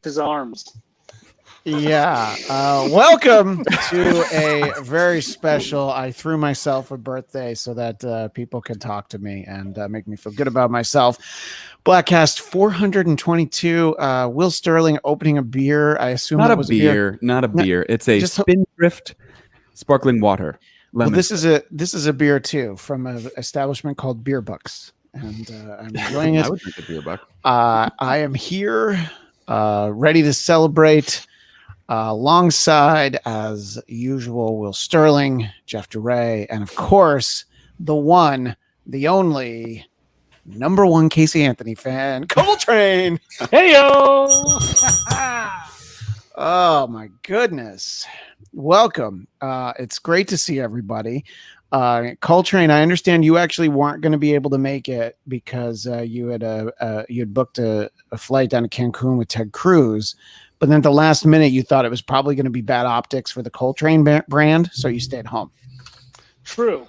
his arms. Yeah. Welcome to a very special. I threw myself a birthday so that people can talk to me and make me feel good about myself. Bladtcast 422. Will Starling opening a beer. I assume Not that a was beer. Not a beer. It's a Spindrift sparkling water. Well, this is a beer too from an establishment called Beer Bucks, and I'm enjoying it. I would drink a beer buck. I am here, ready to celebrate. Alongside, as usual, Will Starling, Jeff DeRay, and of course, the one, the only, number one Casey Anthony fan, Coltrane. Heyo! Oh my goodness! Welcome. It's great to see everybody. Coltrane, I understand you actually weren't going to be able to make it because you had booked a flight down to Cancun with Ted Cruz. But then at the last minute, you thought it was probably going to be bad optics for the Coltrane brand, so you stayed home. True.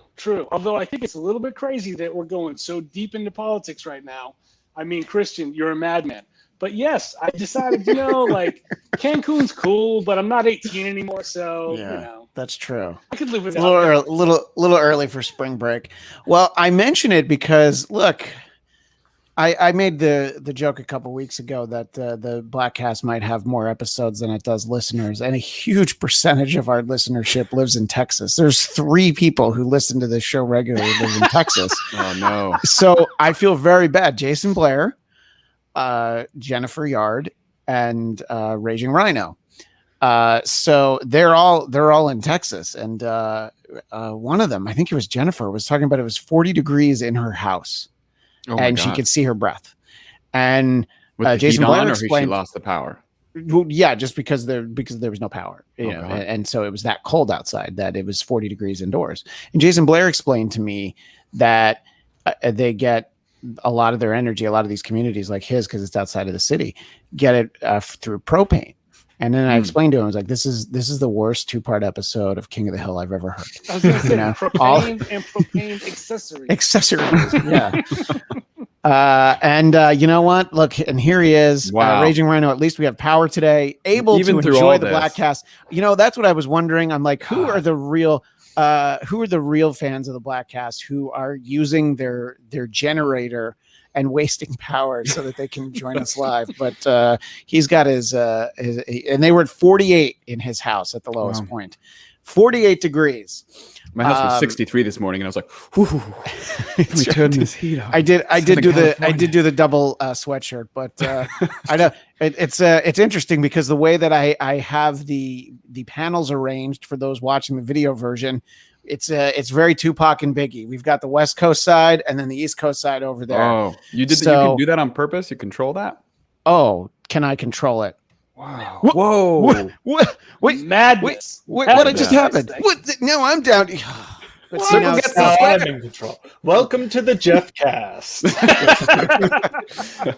Although I think it's a little bit crazy that we're going so deep into politics right now. I mean, Christian, you're a madman. But yes, I decided, like Cancun's cool, but I'm not 18 anymore, so that's true. I could live with that. A little early for spring break. Well, I mention it because look. I made the joke a couple weeks ago that the Bladtcast might have more episodes than it does listeners, and a huge percentage of our listenership lives in Texas. There's 3 people who listen to this show regularly live in Texas. Oh no! So I feel very bad. Jason Blair, Jennifer Yard, and Raging Rhino. So they're all in Texas, and one of them, I think it was Jennifer, was talking about it was 40 degrees in her house. And she could see her breath. And Jason Blair explained, she lost the power. Well, yeah, just because there was no power, you know, and so it was that cold outside that it was 40 degrees indoors. And Jason Blair explained to me that they get a lot of their energy, a lot of these communities like his, because it's outside of the city, get it through propane. And then I explained to him, I was like, this is the worst 2-part episode of King of the Hill I've ever heard. I was going to say, propane and propane accessories. Accessories, yeah. You know what? Look, and here he is, Raging Rhino. At least we have power today, able to enjoy the Bladtcast. You know, that's what I was wondering. I'm like, who are the real fans of the Bladtcast who are using their generator and wasting power so that they can join us live? But he's got his and they were at 48 in his house at the lowest point. 48 degrees. My house was 63 this morning, and I was like, "Whoo, let me turn this heat off." I did do the double sweatshirt, but I know it's interesting because the way that I have the panels arranged for those watching the video version, it's very Tupac and Biggie. We've got the West Coast side and then the East Coast side over there. Oh, you can do that on purpose? You control that? Oh, can I control it? Wow. Whoa. Wait, madness. What just happened? No, I'm down. So now I'm in control. Welcome to the Jeff Cast.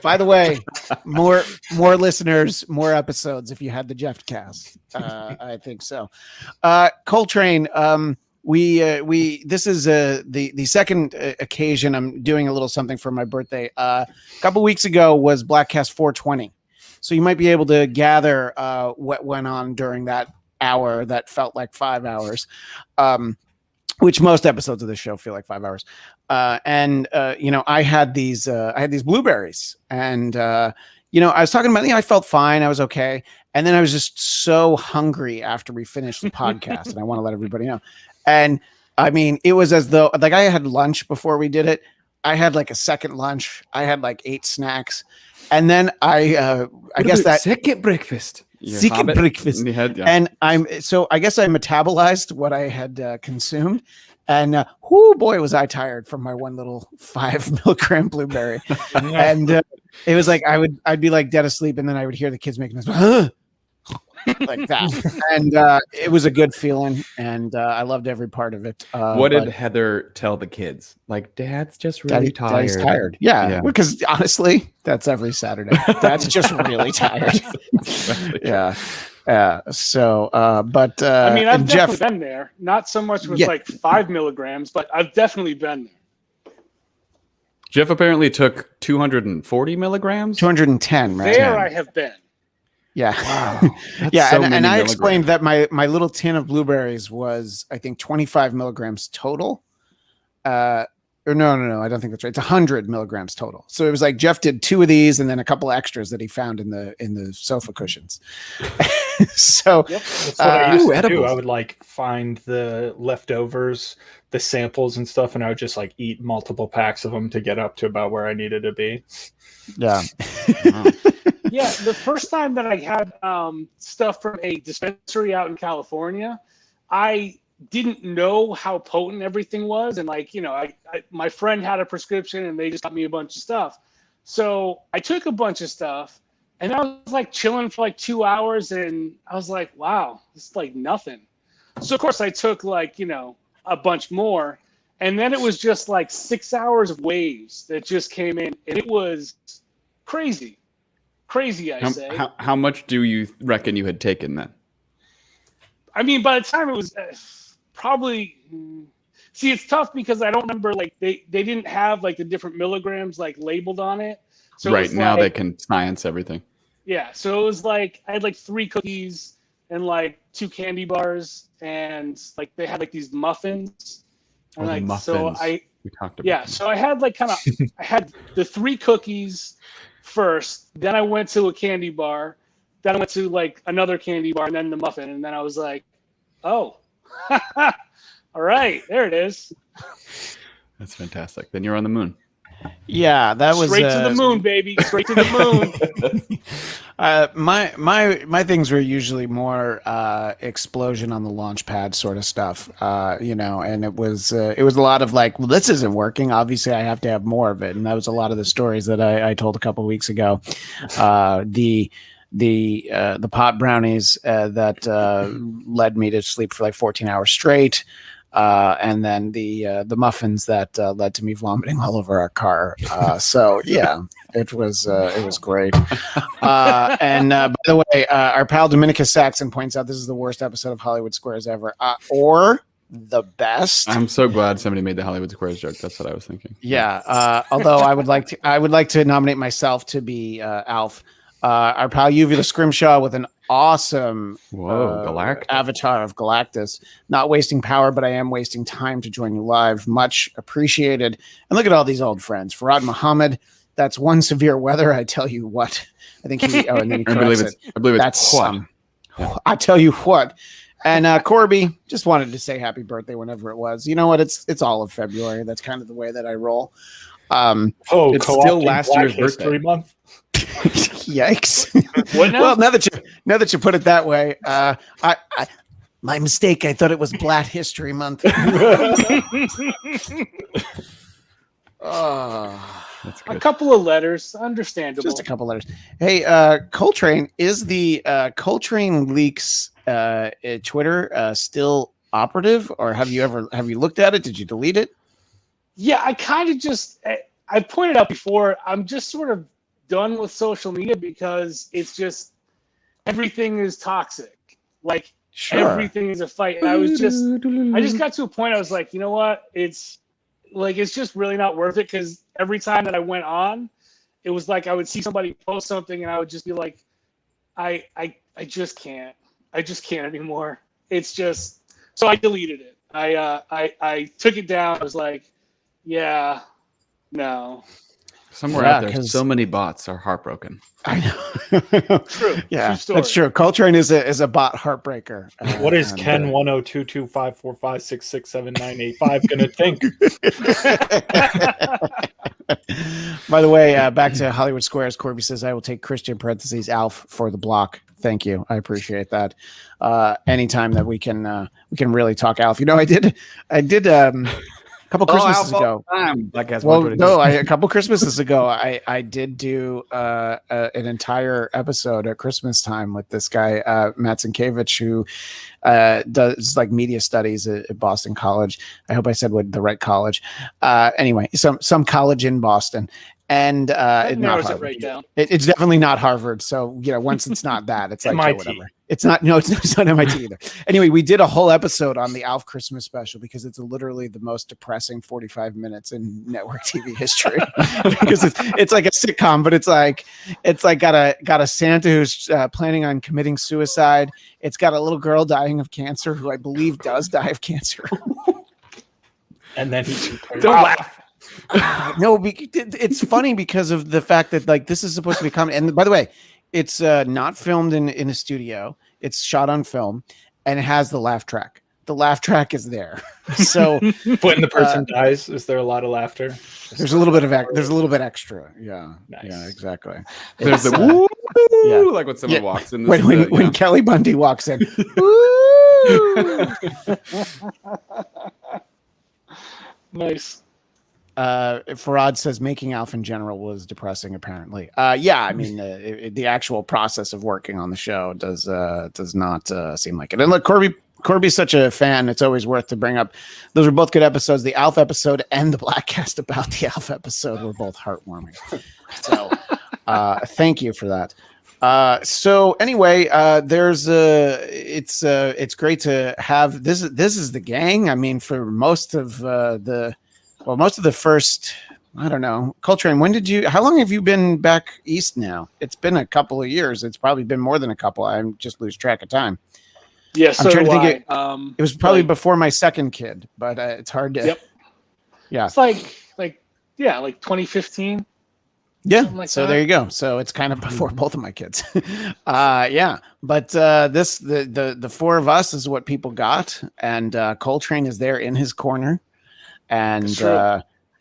By the way, more listeners, more episodes if you had the Jeff Cast. I think so. Coltrane, this is the second occasion I'm doing a little something for my birthday. A couple weeks ago was Bladtcast 420. So you might be able to gather what went on during that hour that felt like 5 hours, which most episodes of this show feel like 5 hours. I had these blueberries, and I was talking about, I felt fine, I was okay, and then I was just so hungry after we finished the podcast, and I want to let everybody know. And I mean, it was as though like I had lunch before we did it. I had like a second lunch. I had like 8 snacks. And then I guess that second breakfast. Secret breakfast. And I guess I metabolized what I had consumed. And boy, was I tired from my one little 5 milligram blueberry. And it was like I'd be like dead asleep, and then I would hear the kids making this like that. And it was a good feeling, and I loved every part of it. What did Heather tell the kids? Like, Dad's just really tired. Daddy's tired. Yeah, because honestly, that's every Saturday. Dad's just really tired. Yeah. So, but I mean, I've definitely been there. Not so much with like 5 milligrams, but I've definitely been there. Jeff apparently took 240 milligrams. 210, right? There I have been. Yeah. Wow. That's Yeah. so And many I milligrams. explained that my little tin of blueberries was, I think, 25 milligrams total. Or no, I don't think that's right. It's 100 milligrams total. So it was like Jeff did 2 of these and then a couple extras that he found in the sofa cushions. So That's what I used to do. edibles. I would like find the leftovers, the samples and stuff, and I would just like eat multiple packs of them to get up to about where I needed to be. yeah. Wow. Yeah, the first time that I had stuff from a dispensary out in California, I didn't know how potent everything was, and like my friend had a prescription and they just got me a bunch of stuff. So I took a bunch of stuff, and I was like chilling for like 2 hours, and I was like, wow, this is like nothing. So of course I took like a bunch more, and then it was just like 6 hours of waves that just came in, and it was crazy. I say. How much do you reckon you had taken then? I mean, by the time it was probably. See, it's tough because I don't remember, like they didn't have like the different milligrams like labeled on it. So Right now like, they can science everything. Yeah, so it was like I had like 3 cookies and like 2 candy bars, and like they had like these muffins. And the like muffins. so We talked about yeah, them. so I had like I had the 3 cookies first, then I went to a candy bar, then I went to like another candy bar, and then the muffin, and then I was like, oh, all right, there it is. That's fantastic. Then you're on the moon. Yeah, that was straight to the moon, baby, straight to the moon. My things were usually more explosion on the launch pad sort of stuff, and it was a lot of like, well, this isn't working. Obviously, I have to have more of it, and that was a lot of the stories that I told a couple of weeks ago. The pot brownies that led me to sleep for like 14 hours straight. And then the muffins that led to me vomiting all over our car. So yeah, it was great. And by the way, our pal Dominicus Saxon points out this is the worst episode of Hollywood Squares ever, or the best. I'm so glad somebody made the Hollywood Squares joke. That's what I was thinking. Yeah. Although I would like to nominate myself to be Alph. Our pal Uvula Scrimshaw with an awesome avatar of Galactus. Not wasting power, but I am wasting time to join you live. Much appreciated. And look at all these old friends. Farad Muhammad, that's one severe weather. I tell you what. I think he. Oh, and then he corrects it. I believe it's that's what. I tell you what. And Corby, just wanted to say happy birthday whenever it was. You know what? It's all of February. That's kind of the way that I roll. It's still last year's birthday month. Yikes! What now? Well, now that you put it that way, my mistake. I thought it was Blatt History Month. That's good. A couple of letters, understandable. Just a couple letters. Hey, Coltrane, is the Coltrane leaks Twitter still operative, or have you looked at it? Did you delete it? Yeah, I kind of I pointed out before, I'm just sort of done with social media because it's just everything is toxic. Like everything is a fight. And I just got to a point I was like, you know what? It's just really not worth it, because every time that I went on, it was like I would see somebody post something and I would just be like, I just can't. I just can't anymore. It's just, so I deleted it. I took it down. I was like, yeah, no. Somewhere out there, so many bots are heartbroken. I know. True. Yeah, true that's true. Coltrane is a bot heartbreaker. What is Ken 102254566798 gonna think? By the way, back to Hollywood Squares. Corby says, "I will take Christian parentheses Alph for the block." Thank you. I appreciate that. Anytime that we can really talk Alph. You know, I did. A couple Christmases ago. A couple Christmases ago, I did do an entire episode at Christmas time with this guy, Matt Sienkiewicz, who does like media studies at Boston College. I hope I said the right college. Anyway, some college in Boston. and That not narrows it Harvard. right down. It's definitely not Harvard. So once it's not that, it's like MIT. whatever. It's not. No, it's not MIT either. Anyway, we did a whole episode on the Alph Christmas special because it's literally the most depressing 45 minutes in network TV history. Because it's like a sitcom, but it's like got a Santa who's planning on committing suicide. It's got a little girl dying of cancer who I believe does die of cancer. And then Don't laugh. No, it's funny because of the fact that like this is supposed to be comedy. And by the way, it's not filmed in a studio. It's shot on film, and it has the laugh track. The laugh track is there. So when the person dies, is there a lot of laughter? there's a little bit extra. Yeah, Nice. yeah, exactly. There's It's, the woo, yeah. like when someone walks in. When Kelly Bundy walks in. Nice. Farad says making Alph in general was depressing. Apparently, yeah. I mean, the actual process of working on the show does not seem like it. And look, Corby's such a fan. It's always worth to bring up. Those are both good episodes. The Alph episode and the Bladtcast about the Alph episode were both heartwarming. So, thank you for that. So anyway, it's great to have this is the gang. I mean, for most of the first, I don't know, Coltrane, how long have you been back east now? It's been a couple of years. It's probably been more than a couple. I just lose track of time. Yeah, so I'm trying to think it was probably before my second kid, but it's hard to. Yep. Yeah. It's like 2015. Yeah. Like So that. there you go. So it's kind of before both of my kids. Yeah. But the four of us is what people got, and Coltrane is there in his corner, and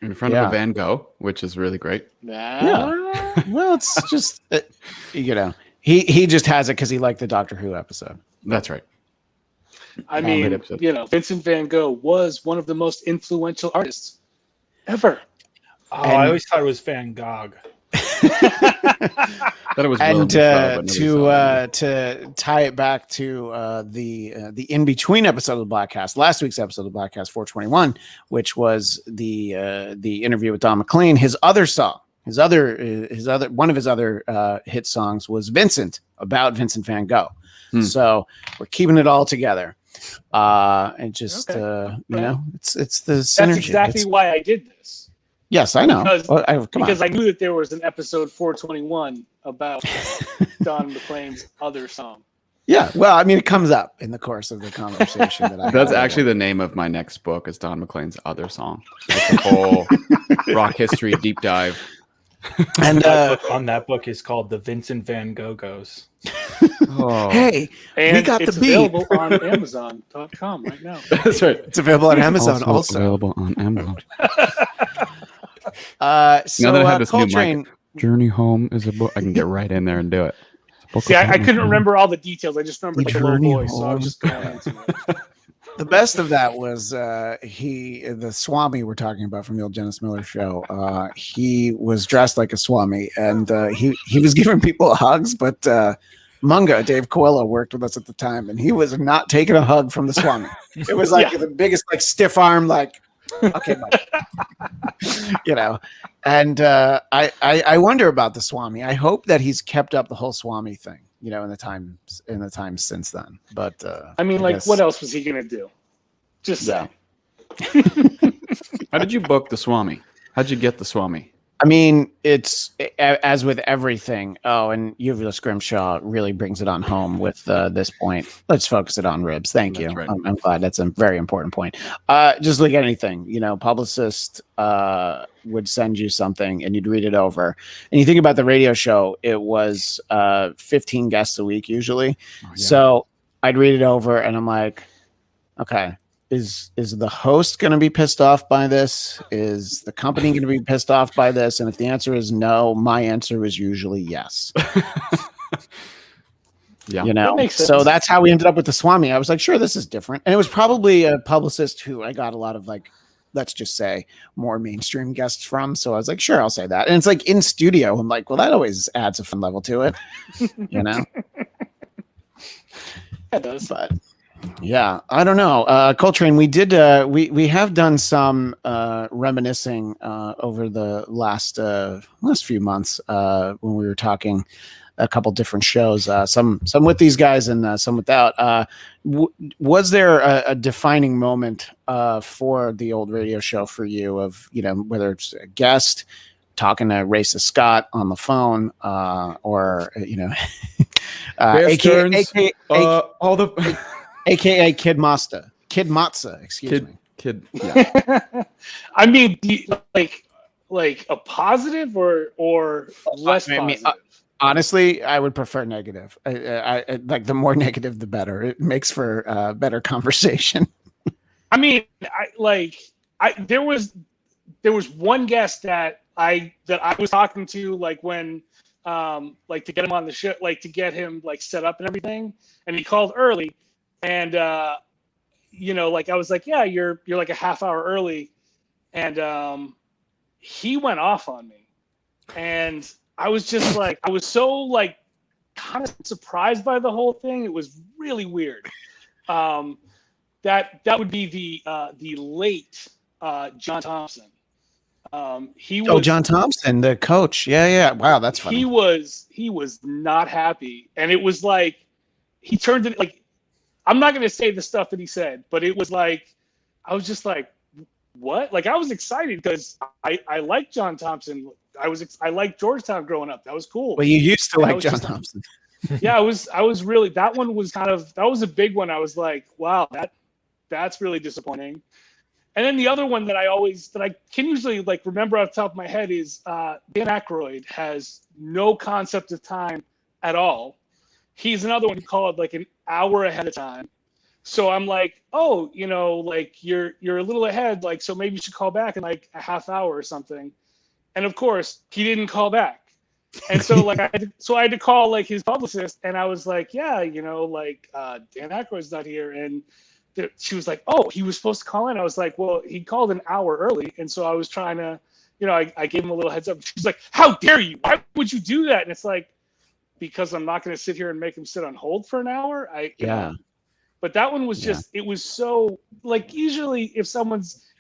in front of a Van Gogh, which is really great. yeah. Well, it's just he just has it because he liked the Doctor Who episode. That's right. I mean, Vincent Van Gogh was one of the most influential artists ever. Oh, I always thought it was Van Gogh. That it was And to to tie it back to the in between episode of the Bladtcast, last week's episode of Bladtcast 421, which was the interview with Don McLean. His other song, one of his other hit songs was Vincent, about Vincent Van Gogh. So we're keeping it all together. And just it's the synergy. That's exactly why I did this. Yes, I know. Because I knew that there was an episode 421 about Don McLean's other song. Yeah, well, I mean, it comes up in the course of the conversation that I. That's actually the name of my next book. Is Don McLean's other song. It's a whole rock history deep dive. And on that book is called The Vincent Van Gogh Goes. Oh. Hey, and we got it's the beat. available on Amazon.com right now. That's right. It's available on Amazon also. Available on Amazon. So now that I have this Coltrane, new mic, Journey Home is a book. I can get right in there and do it. See, I couldn't remember all the details. I just remembered the low Journey voice, so I was just going into it. the best of that was the Swami we're talking about from the old Dennis Miller show. He was dressed like a Swami, and he was giving people hugs, but Munga, Dave Coelho, worked with us at the time, and he was not taking a hug from the Swami. It was like the biggest, like, stiff arm, like, okay, buddy. And I wonder about the Swami. I hope that he's kept up the whole Swami thing, in the time since then. But I mean, guess, what else was he gonna do? Just say. How did you book the Swami? How'd you get the Swami? I mean, it's as with everything. Oh, and Uvula Scrimshaw really brings it on home with this point. Let's focus it on ribs. Thank you. Right. I'm glad. That's a very important point. Just like anything, publicist would send you something and you'd read it over. And you think about the radio show, it was 15 guests a week usually. Oh, yeah. So I'd read it over and I'm like, okay. Is the host going to be pissed off by this? Is the company going to be pissed off by this? And if the answer is no, my answer is usually yes. Yeah, so that's how we ended up with the Swami. I was like, sure, this is different. And it was probably a publicist who I got a lot of, like, let's just say, more mainstream guests from. So I was like, sure, I'll say that. And it's like in studio. I'm like, well, that always adds a fun level to it, It does. But Yeah, I don't know. Coltrane, we did we have done some reminiscing over the last few months when we were talking a couple different shows, some with these guys and some without. Was there a defining moment for the old radio show for you, of, you know, whether it's a guest talking to Racist Scott on the phone, or, you know, AKA Kid Matza, excuse me. Yeah. I mean, like a positive or less positive? Honestly, I would prefer negative. I like, the more negative, the better. It makes for better conversation. I mean, there was one guest that I was talking to, like, when like, to get him on the show, like, to get him like set up and everything, and he called early, and you know, like, I was like, yeah, you're like a half hour early, and he went off on me, and I was just like, I was so, like, kind of surprised by the whole thing. It was really weird. That would be the late John Thompson. He was, John Thompson, the coach. Yeah. Wow, that's funny. He was not happy, and it was like, he turned it, like, I'm not going to say the stuff that he said, but it was like, I was just like, what? Like, I was excited because I like John Thompson. I liked Georgetown growing up. That was cool. Well, you used to like John Thompson. Yeah, I was really, that one was kind of, that was a big one. I was like, wow, that's really disappointing. And then the other one that I can usually, like, remember off the top of my head is Dan Aykroyd has no concept of time at all. He's another one who called like an hour ahead of time. So I'm like, oh, you know, like, you're a little ahead, like, so maybe you should call back in like a half hour or something. And of course, he didn't call back. And so, like, I had to call, like, his publicist, and I was like, yeah, you know, like, Dan Aykroyd's not here. And she was like, oh, he was supposed to call in. I was like, well, he called an hour early. And so I was trying to, you know, I gave him a little heads up. She's like, how dare you? Why would you do that? And it's like, because I'm not going to sit here and make him sit on hold for an hour. You know. But that one was just, it was so, like, usually if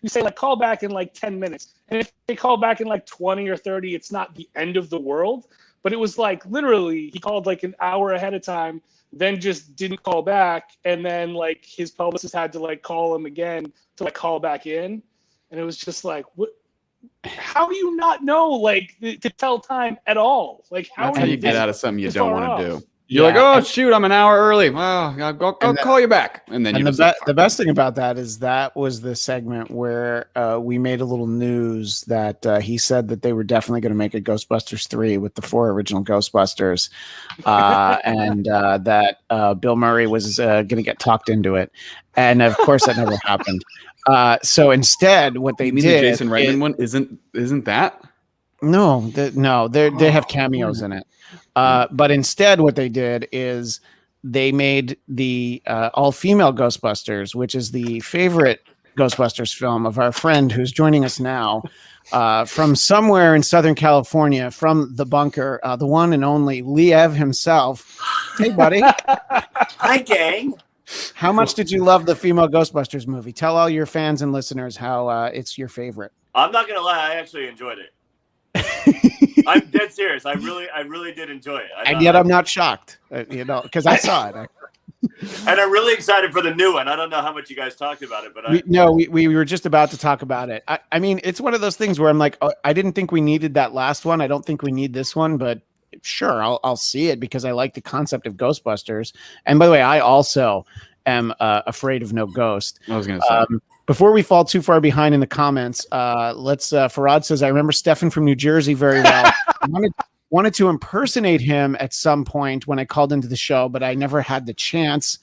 you say, like, call back in like 10 minutes, and if they call back in like 20 or 30, it's not the end of the world. But it was like, literally, he called like an hour ahead of time, then just didn't call back. And then, like, his publicist had to, like, call him again to, like, call back in. And it was just like, what? How do you not know, like, to tell time at all? Like, that's how you get out of something you don't want to do. You're like, oh, shoot, I'm an hour early. Well, I'll call you back. And then the best thing about that is that was the segment where we made a little news that he said that they were definitely going to make a Ghostbusters 3 with the 4 original Ghostbusters, and that Bill Murray was going to get talked into it. And of course, that never happened. So instead, what they did, the Jason Reitman one isn't that? No, they have cameos in it. But instead, what they did is they made the all-female Ghostbusters, which is the favorite Ghostbusters film of our friend who's joining us now from somewhere in Southern California, from the bunker, the one and only Liev himself. Hey, buddy. Hi, gang. How much did you love the female Ghostbusters movie? Tell all your fans and listeners how it's your favorite. I'm not going to lie. I actually enjoyed it. I'm dead serious. I really did enjoy it. And yet I'm not shocked, you know, because I saw it. And I'm really excited for the new one. I don't know how much you guys talked about it, but we were just about to talk about it. I mean, it's one of those things where I'm like, oh, I didn't think we needed that last one. I don't think we need this one, but sure, I'll see it because I like the concept of Ghostbusters. And by the way, I also am afraid of no ghost. I was going to say. Before we fall too far behind in the comments, let's. Farad says, "I remember Stefan from New Jersey very well. Wanted to impersonate him at some point when I called into the show, but I never had the chance."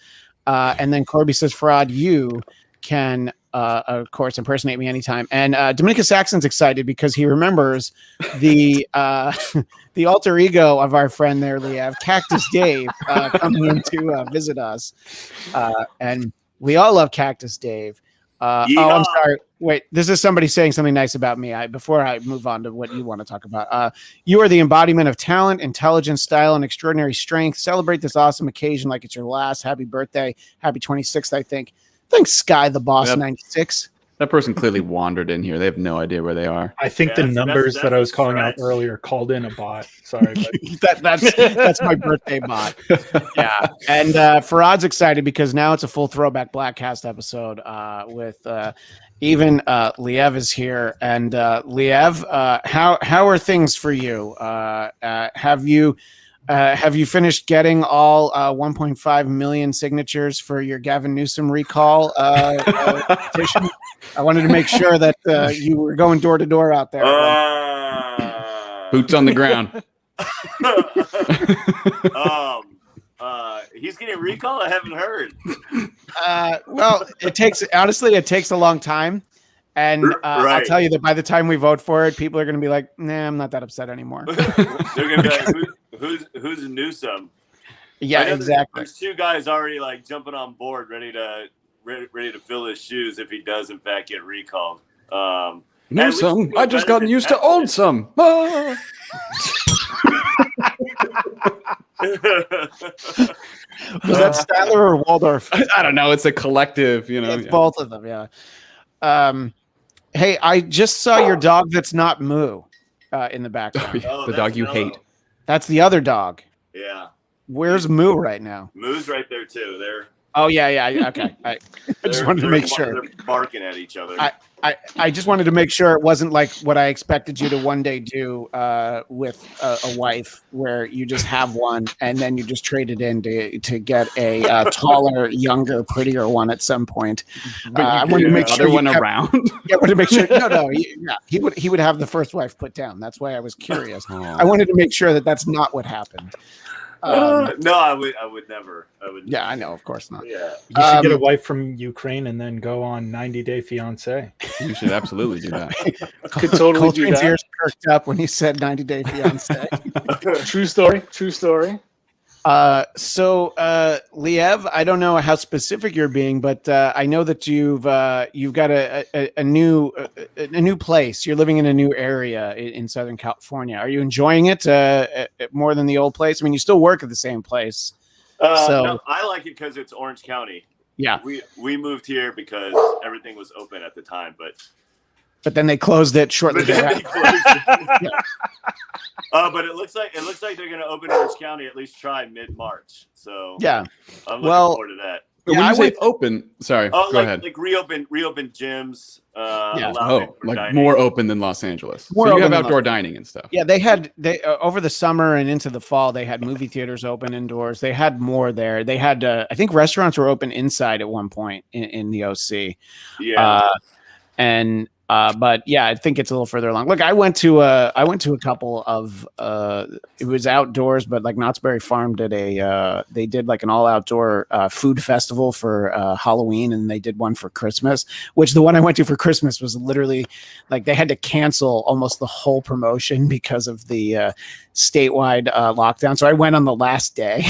And then Corby says, "Farad, you can, of course, impersonate me anytime." And Dominica Saxon's excited because he remembers the the alter ego of our friend there, Liev, Cactus Dave, coming in to visit us, and we all love Cactus Dave. I'm sorry. Wait, this is somebody saying something nice about me. Before I move on to what you want to talk about. You are the embodiment of talent, intelligence, style, and extraordinary strength. Celebrate this awesome occasion like it's your last. Happy birthday. Happy 26th, I think. Thanks, Sky the Boss 96. That person clearly wandered in here. They have no idea where they are. I think the numbers that I was calling out earlier called in a bot. Sorry, but that's my birthday bot. Yeah, and Farad's excited because now it's a full throwback Bladtcast episode with even Liev is here. And Liev, how are things for you? Have you finished getting all 1.5 million signatures for your Gavin Newsom recall petition? I wanted to make sure that you were going door to door out there. Boots on the ground. He's getting recalled. I haven't heard. Well, it takes a long time. And Right. I'll tell you that by the time we vote for it, people are going to be like, nah, I'm not that upset anymore. They're gonna be like, who's Newsom? Yeah, exactly. There's two guys already like jumping on board, ready to fill his shoes if he does in fact get recalled. Newsom, I just got used to old some. Ah. Was that Statler or Waldorf? I don't know. It's a collective, It's both of them, yeah. Hey, I just saw your dog that's not Moo in the background. The dog you hate. That's the other dog. Yeah. Where's Moo right now? Moo's right there too. Oh, yeah. Okay. I just wanted to make sure. They're barking at each other. I just wanted to make sure it wasn't like what I expected you to one day do with a wife, where you just have one and then you just trade it in to get a taller, younger, prettier one at some point. I wanted to make sure one around. Yeah, I wanted to make sure. No, he would have the first wife put down. That's why I was curious. Oh. I wanted to make sure that that's not what happened. No, I would never. Yeah, I know. Of course not. Yeah. you should get a wife from Ukraine and then go on 90-day fiance. You should absolutely do that. Could totally do Coltrane's that. ears perked up when he said 90-day fiance. True story. So Liev, I don't know how specific you're being, but I know that you've got a new place. You're living in a new area in Southern California. Are you enjoying it more than the old place? I mean, you still work at the same place. No, I like it because it's Orange County. Yeah. We moved here because everything was open at the time, but then they closed it shortly thereafter. But it looks like they're going to open Orange County, at least try mid-March. So Yeah. I'm looking forward to that. When you say open, sorry, go ahead. Like reopen gyms. Yeah. More open than Los Angeles. More So you open have than outdoor dining and stuff. Yeah, they over the summer and into the fall, they had movie theaters open indoors. They had more there. They had, I think restaurants were open inside at one point in the OC. Yeah. But yeah, I think it's a little further along. Look, I went to a couple of it was outdoors, but like Knott's Berry Farm did they did like an all outdoor food festival for Halloween, and they did one for Christmas, which the one I went to for Christmas was literally like they had to cancel almost the whole promotion because of the statewide lockdown. So I went on the last day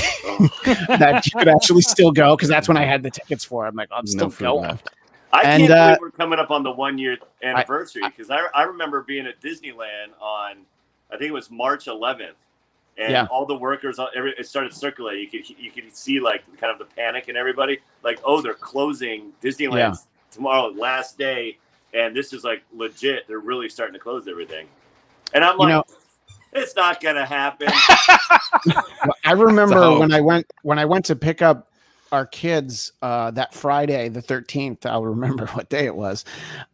that you could actually still go, because that's when I had the tickets for. I'm like, I'm still going. Left. I can't believe we're coming up on the 1 year anniversary, because I remember being at Disneyland on, I think it was March 11th, and all the workers, it started circulating. You could see like kind of the panic in everybody, like, oh, they're closing Disneyland tomorrow, last day, and this is like legit. They're really starting to close everything, and I'm like, it's not gonna happen. I remember when I went to pick up our kids that Friday, the 13th, I'll remember what day it was.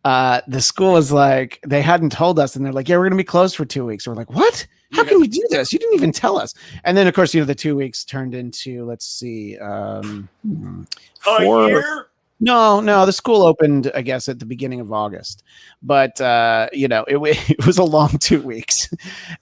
The school was like, they hadn't told us, and they're like, yeah, we're going to be closed for 2 weeks. We're like, what? How can you do this? You didn't even tell us. And then, of course, the 2 weeks turned into, let's see, a year? No, the school opened, I guess, at the beginning of August, but it was a long 2 weeks.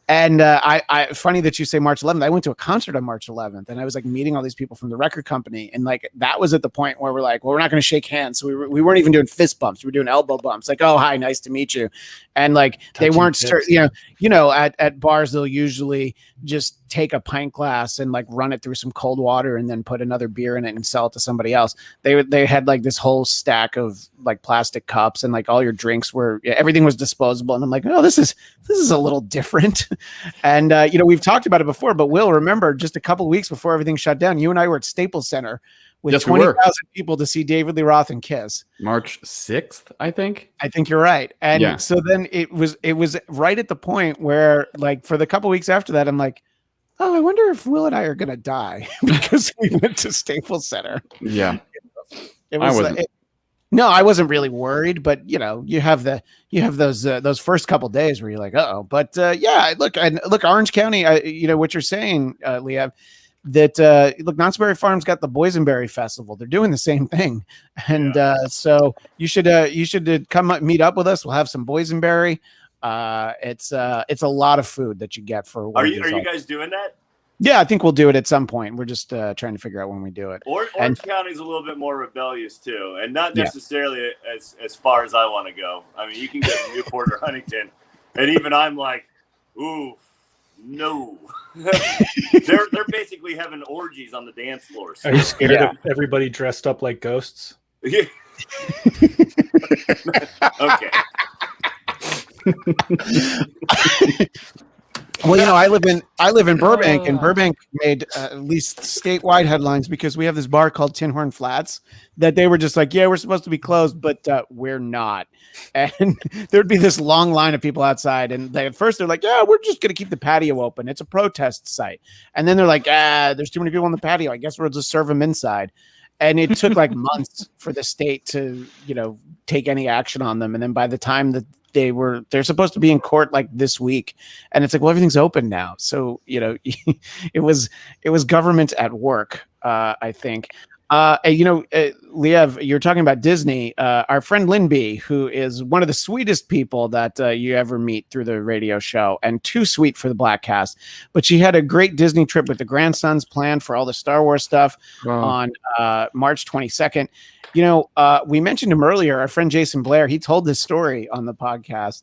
And I funny that you say March 11th. I went to a concert on March 11th, and I was like meeting all these people from the record company, and like that was at the point where we're like, well, we're not going to shake hands, so we weren't even doing fist bumps. We were doing elbow bumps, like, oh, hi, nice to meet you. And like they weren't, at bars they'll usually just take a pint glass and like run it through some cold water and then put another beer in it and sell it to somebody else. They had like this whole stack of like plastic cups, and like all your drinks everything was disposable. And I'm like, oh, this is a little different. And we've talked about it before, but Will, remember just a couple of weeks before everything shut down, you and I were at Staples Center with 20,000 people to see David Lee Roth and Kiss. March 6th, I think. I think you're right. And so then it was right at the point where, like, for the couple weeks after that, I'm like, oh, I wonder if Will and I are going to die because we went to Staples Center. Yeah. It was, no, I wasn't really worried, but you have those first couple days where you're like, uh-oh. But look, Orange County, what you're saying, Leah, that look, Knott's Berry Farm's got the Boysenberry Festival. They're doing the same thing, and so you should come meet up with us. We'll have some boysenberry. It's a lot of food that you get for. Are you guys doing that? Yeah, I think we'll do it at some point. We're just trying to figure out when we do it. Orange County's a little bit more rebellious too, and not necessarily as far as I want to go. I mean, you can get to Newport or Huntington, and even I'm like, ooh. No, they're basically having orgies on the dance floors. Are you scared of everybody dressed up like ghosts? Yeah. Okay. Well, I live in Burbank, and Burbank made at least statewide headlines because we have this bar called Tin Horn Flats that they were just like, yeah, we're supposed to be closed, but we're not. And there'd be this long line of people outside, and at first they're like, yeah, we're just going to keep the patio open. It's a protest site. And then they're like, there's too many people on the patio. I guess we'll just serve them inside. And it took like months for the state to, take any action on them. And then by the time that they're supposed to be in court like this week, and it's like, well, everything's open now. So, it was government at work, I think. Liev, you're talking about Disney. Our friend Lynn B, who is one of the sweetest people that you ever meet through the radio show, and too sweet for the Bladtcast, but she had a great Disney trip with the grandsons planned for all the Star Wars stuff on March 22nd. We mentioned him earlier, our friend Jason Blair. He told this story on the podcast.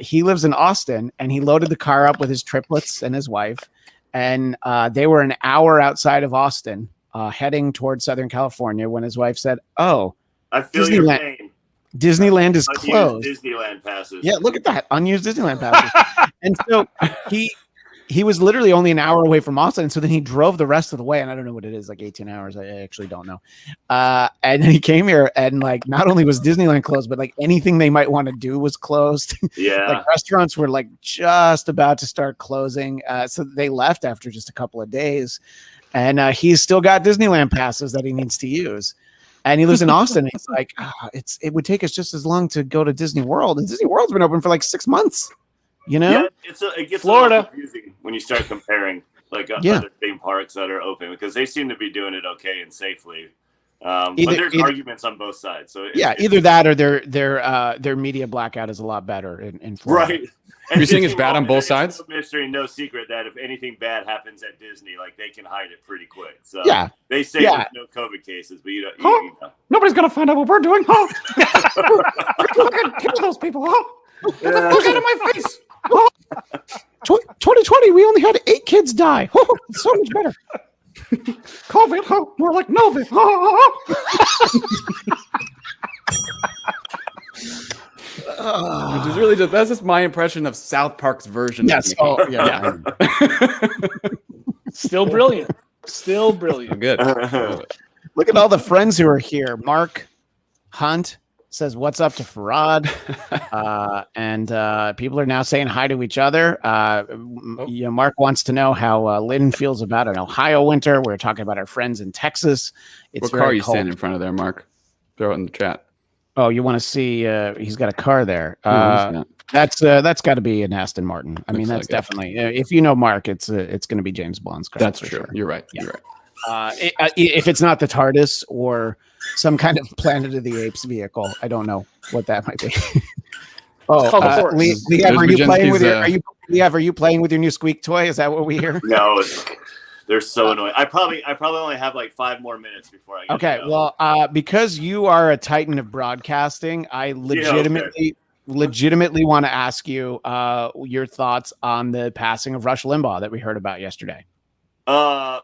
He lives in Austin, and he loaded the car up with his triplets and his wife, and they were an hour outside of Austin, heading towards Southern California, when his wife said, "Oh, I feel your pain. Disneyland is closed. Disneyland passes. Yeah, look at that, unused Disneyland passes." And so he was literally only an hour away from Austin, and so then he drove the rest of the way, and I don't know what it is, like 18 hours. I actually don't know. And then he came here, and like not only was Disneyland closed, but like anything they might want to do was closed. Yeah, like restaurants were like just about to start closing, so they left after just a couple of days. And he's still got Disneyland passes that he needs to use. And he lives in Austin. And he's like, it would take us just as long to go to Disney World. And Disney World's been open for like 6 months, Yeah, it gets Florida. a little confusing when you start comparing other theme parks that are open, because they seem to be doing it okay and safely. But there's arguments on both sides. So either that or their media blackout is a lot better in Florida. Right. You're saying it's bad on both sides? It's no mystery, no secret that if anything bad happens at Disney, like they can hide it pretty quick. So they say there's no COVID cases, but you know. Nobody's gonna find out what we're doing. We're gonna kill those people. Get the fuck out of my face. 2020, we only had 8 kids die. It's so much better. COVID, more like Novid. Which is really that's just my impression of South Park's version. Yes. Yeah. Still brilliant. Still brilliant. Good. Look at all the friends who are here. Mark Hunt says, "What's up to Farad?" And people are now saying hi to each other. Mark wants to know how Lynn feels about an Ohio winter. We're talking about our friends in Texas. It's what very car are you cold. standing in front of there, Mark? Throw it in the chat. Oh, you want to see? He's got a car there. That's got to be an Aston Martin. I mean, that's definitely. If you know Mark, it's going to be James Bond's car. That's true. Sure. You're right. Yeah. You're right. If it's not the TARDIS or some kind of Planet of the Apes vehicle, I don't know what that might be. Liev, are you playing with are you playing with your new squeak toy? Is that what we hear? No, they're so annoying. I probably only have like 5 more minutes before I get okay. to go. Well, because you are a titan of broadcasting, I legitimately legitimately want to ask you your thoughts on the passing of Rush Limbaugh that we heard about yesterday. I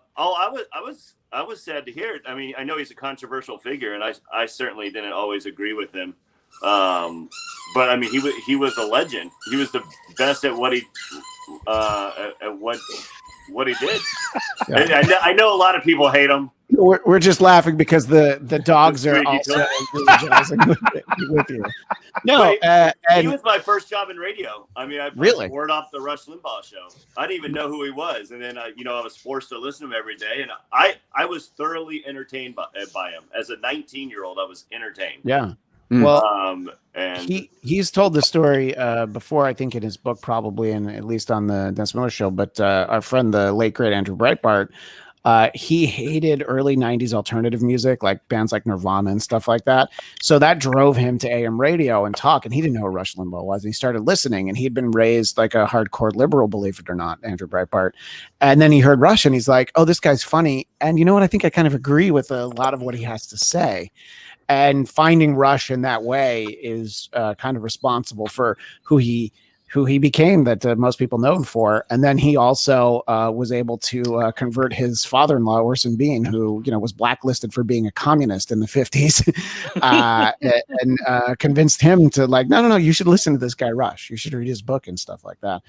was sad to hear it. I mean, I know he's a controversial figure, and I certainly didn't always agree with him. But I mean, he was a legend. He was the best at what he did. Yeah. I know a lot of people hate him. We're just laughing because the dogs are also energizing with you. No, he was my first job in radio. I mean, I really word off the Rush Limbaugh show. I didn't even know who he was, and then I was forced to listen to him every day, and I was thoroughly entertained by him. As a 19-year-old, I was entertained. Yeah. Mm. Well, and he's told the story before, I think in his book, probably, and at least on the Dennis Miller show. But our friend, the late great Andrew Breitbart, he hated early 90s alternative music, like bands like Nirvana and stuff like that. So that drove him to AM radio and talk. And he didn't know who Rush Limbaugh was. And he started listening, and he'd been raised like a hardcore liberal, believe it or not, Andrew Breitbart. And then he heard Rush, and he's like, oh, this guy's funny. And you know what? I think I kind of agree with a lot of what he has to say. And finding Rush in that way is kind of responsible for who he became, that most people know him for. And then he also was able to convert his father-in-law, Orson Bean, who was blacklisted for being a communist in the 50s, and convinced him to no, you should listen to this guy Rush. You should read his book and stuff like that.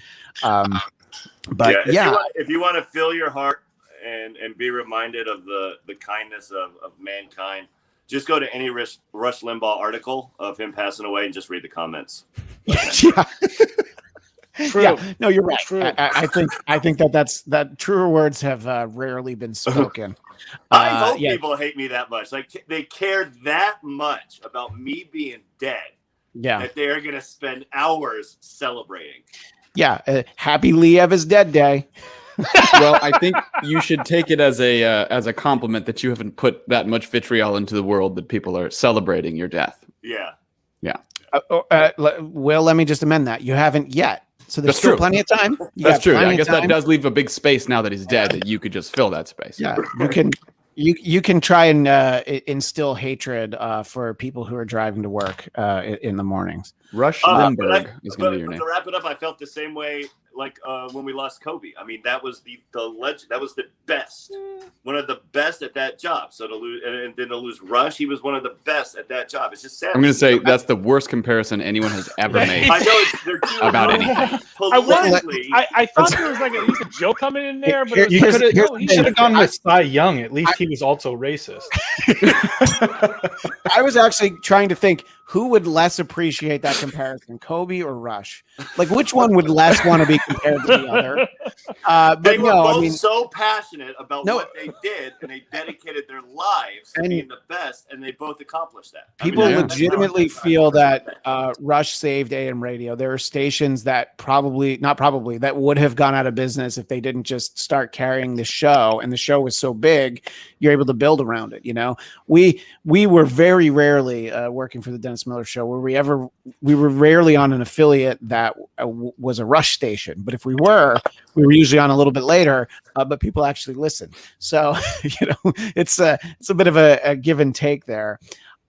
But if you want to fill your heart and be reminded of the kindness of mankind, just go to any Rush Limbaugh article of him passing away and just read the comments. Yeah. True. Yeah, no, you're right. True. I think that truer words have rarely been spoken. I hope people hate me that much. Like they care that much about me being dead. Yeah, that they are going to spend hours celebrating. Yeah, happy Liev is dead day. Well, I think you should take it as a compliment that you haven't put that much vitriol into the world that people are celebrating your death. Yeah. Will, let me just amend that. You haven't yet. So there's still plenty of time. That's true. I guess that does leave a big space now that he's dead, that you could just fill that space. Yeah, you can try and instill hatred for people who are driving to work in the mornings. Rush Limbaugh is going to be your name. To wrap it up, I felt the same way like when we lost Kobe. I mean, that was the legend. That was the best, one of the best at that job. So to lose Rush, he was one of the best at that job. It's just sad. I'm going to say that's the worst comparison anyone has ever made. I know they're too about anything. I thought there was like at least a joke coming in there, but you should have gone with Cy Young. At least he was also racist. I was actually trying to think who would less appreciate that comparison, Kobe or Rush? Like, which one would less want to be compared to the other? But they were both so passionate about what they did, and they dedicated their lives to being the best, and they both accomplished that. People legitimately feel that Rush saved AM radio. There are stations that that would have gone out of business if they didn't just start carrying the show, and the show was so big, you're able to build around it. We were very rarely working for the Dennis Miller show where we were rarely on an affiliate that was a Rush station, but if we were usually on a little bit later, but people actually listen. So it's a bit of a give and take there.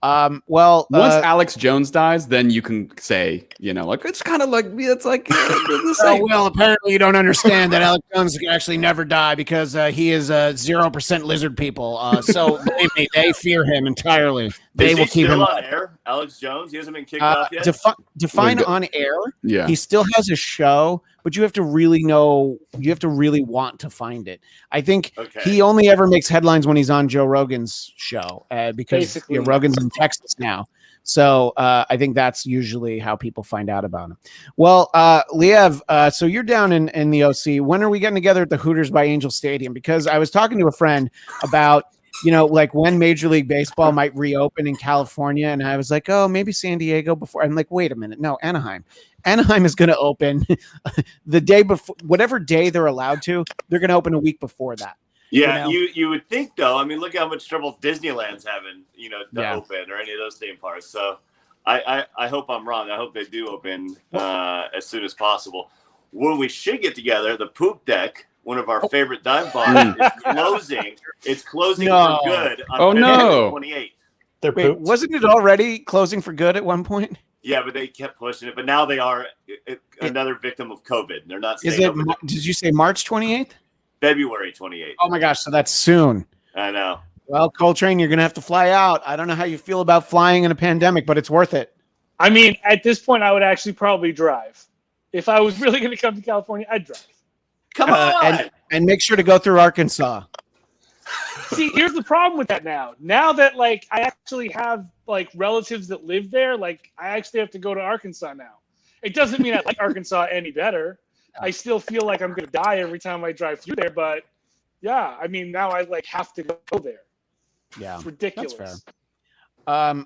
Once Alex Jones dies, then you can say, it's kind of like it's like the same. Well, apparently you don't understand that Alex Jones can actually never die because he is 0% lizard people. So believe me, they fear him entirely. They will keep him on air. Alex Jones, he hasn't been kicked off yet. Define on air. Yeah, he still has a show, but you have to really know. You have to really want to find it. I think he only ever makes headlines when he's on Joe Rogan's show because Rogan's in Texas now. So I think that's usually how people find out about him. Well, Liev, so you're down in the OC. When are we getting together at the Hooters by Angel Stadium? Because I was talking to a friend about like when Major League Baseball might reopen in California, and I was like, oh, maybe San Diego before. I'm like, wait a minute, no, Anaheim. Anaheim is going to open the day before, whatever day they're allowed to. They're going to open a week before that. Yeah, you would think though. I mean, look how much trouble Disneyland's having, to open or any of those theme parks. So I hope I'm wrong. I hope they do open as soon as possible. Where we should get together, the Poop Deck, one of our favorite dive bars, is closing. It's closing for good on February 28th. Wait, wasn't it already closing for good at one point? Yeah, but they kept pushing it. But now they are another victim of COVID. They're not. Is it? Did you say March 28th? February 28th. Oh my gosh! So that's soon. I know. Well, Coltrane, you're gonna have to fly out. I don't know how you feel about flying in a pandemic, but it's worth it. I mean, at this point, I would actually probably drive. If I was really going to come to California, I'd drive. Come on, and make sure to go through Arkansas. See, here's the problem with that now. Now that like I actually have like relatives that live there, like I actually have to go to Arkansas now. It doesn't mean I like Arkansas any better. I still feel like I'm going to die every time I drive through there, but yeah, I mean now I like have to go there. Yeah, it's ridiculous. That's fair.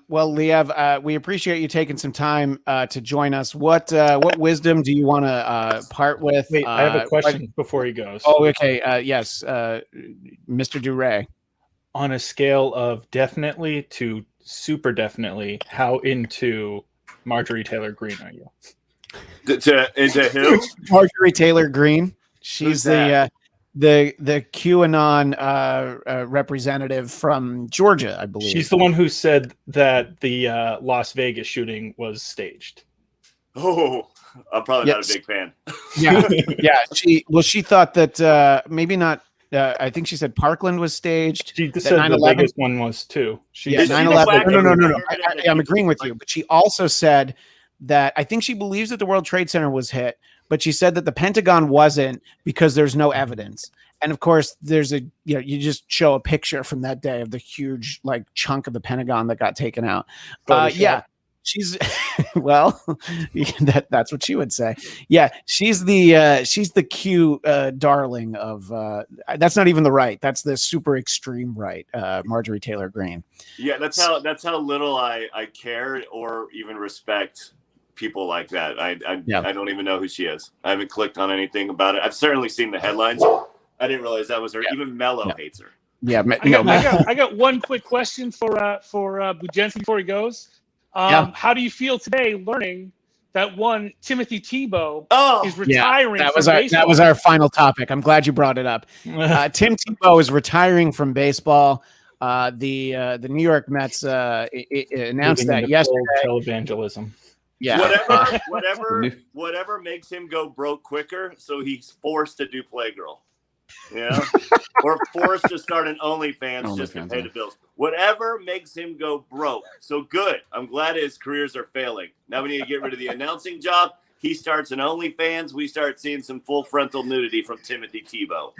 Well, Liev, we appreciate you taking some time to join us. What wisdom do you want to part with? Wait, I have a question before he goes. Oh, okay. Yes, Mr. Duray. On a scale of definitely to super definitely, how into Marjorie Taylor Greene are you? Into who? Marjorie Taylor Greene. She's the QAnon representative from Georgia, I believe. She's the one who said that the Las Vegas shooting was staged. Oh, I'm probably not a big fan. Yeah, yeah. She thought that maybe not. I think she said Parkland was staged. She said the Vegas one was too. 9/11. No. I'm agreeing with you. But she also said that I think she believes that the World Trade Center was hit, but she said that the Pentagon wasn't because there's no evidence. And of course, there's you just show a picture from that day of the huge like chunk of the Pentagon that got taken out. Yeah, she's well, that's what she would say. Yeah, she's the Q darling of that's not even the right. That's the super extreme right, Marjorie Taylor Greene. Yeah, that's how little I care or even respect people like that. I don't even know who she is. I haven't clicked on anything about it. I've certainly seen the headlines. I didn't realize that was her. Yeah. Even Mello hates her. Yeah, I got one quick question for Bujenski before he goes. How do you feel today learning that Timothy Tebow is retiring? That was our final topic. I'm glad you brought it up. Tim Tebow is retiring from baseball. The New York Mets announced that yesterday. Televangelism. Yeah. Whatever makes him go broke quicker, so he's forced to do Playgirl. Yeah. Or forced to start an OnlyFans just to pay the bills. Whatever makes him go broke. So good. I'm glad his careers are failing. Now we need to get rid of the announcing job. He starts an OnlyFans. We start seeing some full frontal nudity from Timothy Tebow.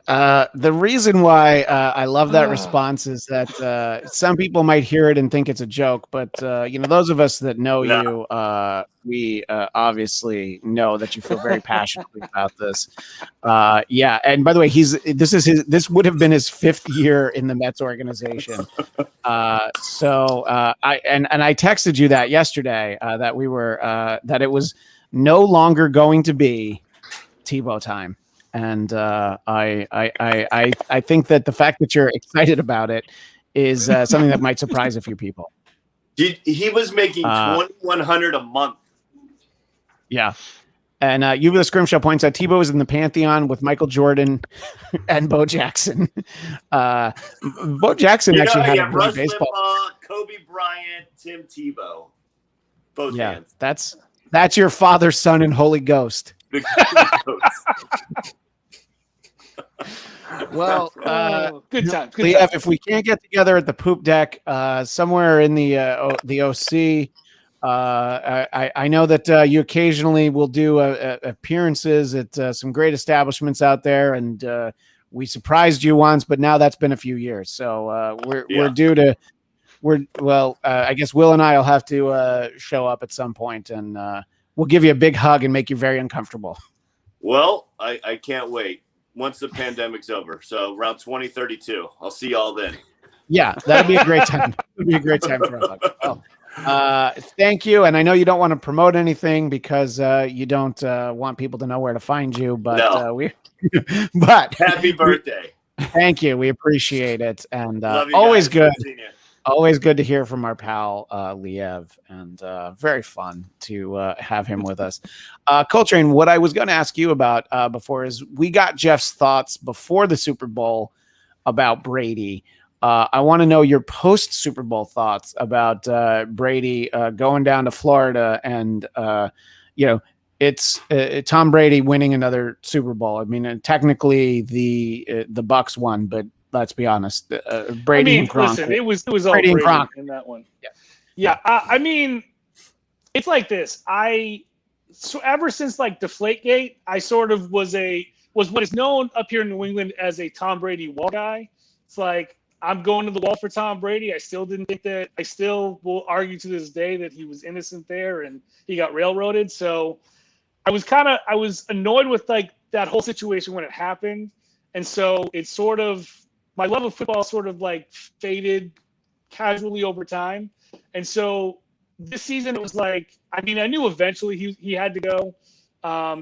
The reason why I love that response is that some people might hear it and think it's a joke, but those of us that know you, we obviously know that you feel very passionately about this. Yeah, and by the way, this would have been his 5th year in the Mets organization. So I texted you that yesterday that we were that it was no longer going to be Tebow time. And I think that the fact that you're excited about it is something that might surprise a few people. He was making $2,100 a month. Yeah. And Yuva the Scrimshaw points out Tebow is in the pantheon with Michael Jordan and Bo Jackson. Bo Jackson actually had a great baseball. Limbaugh, Kobe Bryant, Tim Tebow. Both hands. That's your Father, Son, and Holy Ghost. Well, good time. Liev, if we can't get together at the poop deck somewhere in the OC, I know that you occasionally will do appearances at some great establishments out there, and we surprised you once, but now that's been a few years, so we're due to. I guess Will and I will have to show up at some point, and we'll give you a big hug and make you very uncomfortable. Well, I can't wait. Once the pandemic's over, so around 2032, I'll see y'all then. Yeah, that'd be a great time. It'd be a great time for a hug. Thank you, and I know you don't want to promote anything because you don't want people to know where to find you, but but happy birthday! Thank you, we appreciate it, and always good. Always good to hear from our pal, Liev, and very fun to have him with us. Coltrane, what I was going to ask you about before is we got Jeff's thoughts before the Super Bowl about Brady. I want to know your post Super Bowl thoughts about Brady going down to Florida and it's Tom Brady winning another Super Bowl. I mean, technically the Bucks won, but let's be honest, Brady and Gronk. Listen, it was all Brady in that one. Yeah. I mean, it's like this. So ever since like Deflategate, I sort of was what is known up here in New England as a Tom Brady wall guy. It's like I'm going to the wall for Tom Brady. I still didn't think that. I still will argue to this day that he was innocent there and he got railroaded. So I was annoyed with like that whole situation when it happened, and so it's sort of my love of football sort of like faded casually over time, and so this season it was like I knew eventually he had to go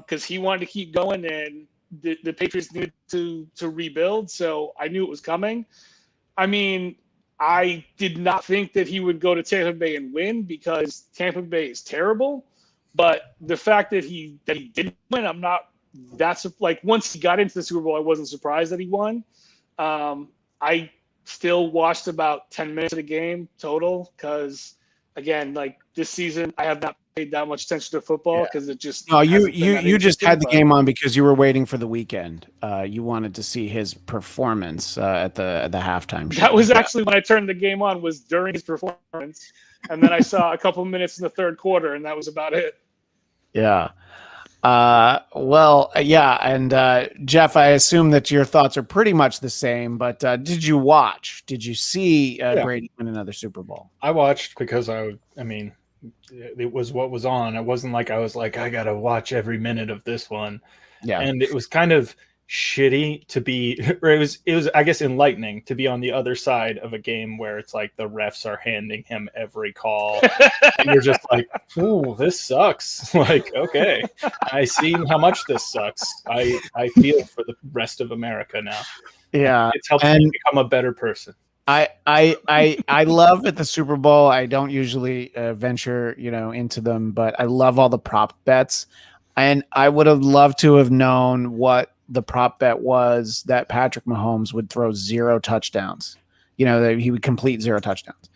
because he wanted to keep going and the Patriots needed to rebuild, so I knew it was coming. I mean, I did not think that he would go to Tampa Bay and win because Tampa Bay is terrible. But the fact that he didn't win, that's like once he got into the Super Bowl, I wasn't surprised that he won. I still watched about 10 minutes of the game total because, again, like this season, I have not paid that much attention to football because it just you just had the game on because you were waiting for the weekend. You wanted to see his performance at the halftime show. That was actually when I turned the game on, was during his performance, and then I saw a couple minutes in the third quarter, and that was about it. Yeah. And Jeff, I assume that your thoughts are pretty much the same, but did you watch? Did you see Brady win another Super Bowl? I watched because it was what was on. It wasn't like I was like, I got to watch every minute of this one. Yeah. And it was kind of shitty to be, or it was, I guess, enlightening to be on the other side of a game where it's like the refs are handing him every call. And you're just like, ooh, this sucks. Like, okay, I see how much this sucks. I feel for the rest of America now. Yeah. It's helped me become a better person. I love at the Super Bowl. I don't usually venture, into them, but I love all the prop bets. And I would have loved to have known what the prop bet was that Patrick Mahomes would throw 0 touchdowns, that he would complete 0 touchdowns.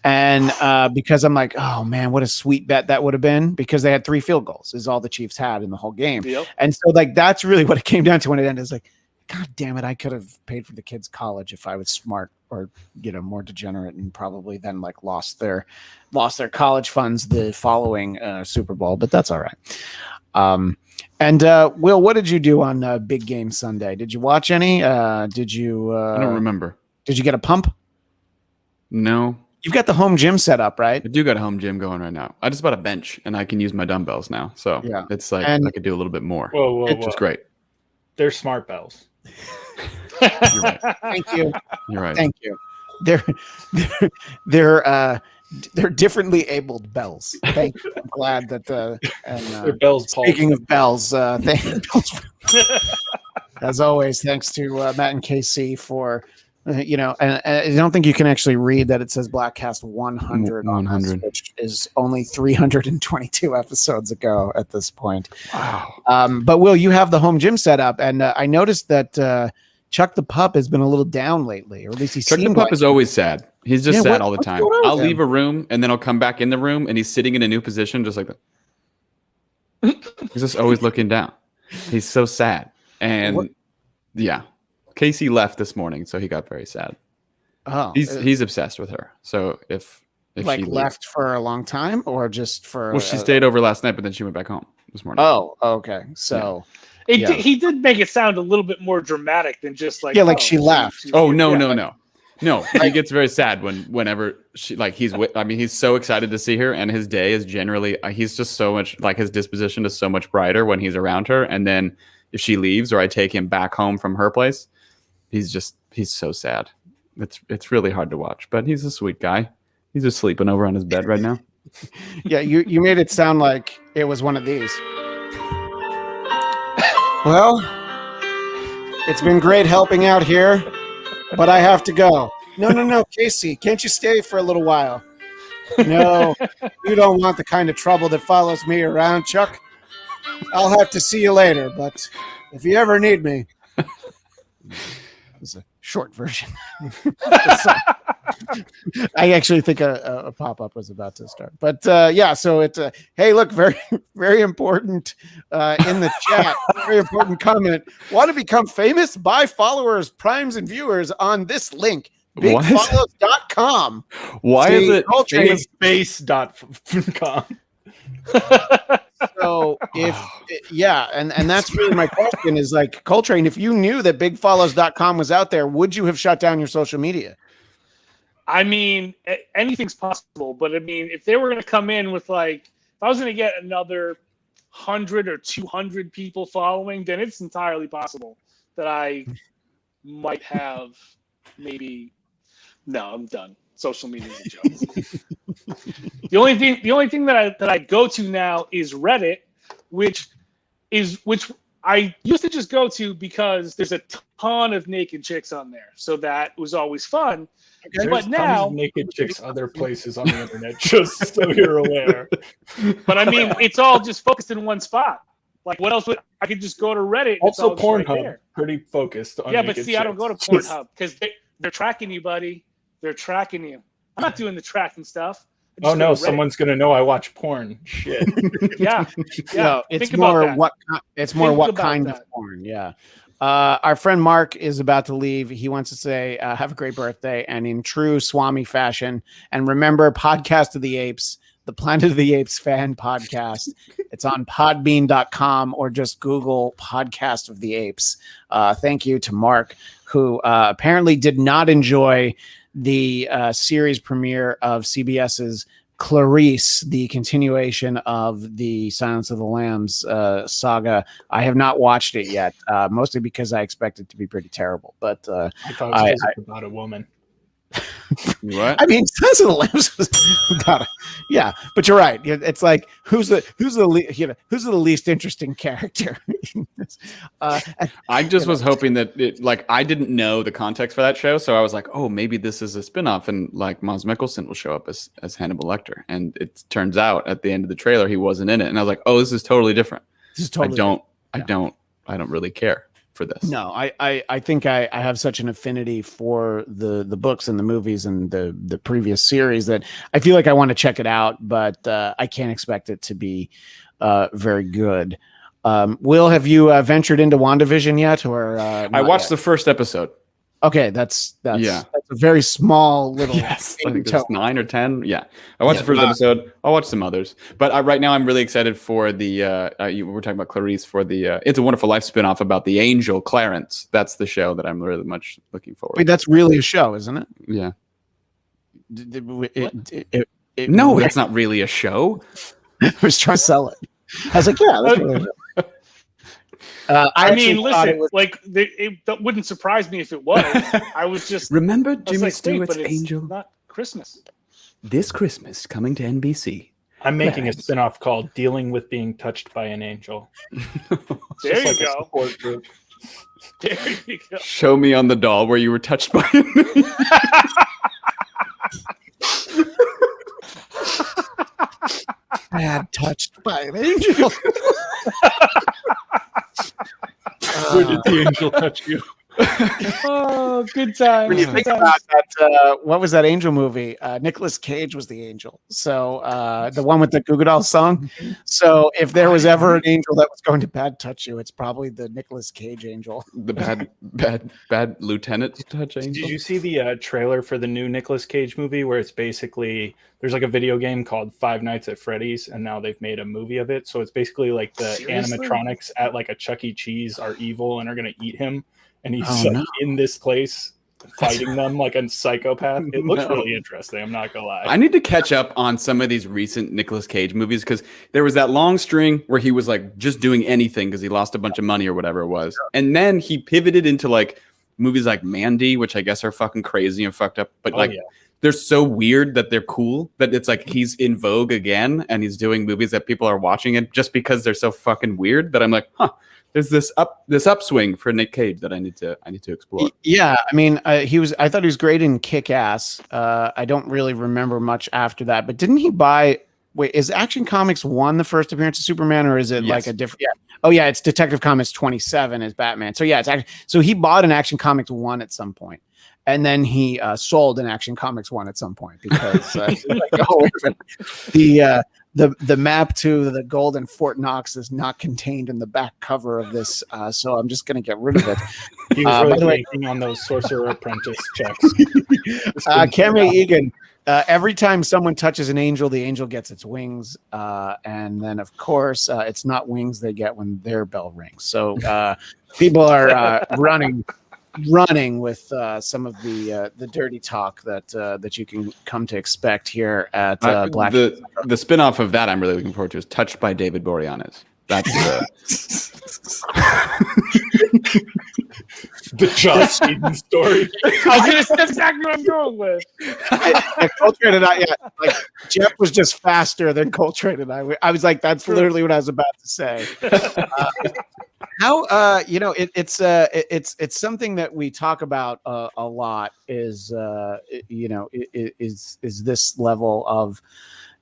And because I'm like, oh man, what a sweet bet that would have been, because they had 3 field goals is all the Chiefs had in the whole game. Yep. And so like, that's really what it came down to when it ended. It's like, God damn it, I could have paid for the kids' college if I was smart or, more degenerate, and probably then like lost their college funds the following Super Bowl, but that's all right. And Will, what did you do on Big Game Sunday? Did you watch any? Did you? I don't remember. Did you get a pump? No. You've got the home gym set up, right? I do got a home gym going right now. I just bought a bench and I can use my dumbbells now. So it's like I could do a little bit more. Which is great. They're smart bells. You're right. Thank you. You're right. Thank you. They're differently abled bells. Thank you. I'm glad that they're bells. Speaking of bells, as always, thanks to Matt and KC for and I don't think you can actually read that it says Bladtcast 100 on this, which is only 322 episodes ago at this point. Wow. But Will, you have the home gym set up, and I noticed that Chuck the pup has been a little down lately, or at least Chuck the pup is always sad. He's just sad all the time. I'll leave a room and then I'll come back in the room and he's sitting in a new position just like that. He's just always looking down. He's so sad. And Casey left this morning, so he got very sad. Oh, he's obsessed with her. So if like she left for a long time or just for she stayed over last night, but then she went back home this morning. Oh, okay. So he did make it sound a little bit more dramatic than just like she left. No, he gets very sad whenever she he's so excited to see her, and his day is generally he's just so much like his disposition is so much brighter when he's around her, and then if she leaves or I take him back home from her place, he's so sad. It's really hard to watch, but he's a sweet guy. He's just sleeping over on his bed right now. Yeah, you made it sound like it was one of these. Well, it's been great helping out here, but I have to go. No, Casey, can't you stay for a little while? No, you don't want the kind of trouble that follows me around, Chuck. I'll have to see you later, but if you ever need me. It's a short version. I actually think a pop-up was about to start, but so it's hey, look, very, very important in the chat, very important comment. Want to become famous? Buy followers, primes, and viewers on this link, bigfollows.com. Why is it famous.com? So and that's really my question is like, Coltrane, if you knew that bigfollows.com was out there, would you have shut down your social media? I mean, anything's possible, but I mean, if they were going to come in with like, if I was going to get another 100 or 200 people following, then it's entirely possible that I might have maybe. No, I'm done. Social media is a joke. The only thing that I go to now is Reddit, which I used to just go to because there's a ton of naked chicks on there, so that was always fun. Okay, but now naked chicks other places on the internet, just so you're aware. But I mean, it's all just focused in one spot. Like, what else would I could just go to Reddit? Also, Pornhub, right, pretty focused on. Yeah, but see, chicks. I don't go to Pornhub because they're tracking you, buddy. They're tracking you. I'm not doing the tracking stuff. Oh no, someone's gonna know I watch porn. Shit. Yeah. No, it's more what kind of porn. Yeah. Our friend Mark is about to leave. He wants to say, have a great birthday. And in true Swami fashion, and remember, Podcast of the Apes, the Planet of the Apes fan podcast. It's on podbean.com or just Google Podcast of the Apes. Thank you to Mark, who apparently did not enjoy the series premiere of CBS's Clarice, the continuation of the Silence of the Lambs saga. I have not watched it yet, mostly because I expect it to be pretty terrible. But I thought it was about a woman. What? I mean, Silence of the Lambs was about it. Yeah, but you're right. It's like who's the least interesting character? I just was hoping that I didn't know the context for that show, so I was like, oh, maybe this is a spinoff, and like Mads Mikkelsen will show up as Hannibal Lecter, and it turns out at the end of the trailer he wasn't in it, and I was like, oh, this is totally different. I don't really care for this. No, I think I have such an affinity for the books and the movies and the previous series that I feel like I want to check it out, but I can't expect it to be very good. Will, have you ventured into WandaVision yet, or I watched the first episode. Okay, that's a very small little. Yes, I think it's 9 or 10. Yeah, I watched the first episode. I'll watch some others, but right now I'm really excited for the. We're talking about Clarice for the It's a Wonderful Life spinoff about the angel Clarence. That's the show that I'm really much looking forward. Wait, that's really a show, isn't it? Yeah. No, that's not really a show. I was trying to sell it. I was like, yeah, that's really a show. I mean, listen, that wouldn't surprise me if it was. I was just remember Jimmy Stewart's Angel. Not Christmas. This Christmas, coming to NBC. I'm making a spinoff called "Dealing with Being Touched by an Angel." There you go. There you go. Show me on the doll where you were touched by an angel. Bad touched by an angel. Where did the angel touch you? Oh, good time. When you think about that, what was that angel movie? Nicolas Cage was the angel. So the one with the Goo Goo Dolls song. So if there was ever an angel that was going to bad touch you, it's probably the Nicolas Cage angel. The bad lieutenant touch angel. Did you see the trailer for the new Nicolas Cage movie where it's basically there's like a video game called Five Nights at Freddy's and now they've made a movie of it. So it's basically like the animatronics at like a Chuck E. Cheese are evil and are going to eat him. And he's in this place fighting them like a psychopath. It looks really interesting. I'm not gonna lie. I need to catch up on some of these recent Nicolas Cage movies because there was that long string where he was like just doing anything because he lost a bunch of money or whatever it was, and then he pivoted into like movies like Mandy, which I guess are fucking crazy and fucked up, but they're so weird that they're cool. That it's like he's in vogue again, and he's doing movies that people are watching it just because they're so fucking weird. That I'm like, huh. There's this upswing for Nick Cage that I need to explore. Yeah, I mean, I thought he was great in Kick-Ass. I don't really remember much after that, but didn't he buy wait, is Action Comics 1 the first appearance of Superman, or is it like a different? Yeah. Oh yeah, it's Detective Comics 27 as Batman. So yeah, it's actually, so he bought an Action Comics 1 at some point, and then he sold an Action Comics 1 at some point because the map to the Golden Fort Knox is not contained in the back cover of this, so I'm just going to get rid of it. He was really banking on those Sorcerer Apprentice checks. Kame Egan. Every time someone touches an angel, the angel gets its wings. And then, of course, it's not wings they get when their bell rings. So people are running with some of the dirty talk that you can come to expect here at Black. The spinoff of that I'm really looking forward to is Touched by David Boreanaz. That's the Joss Whedon story. That's exactly what I'm going with. Coltrane and I, like Jeff was just faster than Coltrane and I. I was like, that's literally what I was about to say. How it's something that we talk about a lot is this level of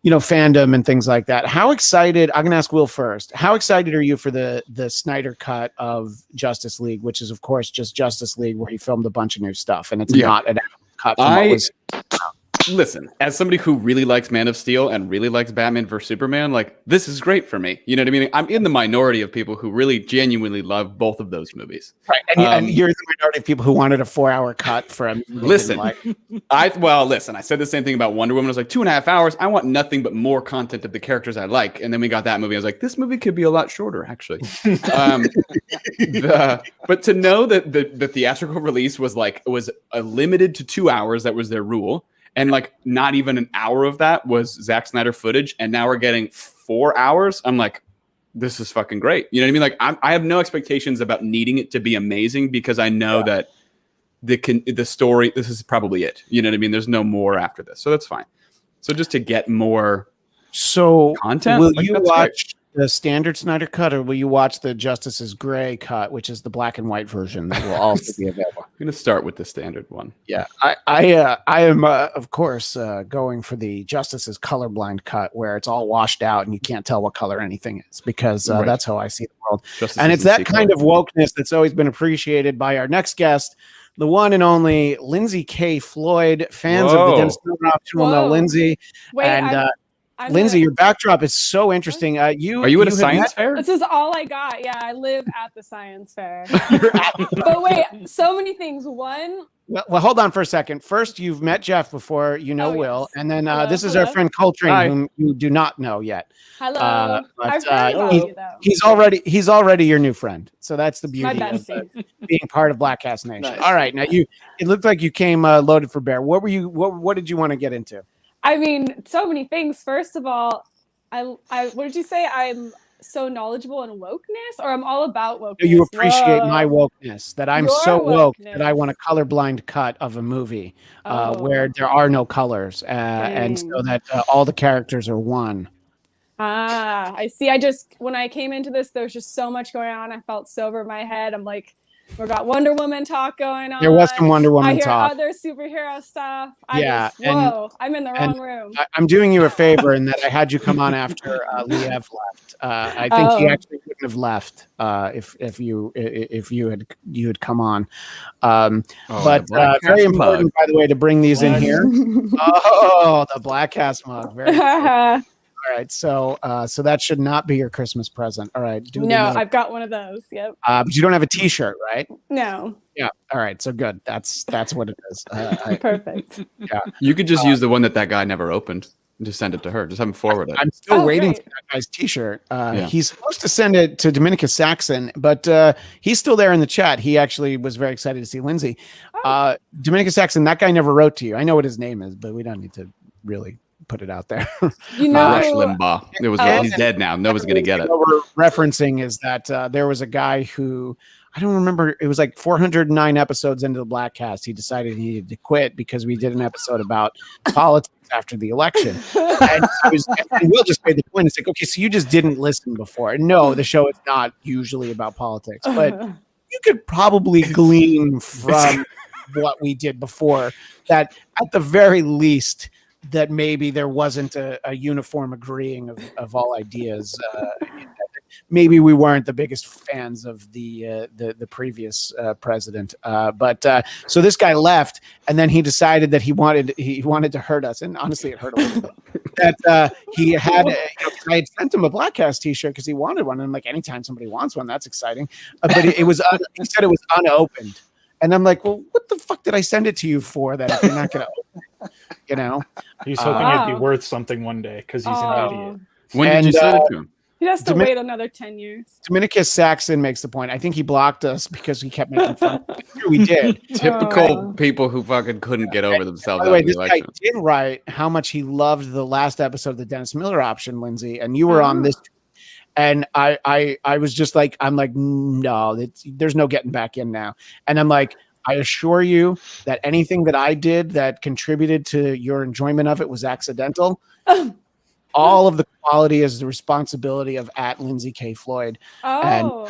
fandom and things like that. How excited? I'm gonna ask Will first. How excited are you for the Snyder cut of Justice League, which is of course just Justice League, where he filmed a bunch of new stuff, and it's not an cut from what was. Listen, as somebody who really likes Man of Steel and really likes Batman vs Superman, like this is great for me. You know what I mean? I'm in the minority of people who really genuinely love both of those movies. Right, and you're the minority of people who wanted a 4-hour cut for a movie. Listen, I said the same thing about Wonder Woman. I was like 2.5 hours. I want nothing but more content of the characters I like. And then we got that movie. I was like, this movie could be a lot shorter, actually. But to know that the theatrical release was limited to 2 hours, that was their rule. And like not even an hour of that was Zack Snyder footage, and now we're getting 4 hours. I'm like, this is fucking great. You know what I mean? Like I have no expectations about needing it to be amazing because I know that the story, this is probably it. You know what I mean? There's no more after this, so that's fine. So just to get more content, will you watch the standard Snyder cut, or will you watch the Justice's Gray cut, which is the black and white version that will also be available? I'm going to start with the standard one. Yeah, I am, of course, going for the Justice's colorblind cut, where it's all washed out and you can't tell what color anything is, because that's how I see the world. And it's that kind of wokeness that's always been appreciated by our next guest, the one and only Lindsay K. Floyd. Fans of the Dennis Miller option will know Lindsay. Wait, and Lindsay, your backdrop is so interesting. Are you at a science fair? This is all I got. Yeah, I live at the science fair. But wait, so many things. One. Well, hold on for a second. First, you've met Jeff before, Will, and then this is our friend Coltrane, whom you do not know yet. Hello. I've heard about you, though. He's already your new friend. So that's the beauty of being part of Bladtcast Nation. Nice. All right, now it looked like you came loaded for bear. What did you want to get into? I mean, so many things. First of all, I what did you say? I'm so knowledgeable in wokeness, or I'm all about wokeness. You appreciate my wokeness, that I'm so woke that I want a colorblind cut of a movie where there are no colors, and so that all the characters are one. Ah, I see. When I came into this, there was just so much going on. I felt so over my head. I'm like, we got Wonder Woman talk going on. There was some Wonder Woman talk. I hear other superhero stuff. I'm in the wrong room. I'm doing you a favor in that I had you come on after Liev left. I think he actually wouldn't have left if you had come on. But very important, by the way, to bring these in here. Oh, the Bladtcast mug. Very cool. All right, so that should not be your Christmas present. All right, I've got one of those. Yep. But you don't have a T-shirt, right? No. Yeah. All right. So good. That's what it is. Perfect. Yeah. You could just use the one that guy never opened and just send it to her. Just have him forward it. I'm still waiting for that guy's T-shirt. He's supposed to send it to Dominica Saxon, but he's still there in the chat. He actually was very excited to see Lindsay. Dominica Saxon, that guy never wrote to you. I know what his name is, but we don't need to really put it out there. Limbaugh. He's dead now. Nobody's gonna get it. What we're referencing is that there was a guy who, I don't remember, it was like 409 episodes into the Bladtcast, he decided he needed to quit because we did an episode about politics after the election. And Will just made the point. It's like, okay, so you just didn't listen before. No, the show is not usually about politics, but you could probably glean from what we did before that at the very least that maybe there wasn't a uniform agreeing of all ideas. Maybe we weren't the biggest fans of the previous president, but so this guy left, and then he decided that he wanted to hurt us, and honestly, it hurt a little bit. That he had, I had sent him a Bladtcast T-shirt because he wanted one, and I'm like, anytime somebody wants one, that's exciting. But it was he said it was unopened, and I'm like, well, what the fuck did I send it to you for? That if you're not going to open it, you know, he's hoping it'd be worth something one day because he's an idiot. When did you send it to him? He has to wait another 10 years. Dominicus Saxon makes the point. I think he blocked us because we kept making fun. We did. Typical people who fucking couldn't get over themselves. By the way, this guy did write how much he loved the last episode of the Dennis Miller option, Lindsay, and you were on this. And I was just like, I'm like, no, there's no getting back in now. And I'm like, I assure you that anything that I did that contributed to your enjoyment of it was accidental. All of the quality is the responsibility of @Lindsay K. Floyd. And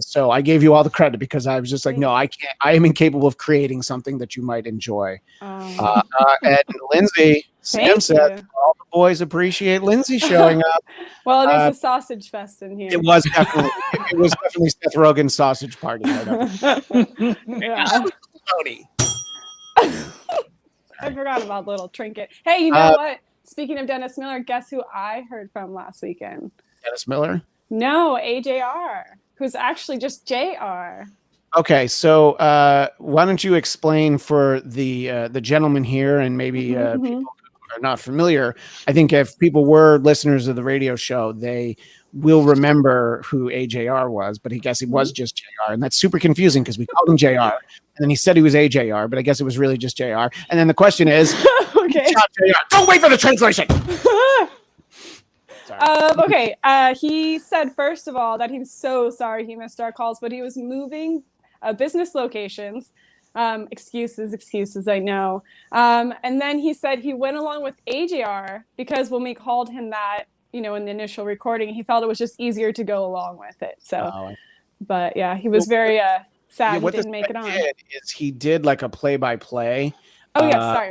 so I gave you all the credit because I was just like, no, I can't. I am incapable of creating something that you might enjoy. And Lindsay, Sam said, all the boys appreciate Lindsay showing up. Well, it is a sausage fest in here. It was definitely Seth Rogen's sausage party. Yeah. I forgot about little trinket. Hey, you know what? Speaking of Dennis Miller, guess who I heard from last weekend? Dennis Miller? No, AJR, who's actually just JR. Okay, so why don't you explain for the gentleman here and maybe people who are not familiar? I think if people were listeners of the radio show, they will remember who AJR was, but I guess he was just JR, and that's super confusing because we called him JR, and then he said he was AJR, but I guess it was really just JR. And then the question is, okay, don't wait for the translation. Okay, he said first of all that he's so sorry he missed our calls, but he was moving business locations. Excuses, I know. And then he said he went along with AJR because when we called him that, in the initial recording, he felt it was just easier to go along with it. So, but yeah, he was very sad he didn't make it on. He did like a play-by-play. Oh yeah, sorry.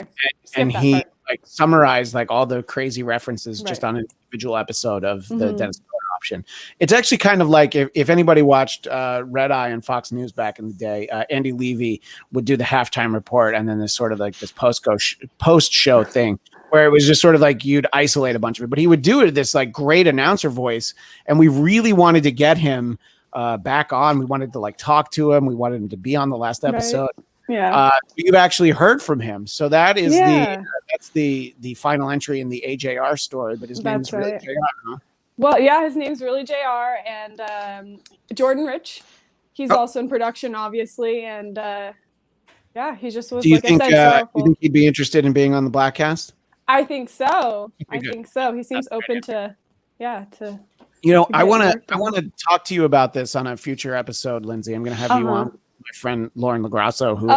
And he summarized like all the crazy references just on an individual episode of the Dennis Miller option. It's actually kind of like if anybody watched Red Eye on Fox News back in the day, Andy Levy would do the halftime report and then this sort of like this post-show thing where it was just sort of like you'd isolate a bunch of it, but he would do it this like great announcer voice, and we really wanted to get him back on. We wanted to like talk to him. We wanted him to be on the last episode. Right. Yeah. You've actually heard from him. So that is that's the final entry in the AJR story, but his name's really JR, huh? Well, yeah, his name's really JR, and Jordan Rich. He's also in production, obviously, and he just was. Do you think? I said, you think he'd be interested in being on the Bladtcast? I think so. I think so. He seems open to. I want to talk to you about this on a future episode, Lindsay. I'm going to have you on. My friend Lauren LaGrasso, who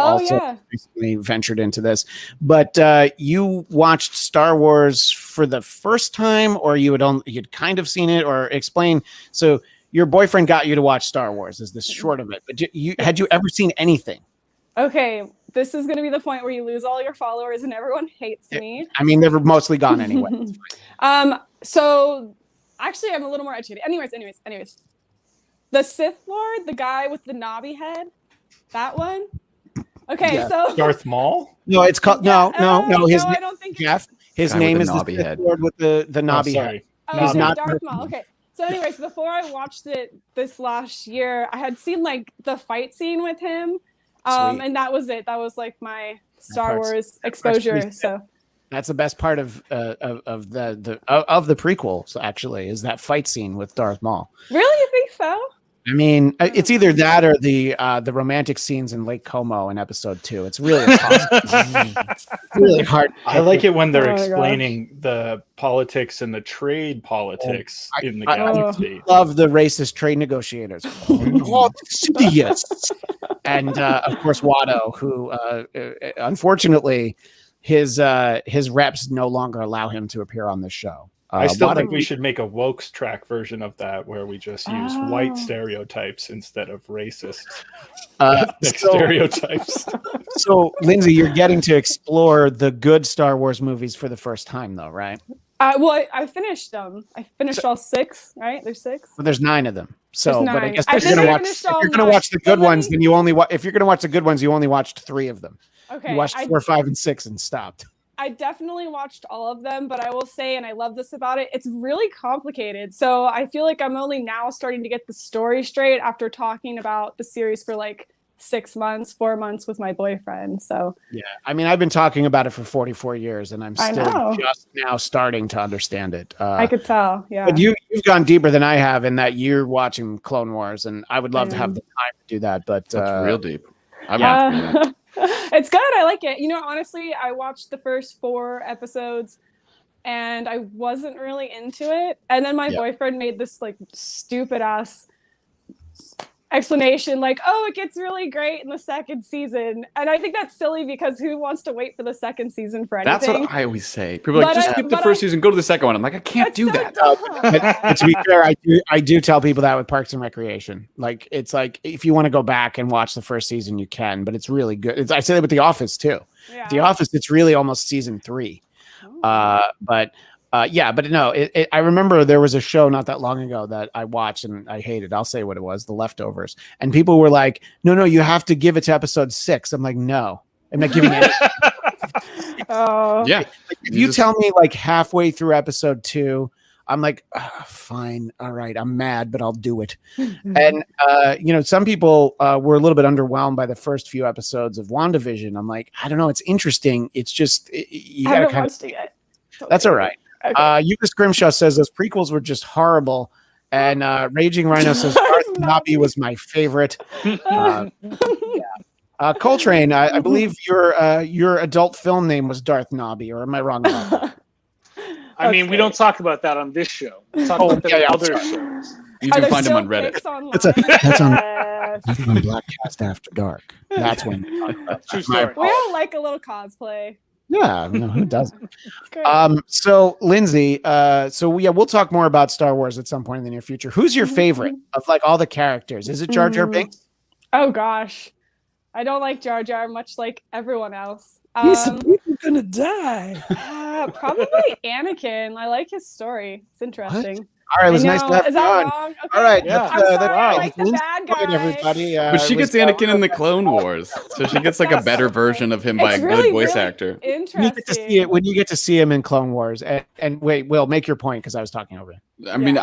recently ventured into this. But you watched Star Wars for the first time, or you'd kind of seen it, or explain. So your boyfriend got you to watch Star Wars, is the short of it. But had you ever seen anything? Okay, this is going to be the point where you lose all your followers and everyone hates me. I mean, they're mostly gone anyway. So actually, I'm a little more educated. Anyways. The Sith Lord, the guy with the knobby head, that one. Okay, so Darth Maul. No, it's called no. His I don't think Jeff. His name is the Sith Lord with the knobby head. He's not Darth Maul. Okay. So, anyways, before I watched it this last year, I had seen like the fight scene with him, and that was it. That was like my Star Wars exposure. So that's the best part of the prequel. So actually, is that fight scene with Darth Maul. Really, you think so? I mean, it's either that or the romantic scenes in Lake Como in episode 2. It's really really hard. I like it when they're explaining the politics and the trade politics in the galaxy. I love the racist trade negotiators. Yes. And of course, Watto, who unfortunately his reps no longer allow him to appear on this show. I still think we should make a Wokes track version of that where we just use white stereotypes instead of racist stereotypes. So, Lindsay, you're getting to explore the good Star Wars movies for the first time, though, right? Well, I finished them. I finished all 6, right? There's 6. Well, there's 9 of them. So, but I guess I if you're gonna watch the good ones, then you only if you're gonna watch the good ones, you only watched 3 of them. Okay. You watched 4, 5, and 6 and stopped. I definitely watched all of them, but I will say, and I love this about it, it's really complicated. So I feel like I'm only now starting to get the story straight after talking about the series for like 6 months, 4 months with my boyfriend. So yeah, I mean, I've been talking about it for 44 years, and I'm still just now starting to understand it. I could tell, yeah. But you've gone deeper than I have in that you're watching Clone Wars, and I would love to have the time to do that. But that's real deep. It's good. I like it. You know, honestly, I watched the first 4 episodes and I wasn't really into it. And then my boyfriend made this like stupid ass explanation like, oh, it gets really great in the second season. And I think that's silly because who wants to wait for the second season for anything? That's what I always say. People are like, just skip the first season, go to the second one. I'm like, I can't do that. But to be fair, I do tell people that with Parks and Recreation. Like, it's like, if you want to go back and watch the first season, you can, but it's really good. I say that with The Office too. Yeah. The Office, it's really almost season 3. But no, I remember there was a show not that long ago that I watched and I hated. I'll say what it was, The Leftovers. And people were like, no, you have to give it to episode 6. I'm like, no, I'm not giving it. Yeah. Like, if you tell me like halfway through episode 2, I'm like, fine. All right. I'm mad, but I'll do it. And, some people were a little bit underwhelmed by the first few episodes of WandaVision. I'm like, I don't know. It's interesting. It's just, you got to kind of. That's all right. Okay. Yuka Scrimshaw says those prequels were just horrible. And Raging Rhino says Darth Nobby was my favorite. Coltrane, I believe your adult film name was Darth Nobby, or am I wrong about that? I mean, we don't talk about that on this show. We talk about that on other shows. You can find them on Reddit. That's on Bladtcast After Dark. That's when. True story. We all like a little cosplay. Yeah, no, who doesn't? So Lindsay, we'll talk more about Star Wars at some point in the near future. Who's your favorite of like all the characters? Is it Jar Jar Binks? Oh gosh, I don't like Jar Jar, much like everyone else. People gonna die. Probably Anakin. I like his story. It's interesting. What? All right, it was nice to have you on. Wrong? Okay. All right, yeah. I'm sorry, I like the bad guy. Everybody, but she gets Anakin in the Clone Wars, so she gets like a better version of him by a good voice actor. Interesting. When you get to see him in Clone Wars, and wait, Will, make your point because I was talking over you. I mean,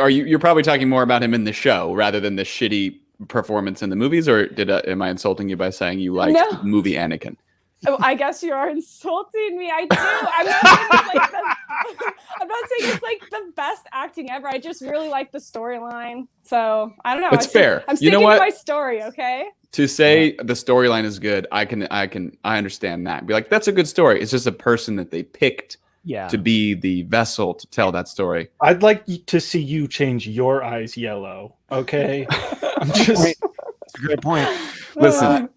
you're probably talking more about him in the show rather than the shitty performance in the movies, or am I insulting you by saying you like movie Anakin? Oh, I guess you are insulting me. I do. I'm not saying it's like the best acting ever. I just really like the storyline. So I don't know. It's fair. I'm sticking to my story. Okay. To say the storyline is good, I understand that. Be like, that's a good story. It's just a person that they picked to be the vessel to tell that story. I'd like to see you change your eyes yellow. Okay. I'm just. That's a great point. Listen.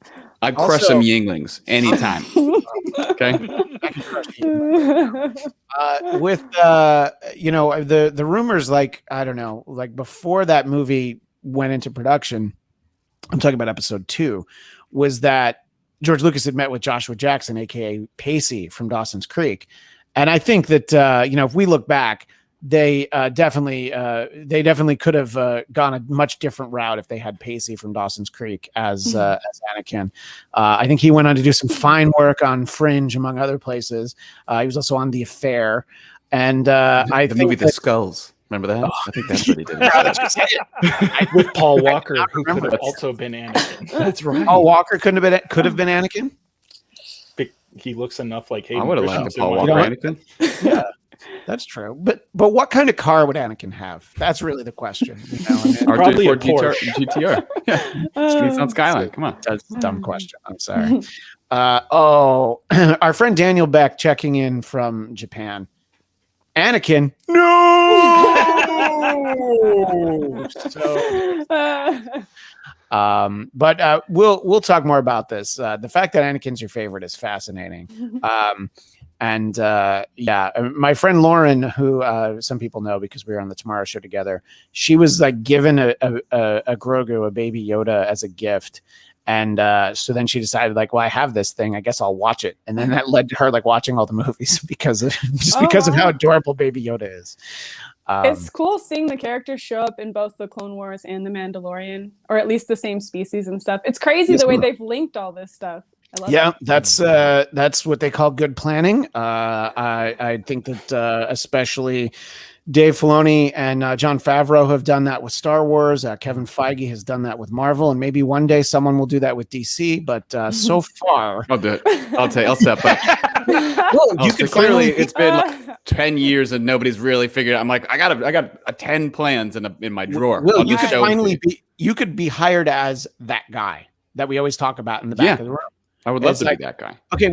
I'd crush some Yinglings anytime. Okay. With the rumors, like, I don't know, like before that movie went into production, I'm talking about episode 2, was that George Lucas had met with Joshua Jackson, aka Pacey from Dawson's Creek. And I think that if we look back, they definitely could have gone a much different route if they had Pacey from Dawson's Creek as Anakin. I think he went on to do some fine work on Fringe, among other places. He was also on The Affair, and I think movie The Skulls. Remember that? I think that's what he did. With Paul Walker, who could have also been Anakin. That's right. Paul Walker could have been Anakin. He looks enough like Hayden. I would have liked a Paul Walker Anakin. Yeah. That's true, but what kind of car would Anakin have? That's really the question. Probably a Porsche. GTR. Streets on Skyline. Come on, that's a dumb question. I'm sorry. Our friend Daniel Beck checking in from Japan. Anakin, no. But we'll talk more about this. The fact that Anakin's your favorite is fascinating. And my friend Lauren, who some people know because we were on the Tomorrow Show together, she was like given a Grogu, a baby Yoda, as a gift. And so then she decided, like, well, I have this thing, I guess I'll watch it. And then that led to her like watching all the movies because of how adorable baby Yoda is. It's cool seeing the characters show up in both the Clone Wars and the Mandalorian, or at least the same species and stuff. It's crazy the way they've linked all this stuff. I love it. That's what they call good planning. I think that especially Dave Filoni and Jon Favreau have done that with Star Wars. Kevin Feige has done that with Marvel, and maybe one day someone will do that with DC. But so far, I'll do it. I'll step up. Well, you could clearly it's been like 10 years and nobody's really figured out. I'm like, I got 10 plans in my drawer. Will, you could finally be hired as that guy that we always talk about in the back of the room. I would love to be that guy. Okay,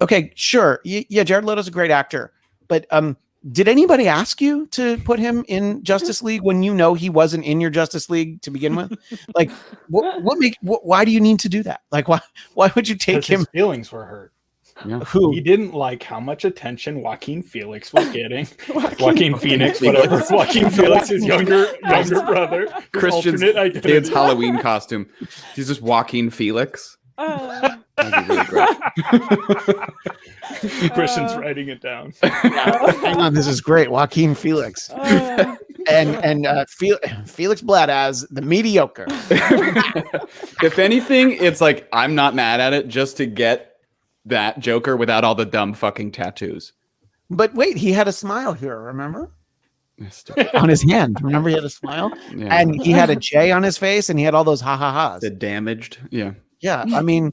okay, sure. Yeah, Jared Leto's a great actor, but did anybody ask you to put him in Justice League when you know he wasn't in your Justice League to begin with? Like, why do you need to do that? Like, why would you take him? His feelings were hurt. Yeah. Who? He didn't like how much attention Joaquin Felix was getting. Joaquin Phoenix, whatever. Joaquin Felix's younger brother. Christian's kid's Halloween costume. He's just Joaquin Felix. That'd be really great. Christian's writing it down. Hang on, this is great. Joaquin Felix. And Felix Blatt as the mediocre. If anything, it's like I'm not mad at it just to get that Joker without all the dumb fucking tattoos. But wait, he had a smile here, remember? On his hand. Remember he had a smile? Yeah. And he had a J on his face and he had all those ha-ha-has. The damaged. Yeah. Yeah. I mean,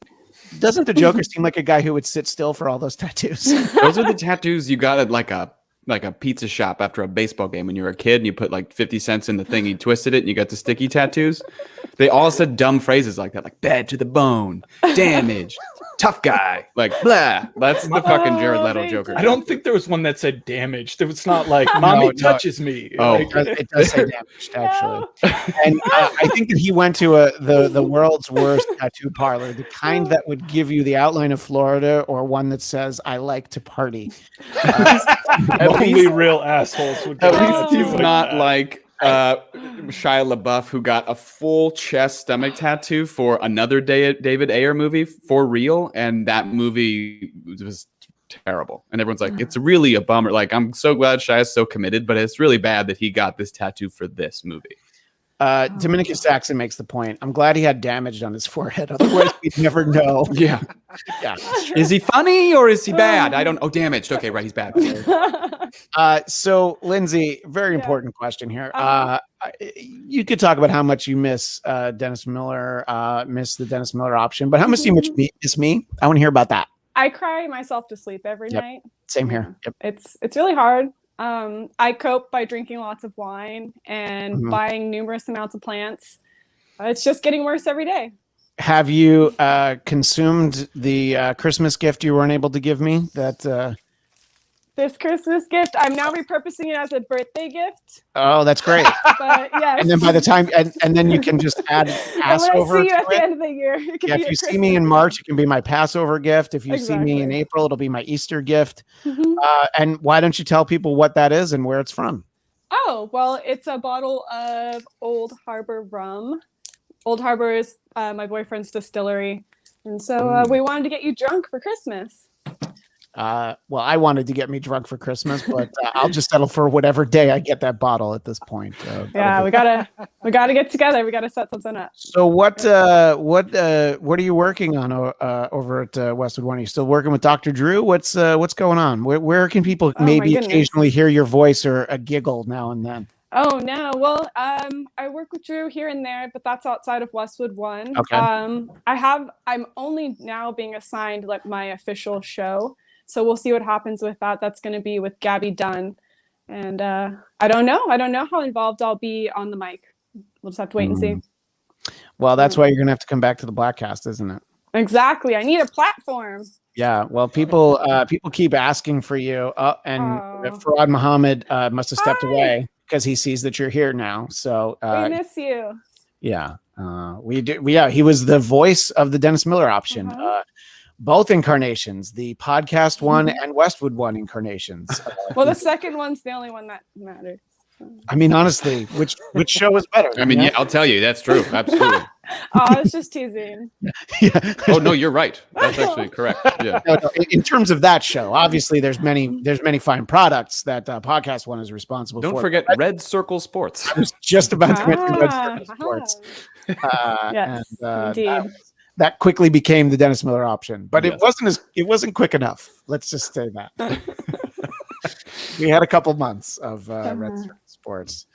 doesn't the Joker seem like a guy who would sit still for all those tattoos? Those are the tattoos you got at like a pizza shop after a baseball game when you were a kid and you put like 50 cents in the thing, you twisted it and you got the sticky tattoos. They all said dumb phrases like that, like bad to the bone, damaged, tough guy, like blah. That's the fucking Jared Leto Joker. I don't think there was one that said damaged. It's not like mommy touches me. Oh, like, it does say damaged actually. And I think that he went to the world's worst tattoo parlor, the kind that would give you the outline of Florida or one that says "I like to party." Only real assholes would. At least he's not like Shia LaBeouf, who got a full chest stomach tattoo for another David Ayer movie for real, and that movie was terrible. And everyone's like, it's really a bummer. Like, I'm so glad Shia's so committed, but it's really bad that he got this tattoo for this movie. Dominicus Saxon makes the point. I'm glad he had damage on his forehead. Otherwise, we'd never know. Yeah. Is he funny or is he bad? I don't. Oh, damaged. Okay, right. He's bad. So, Lindsay, very important question here. You could talk about how much you miss Dennis Miller, miss the Dennis Miller option, but how much do you miss me? I want to hear about that. I cry myself to sleep every night. Same here. Yep. It's really hard. I cope by drinking lots of wine and buying numerous amounts of plants. It's just getting worse every day. Have you consumed the Christmas gift you weren't able to give me? This Christmas gift, I'm now repurposing it as a birthday gift. Oh, that's great. But yes. And then by the time, and then you can just add Passover. I'm going to see you at the end of the year. If you see me in March, it can be my Passover gift. If you see me in April, it'll be my Easter gift. And why don't you tell people what that is and where it's from? Oh, well, it's a bottle of Old Harbor rum. Old Harbor is my boyfriend's distillery. And so we wanted to get you drunk for Christmas. Well, I wanted to get me drunk for Christmas, but I'll just settle for whatever day I get that bottle at this point. Yeah, we gotta get together. We gotta set something up. So what are you working on over at Westwood One? Are you still working with Dr. Drew? What's going on? Where can people maybe occasionally hear your voice or a giggle now and then? Oh no, well, I work with Drew here and there, but that's outside of Westwood One. Okay. I'm only now being assigned like my official show. So we'll see what happens with that. That's going to be with Gabby Dunn. And I don't know how involved I'll be on the mic. We'll just have to wait and see. Well, that's why you're going to have to come back to the Bladtcast, isn't it? Exactly. I need a platform. Yeah. Well, people keep asking for you. And Farad Muhammad must have stepped away because he sees that you're here now. So we miss you. Yeah. We do. Yeah. He was the voice of the Dennis Miller option. both incarnations, the podcast one and Westwood one incarnations. Well, the second one's the only one that matters. I mean, honestly, which show is better? I mean, yeah, I'll tell you, that's true. Absolutely. I was just teasing. Yeah. Oh no, you're right. That's actually correct. Yeah. No, in terms of that show, obviously there's many fine products that podcast one is responsible for. Don't forget Red Circle Sports. I was just about to mention Red Circle Sports. Yes, indeed. That quickly became the Dennis Miller option, but Yes. it wasn't quick enough. Let's just say that. We had a couple months of Red Circle Sports.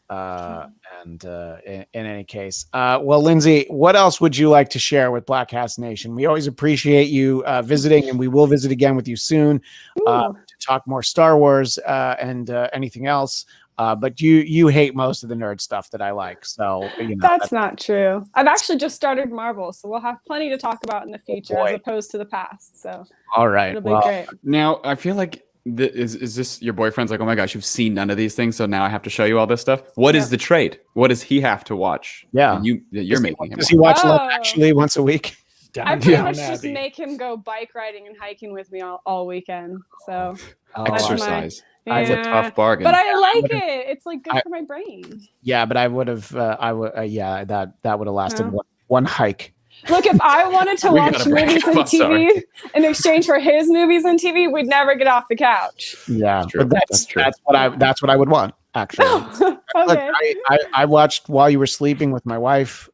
In any case, well, Lindsay, what else would you like to share with Bladtcast Nation? We always appreciate you visiting, and we will visit again with you soon to talk more Star Wars and anything else. But you hate most of the nerd stuff that I like, so that's not true. I've actually just started Marvel, so we'll have plenty to talk about in the future as opposed to the past. So all right, it'll be great. Now I feel like is this your boyfriend's like, oh my gosh, you've seen none of these things, so now I have to show you all this stuff. What is the trade? What does he have to watch? Yeah, you're making him. Does he watch Love Actually once a week? I pretty much just make him go bike riding and hiking with me all weekend. So exercise. That's a tough bargain. But I like it. It's like good for my brain. Yeah, but I would have. That would have lasted one hike. Look, if I wanted to watch movies and TV in exchange for his movies and TV, we'd never get off the couch. Yeah, true. But that's what I would want, actually. Okay. Look, I watched while you were sleeping with my wife.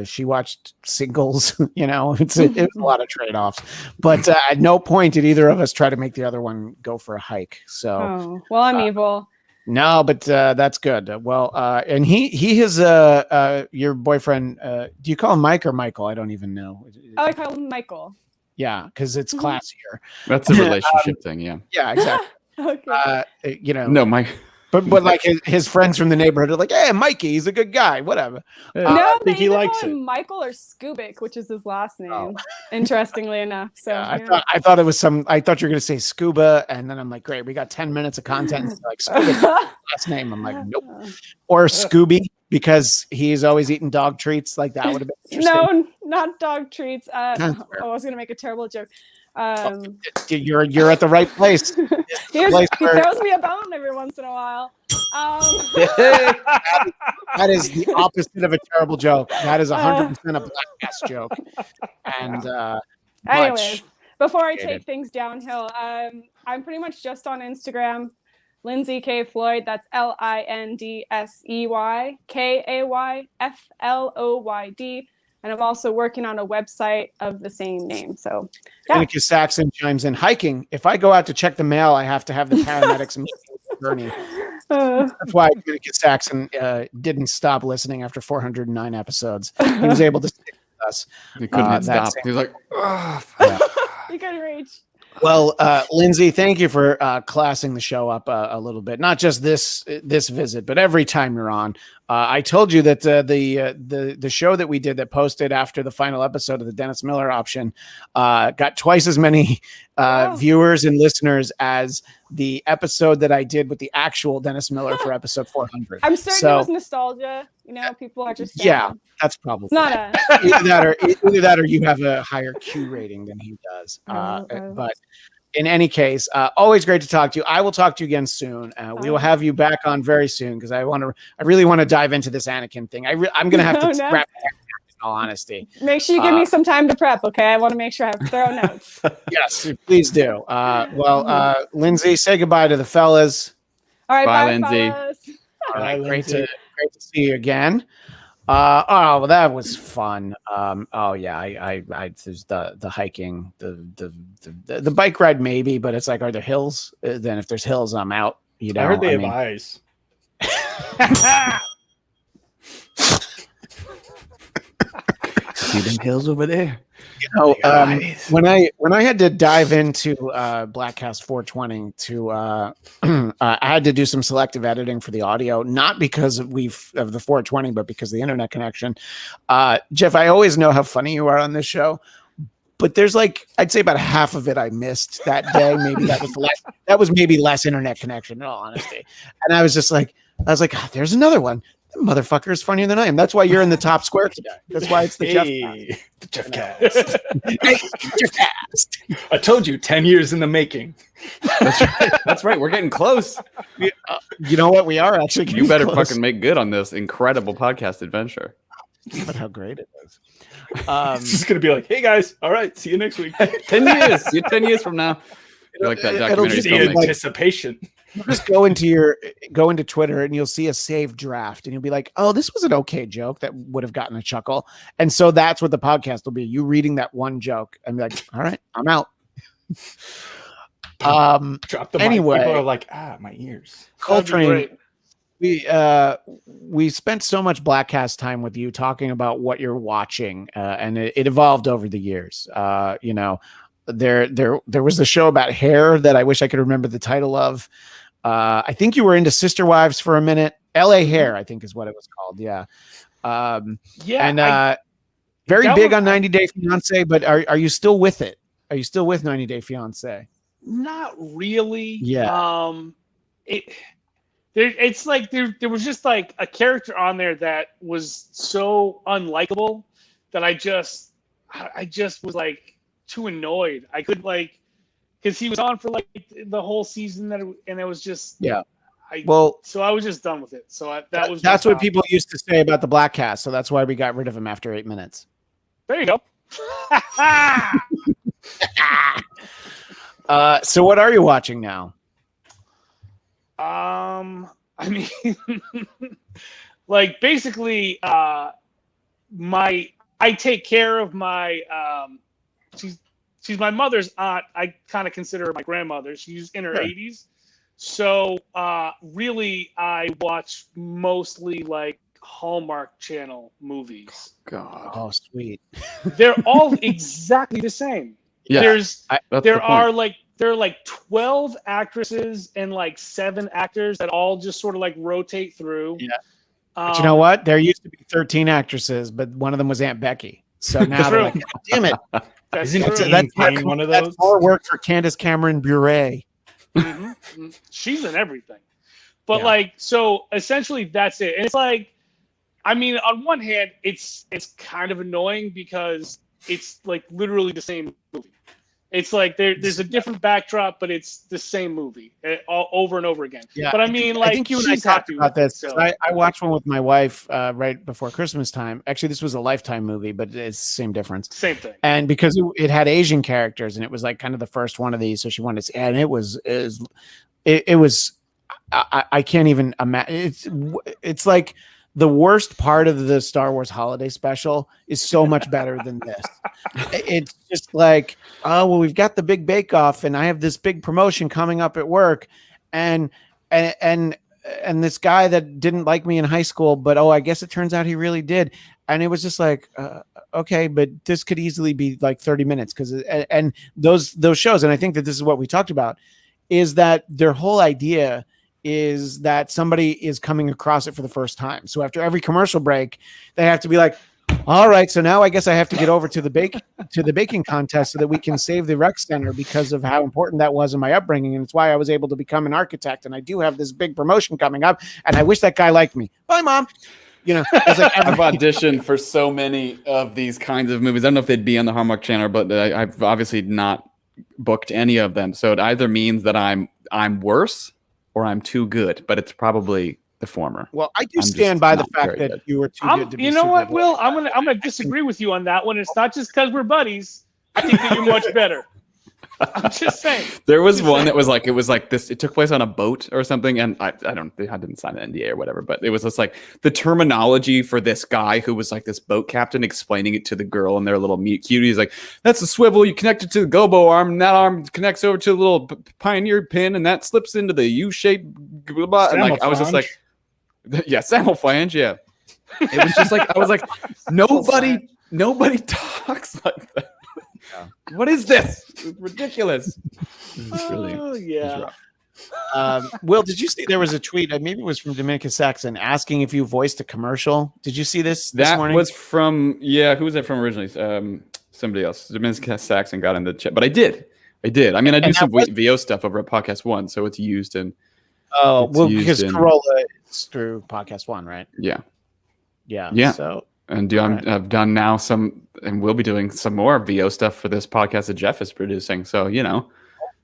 She watched Singles. It was a lot of trade-offs, but at no point did either of us try to make the other one go for a hike. So, well, I'm evil. No, but that's good. Well, and he is your boyfriend. Do you call him Mike or Michael? I don't even know. I call him Michael. Yeah, because it's classier. That's a relationship thing. Yeah. Yeah, exactly. Okay. No, Mike. But like his friends from the neighborhood are like, hey, Mikey, he's a good guy. Whatever. I think he likes it. Michael or Skubik, which is his last name. Interestingly enough. So I thought it was I thought you were gonna say Scuba, and then I'm like, great, we got 10 minutes of content. Like Scuba, last name. I'm like, nope. Or Scooby, because he's always eating dog treats. Like that would have been interesting. No, not dog treats. I was gonna make a terrible joke. You're at the right place. He throws me a bone every once in a while. That is the opposite of a terrible joke. That is 100% a Bladtcast joke. And anyways, before I take things downhill, I'm pretty much just on Instagram. Lindsay K. Floyd. That's LindseyKayFloyd. And I'm also working on a website of the same name. So, Dominica Saxon chimes in. Hiking. If I go out to check the mail, I have to have the paramedics meet with Bernie. That's why Dominica Saxon didn't stop listening after 409 episodes. He was able to stick with us. He couldn't stop. He was like, you couldn't reach. Well, Lindsay, thank you for classing the show up a little bit. Not just this visit, but every time you're on. I told you that the show that we did that posted after the final episode of the Dennis Miller option got twice as many viewers and listeners as the episode that I did with the actual Dennis Miller for episode 400. I'm certain it was nostalgia. People are just that's probably it's not us. either that or you have a higher Q rating than he does. But in any case, always great to talk to you. I will talk to you again soon. We will have you back on very soon because I really want to dive into this Anakin thing. I'm going to have to wrap it up, in all honesty. Make sure you give me some time to prep, okay? I want to make sure I have thorough notes. Yes, please do. Lindsay, say goodbye to the fellas. All right, bye, Lindsay. Fellas. All right, great to see you again. Well, that was fun. I there's the hiking, the bike ride maybe, but it's like, are there hills? Then if there's hills, I'm out. I heard they have eyes. See them hills over there. When I had to dive into Bladtcast 420 to I had to do some selective editing for the audio, not because of the 420, but because of the internet connection. Jeff, I always know how funny you are on this show, but there's I'd say about half of it I missed that day. Maybe that was maybe less internet connection in all honesty. And I was just like, there's another one. motherfucker is funnier than I am. That's why you're in the top square today. That's why it's the Jeff Cast. Hey, Jeff Cast. I told you, 10 years in the making. That's right. That's right. We're getting close. You know what? We are actually. You better close. fucking make good on this incredible podcast adventure. But how great it is. It's just gonna be like, hey guys, all right, see you next week. 10 years. 10 years from now. You're like that documentary. The anticipation. You just go into Twitter and you'll see a saved draft and you'll be like, oh, this was an okay joke that would have gotten a chuckle. And so that's what the podcast will be. You reading that one joke and be like, all right, I'm out. Drop the anyway, mic. People are like, my ears. Coltrane, we spent so much Bladtcast time with you talking about what you're watching, and it evolved over the years. You know, there was the show about hair that I wish I could remember the title of. I think you were into Sister Wives for a minute. L.A. Hair, I think is what it was called. Yeah. Very big on 90 Day Fiance, but are you still with it? Are you still with 90 Day Fiance? Not really. Yeah. It's like there was just like a character on there that was so unlikable that I just was like too annoyed. I couldn't because he was on for like the whole season and it was just so I was just done with it. So that's what people used to say about the Bladtcast. So that's why we got rid of him after 8 minutes. There you go. So what are you watching now? I mean, like basically, I take care of my, she's my mother's aunt. I kind of consider her my grandmother. She's in her 80s. So, really I watch mostly like Hallmark Channel movies. God. Oh, sweet. They're all exactly the same. Yeah. There are like 12 actresses and like 7 actors that all just sort of like rotate through. Yeah. But you know what? There used to be 13 actresses, but one of them was Aunt Becky. So now they're like, damn it. That's one of those. That's more work for Candace Cameron Bure. Mm-hmm. She's in everything. But so essentially that's it. And it's like, I mean, on one hand, it's kind of annoying because it's like literally the same movie. It's like there's a different backdrop, but it's the same movie all over and over again. Yeah, but I mean, I think you and I talked about this. So. I watched one with my wife right before Christmas time. Actually, this was a Lifetime movie, but it's the same difference. Same thing. And because it had Asian characters, and it was like kind of the first one of these, so she wanted to see, and it was. I can't even imagine. It's like the worst part of the Star Wars holiday special is so much better than this. It's just like, oh, well, we've got the big bake off and I have this big promotion coming up at work. And this guy that didn't like me in high school, but, I guess it turns out he really did. And it was just like, okay, but this could easily be like 30 minutes. And those shows, and I think that this is what we talked about, is that their whole idea is that somebody is coming across it for the first time. So after every commercial break, they have to be like, all right, so now I guess I have to get over to the baking contest so that we can save the rec center because of how important that was in my upbringing. And it's why I was able to become an architect. And I do have this big promotion coming up. And I wish that guy liked me. Bye, Mom. You know, it's like I've auditioned for so many of these kinds of movies. I don't know if they'd be on the Hallmark Channel, but I've obviously not booked any of them. So it either means that I'm worse or I'm too good, but it's probably the former. Well, I do stand by the fact that you were too good to be. You know what, Will? I'm gonna disagree with you on that one. It's not just because we're buddies. I think that you're much better. I'm just saying. There was one that was like this. It took place on a boat or something, and I didn't sign an NDA or whatever, but it was just like the terminology for this guy who was like this boat captain explaining it to the girl and their little meet cute. He's like, "That's a swivel. You connect it to the gobo arm, and that arm connects over to the little pioneer pin, and that slips into the U-shaped." Blah, blah. And like I was just like, "Yeah, Samoflange, yeah." It was just like I was like, nobody talks like that. Yeah. What is this? It's ridiculous. Will, did you see there was a tweet? Maybe it was from Dominica Saxon asking if you voiced a commercial. Did you see this morning? That was from who was that from originally? Somebody else. Dominica Saxon got in the chat, but I did. I mean, I do some VO stuff over at Podcast One, so it's used in Oh, It's well, used because in- Corolla is through Podcast One, right? Yeah. Yeah. So And Right. I've done now some, and we'll be doing some more VO stuff for this podcast that Jeff is producing. So,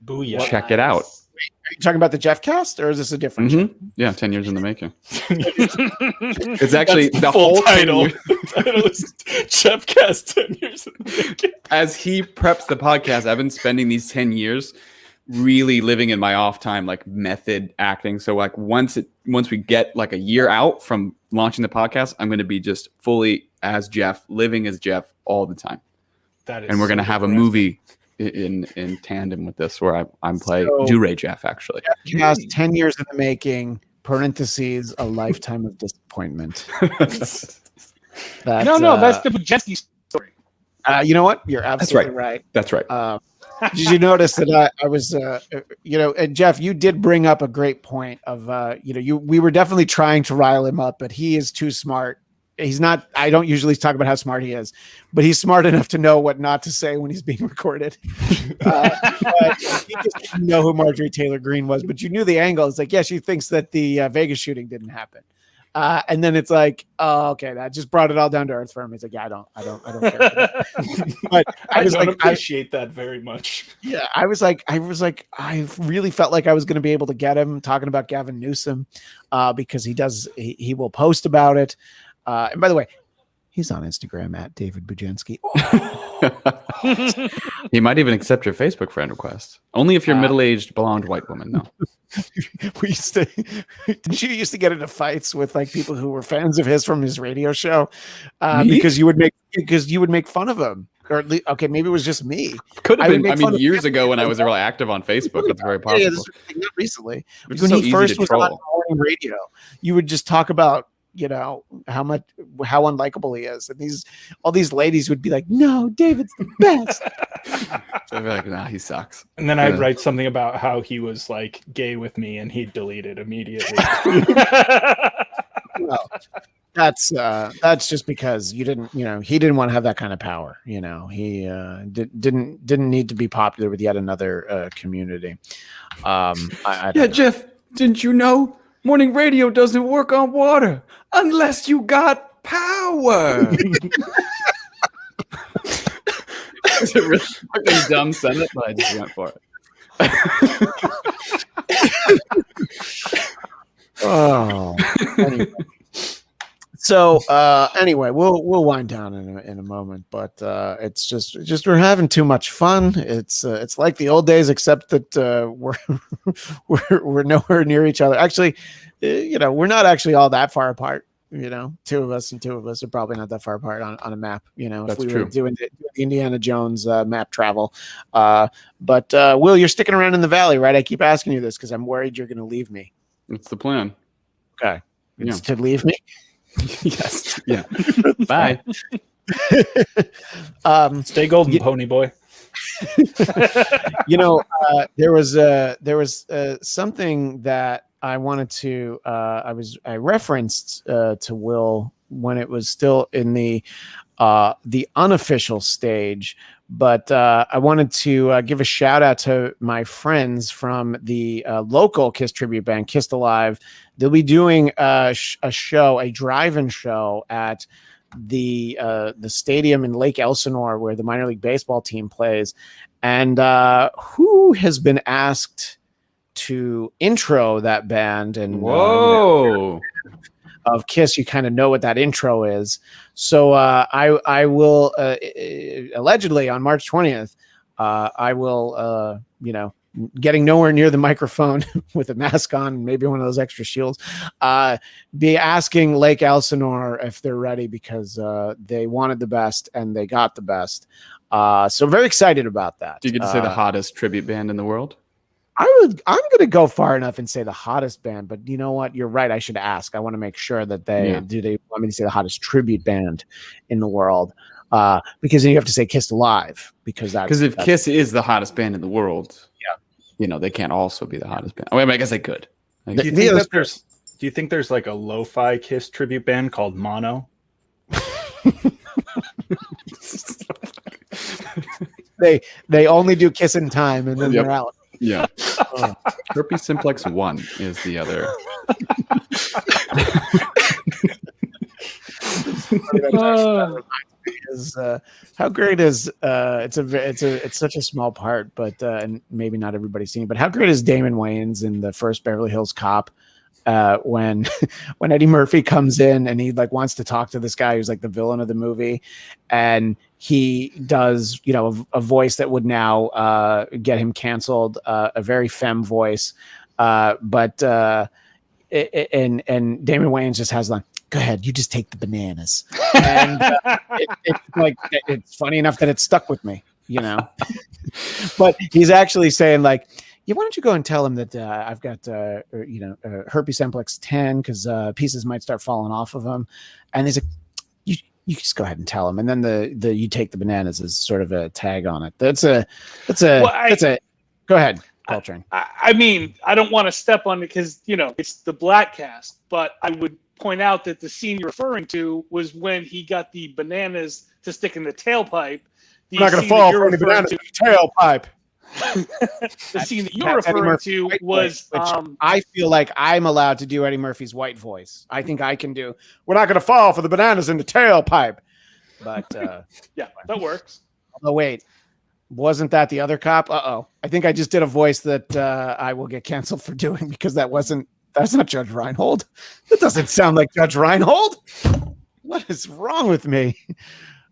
Booyah. check it out. are you talking about the Jeff cast, or is this a different show? Yeah, 10 years in the making. It's actually That's the full whole title. 10 years- The title is Jeff Cast 10 years in the making. As he preps the podcast, I've been spending these 10 years really living in my off time, like method acting. So like once we get like a year out from launching the podcast, I'm going to be just fully as Jeff, living as Jeff all the time. And we're going to have a movie in tandem with this where I'm playing Jure Jeff, actually. Jeff cast 10 years in the making, parentheses, a lifetime of disappointment. That's, that's the Bujeski story. you know what? You're absolutely right. That's right. Did you notice that I was, and Jeff, you did bring up a great point of, we were definitely trying to rile him up, but he is too smart. He's not, I don't usually talk about how smart he is, but he's smart enough to know what not to say when he's being recorded. But he just didn't know who Marjorie Taylor Greene was, but you knew the angle. It's like, yeah, she thinks that the Vegas shooting didn't happen. And then it's like, oh, okay, that just brought it all down to earth for him. He's like, yeah, I don't care for that. But I was like, appreciate that very much. Yeah, I was like, I really felt like I was going to be able to get him talking about Gavin Newsom, because he will post about it. And by the way, he's on Instagram at David Bujenski. He might even accept your Facebook friend request. Only if you're middle-aged blonde white woman, though. Did you used to get into fights with like people who were fans of his from his radio show? Because you would make fun of him. Or at least, okay, maybe it was just me. Could have been. I mean, years ago when I was really active on Facebook, it's very possible. Yeah, not recently. Which When is so he first easy to was troll. on morning radio, you would just talk about, how unlikable he is, and all these ladies would be like, "No, David's the best." So I'd be like, nah, he sucks. And then I'd write something about how he was like gay with me, and he'd delete it immediately. Well, that's just because he didn't want to have that kind of power. He didn't need to be popular with yet another community. Jeff, didn't you know morning radio doesn't work on water unless you got power? It's a really fucking dumb sentence, but I just went for it. Oh, anyway. So anyway, we'll wind down in a moment, but it's just we're having too much fun. It's like the old days, except that we're nowhere near each other. Actually, we're not actually all that far apart. Two of us are probably not that far apart on a map. If we were doing the Indiana Jones map travel. But Will, you're sticking around in the valley, right? I keep asking you this because I'm worried you're going to leave me. That's the plan. Okay, it's to leave me. Yes. Yeah. Bye. Stay golden, pony boy. There was something that I wanted to I referenced to Will when it was still in the unofficial stage, but I wanted to give a shout out to my friends from the local Kiss tribute band, Kissed Alive. They'll be doing a drive-in show at the stadium in Lake Elsinore where the minor league baseball team plays. And who has been asked to intro that band? And whoa. Of Kiss, you kind of know what that intro is. So I will allegedly on March 20th, I will getting nowhere near the microphone with a mask on, maybe one of those extra shields, be asking Lake Elsinore if they're ready because they wanted the best and they got the best. So very excited about that. Do you get to say the hottest tribute band in the world? I'm going to go far enough and say the hottest band, but you know what? You're right. I should ask. I want to make sure that they want me to say the hottest tribute band in the world. Because then you have to say Kissed Alive because if Kiss is the hottest band in the world, they can't also be the hottest band. I mean, I guess they could. Do you think there's like a lo-fi Kiss tribute band called Mono? They only do Kiss in Time and then they're out. Yeah. Herpes simplex 1 is the other. Is how great is it's such a small part, but and maybe not everybody's seen it, but how great is Damon Wayans in the first Beverly Hills Cop when Eddie Murphy comes in and he like wants to talk to this guy who's like the villain of the movie, and he does a voice that would now get him canceled, a very femme voice, but and Damon Wayans just has like, go ahead, you just take the bananas, and it's funny enough that it stuck with me, but he's actually saying like, yeah, why don't you go and tell him that I've got herpes simplex 10 because pieces might start falling off of him, and he's like, you just go ahead and tell him, and then the you take the bananas is sort of a tag on it. That's a go ahead. Coltrane. I mean, I don't want to step on it because it's the Bladtcast, but I would point out that the scene you're referring to was when he got the bananas to stick in the tailpipe. We're not going to fall for any bananas in the tailpipe. The scene that you're referring to was I feel like I'm allowed to do Eddie Murphy's white voice. I think I can do. We're not going to fall for the bananas in the tailpipe. But yeah, that works. Oh wait, wasn't that the other cop? I think I just did a voice that I will get canceled for doing because that's not Judge Reinhold. That doesn't sound like Judge Reinhold. What is wrong with me?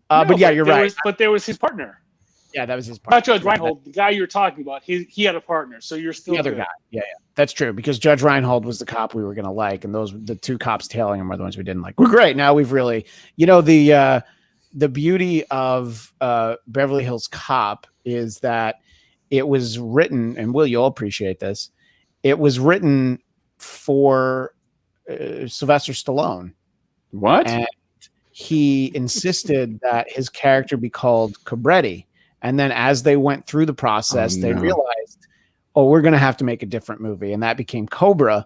But yeah, you're right. But there was his partner. Yeah, that was his partner. Not Judge Reinhold, the guy you're talking about. He had a partner, so you're still the other guy. Yeah, that's true. Because Judge Reinhold was the cop we were going to like, and the two cops tailing him are the ones we didn't like. We're great. Now we've really, the beauty of Beverly Hills Cop is that it was written, and Will, you'll appreciate this. It was written for Sylvester Stallone. What? And he insisted that his character be called Cabretti. And then as they went through the process, they realized, we're going to have to make a different movie. And that became Cobra.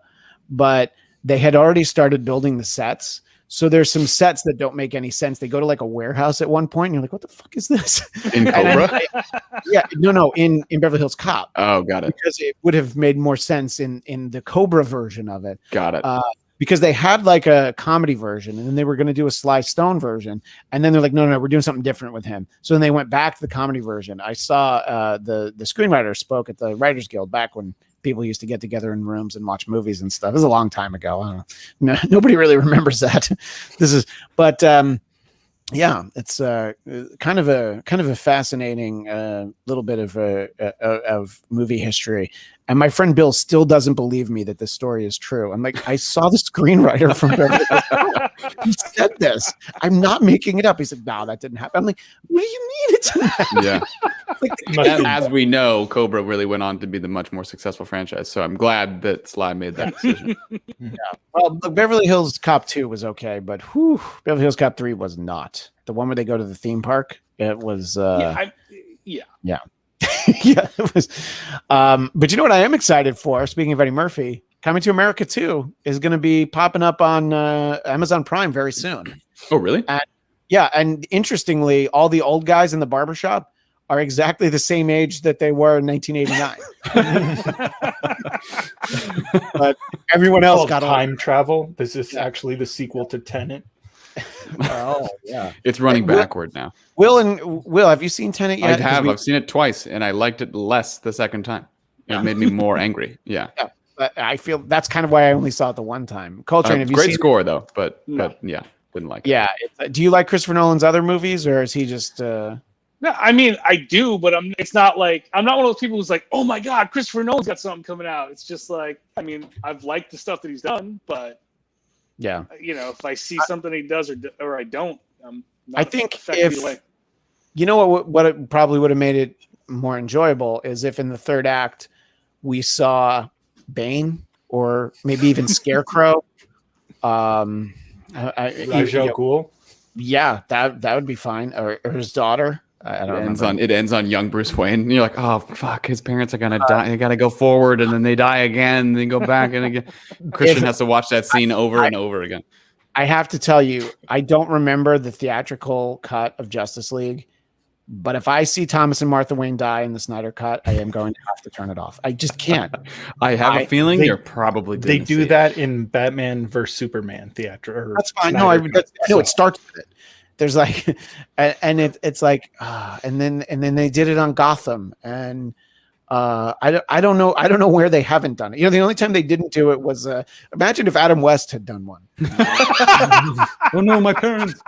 But they had already started building the sets. So there's some sets that don't make any sense. They go to like a warehouse at one point, and you're like, what the fuck is this? In Cobra? In Beverly Hills Cop. Oh, got it. Because it would have made more sense in the Cobra version of it. Got it. Because they had like a comedy version, and then they were going to do a Sly Stone version, and then they're like, no, we're doing something different with him. So then they went back to the comedy version. I saw the screenwriter spoke at the Writers Guild back when people used to get together in rooms and watch movies and stuff. It was a long time ago. I don't know. No, nobody really remembers that. Yeah, it's kind of a fascinating little bit of movie history. And my friend Bill still doesn't believe me that this story is true. I'm like, I saw the screenwriter from Beverly Hills. He said this. I'm not making it up. He's like, no, that didn't happen. I'm like, what do you mean it didn't happen? Yeah. As we know, Cobra really went on to be the much more successful franchise. So I'm glad that Sly made that decision. Yeah. Well, the Beverly Hills Cop 2 was okay, but Beverly Hills Cop 3 was not. The one where they go to the theme park, it was yeah, it was. But you know what I am excited for? Speaking of Eddie Murphy, Coming to America 2 is going to be popping up on Amazon Prime very soon. Oh, really? And interestingly, all the old guys in the barbershop are exactly the same age that they were in 1989. But everyone else got time travel. This is actually the sequel to Tenet. Oh yeah, it's running backward now. Will, have you seen Tenet yet? I've seen it twice, and I liked it less the second time. It made me more angry. Yeah. But I feel that's kind of why I only saw it the one time. Coltrane, have you great seen score though, but yeah, didn't like it. Yeah, do you like Christopher Nolan's other movies, or is he just? No, I mean I do, but it's not like I'm not one of those people who's like, oh my god, Christopher Nolan's got something coming out. It's just like, I mean, I've liked the stuff that he's done, but. Yeah, if I see something he does or I don't, I think if you know what it probably would have made it more enjoyable is if in the third act we saw Bane or maybe even Scarecrow. Rajal Ghul. Yeah, that would be fine, or his daughter. I don't It ends on young Bruce Wayne. And you're like, oh fuck, his parents are gonna die. They gotta go forward, and then they die again. And then go back and again. Christian has to watch that scene over and over again. I have to tell you, I don't remember the theatrical cut of Justice League, But if I see Thomas and Martha Wayne die in the Snyder cut, I am going to have to turn it off. I just can't. I have a feeling they're probably they do that in Batman versus Superman theater. That's fine. No, I know it starts with it. There's like, and it's like, and then they did it on Gotham, and I don't know where they haven't done it. You know, the only time they didn't do it was imagine if Adam West had done one. Oh no, my parents.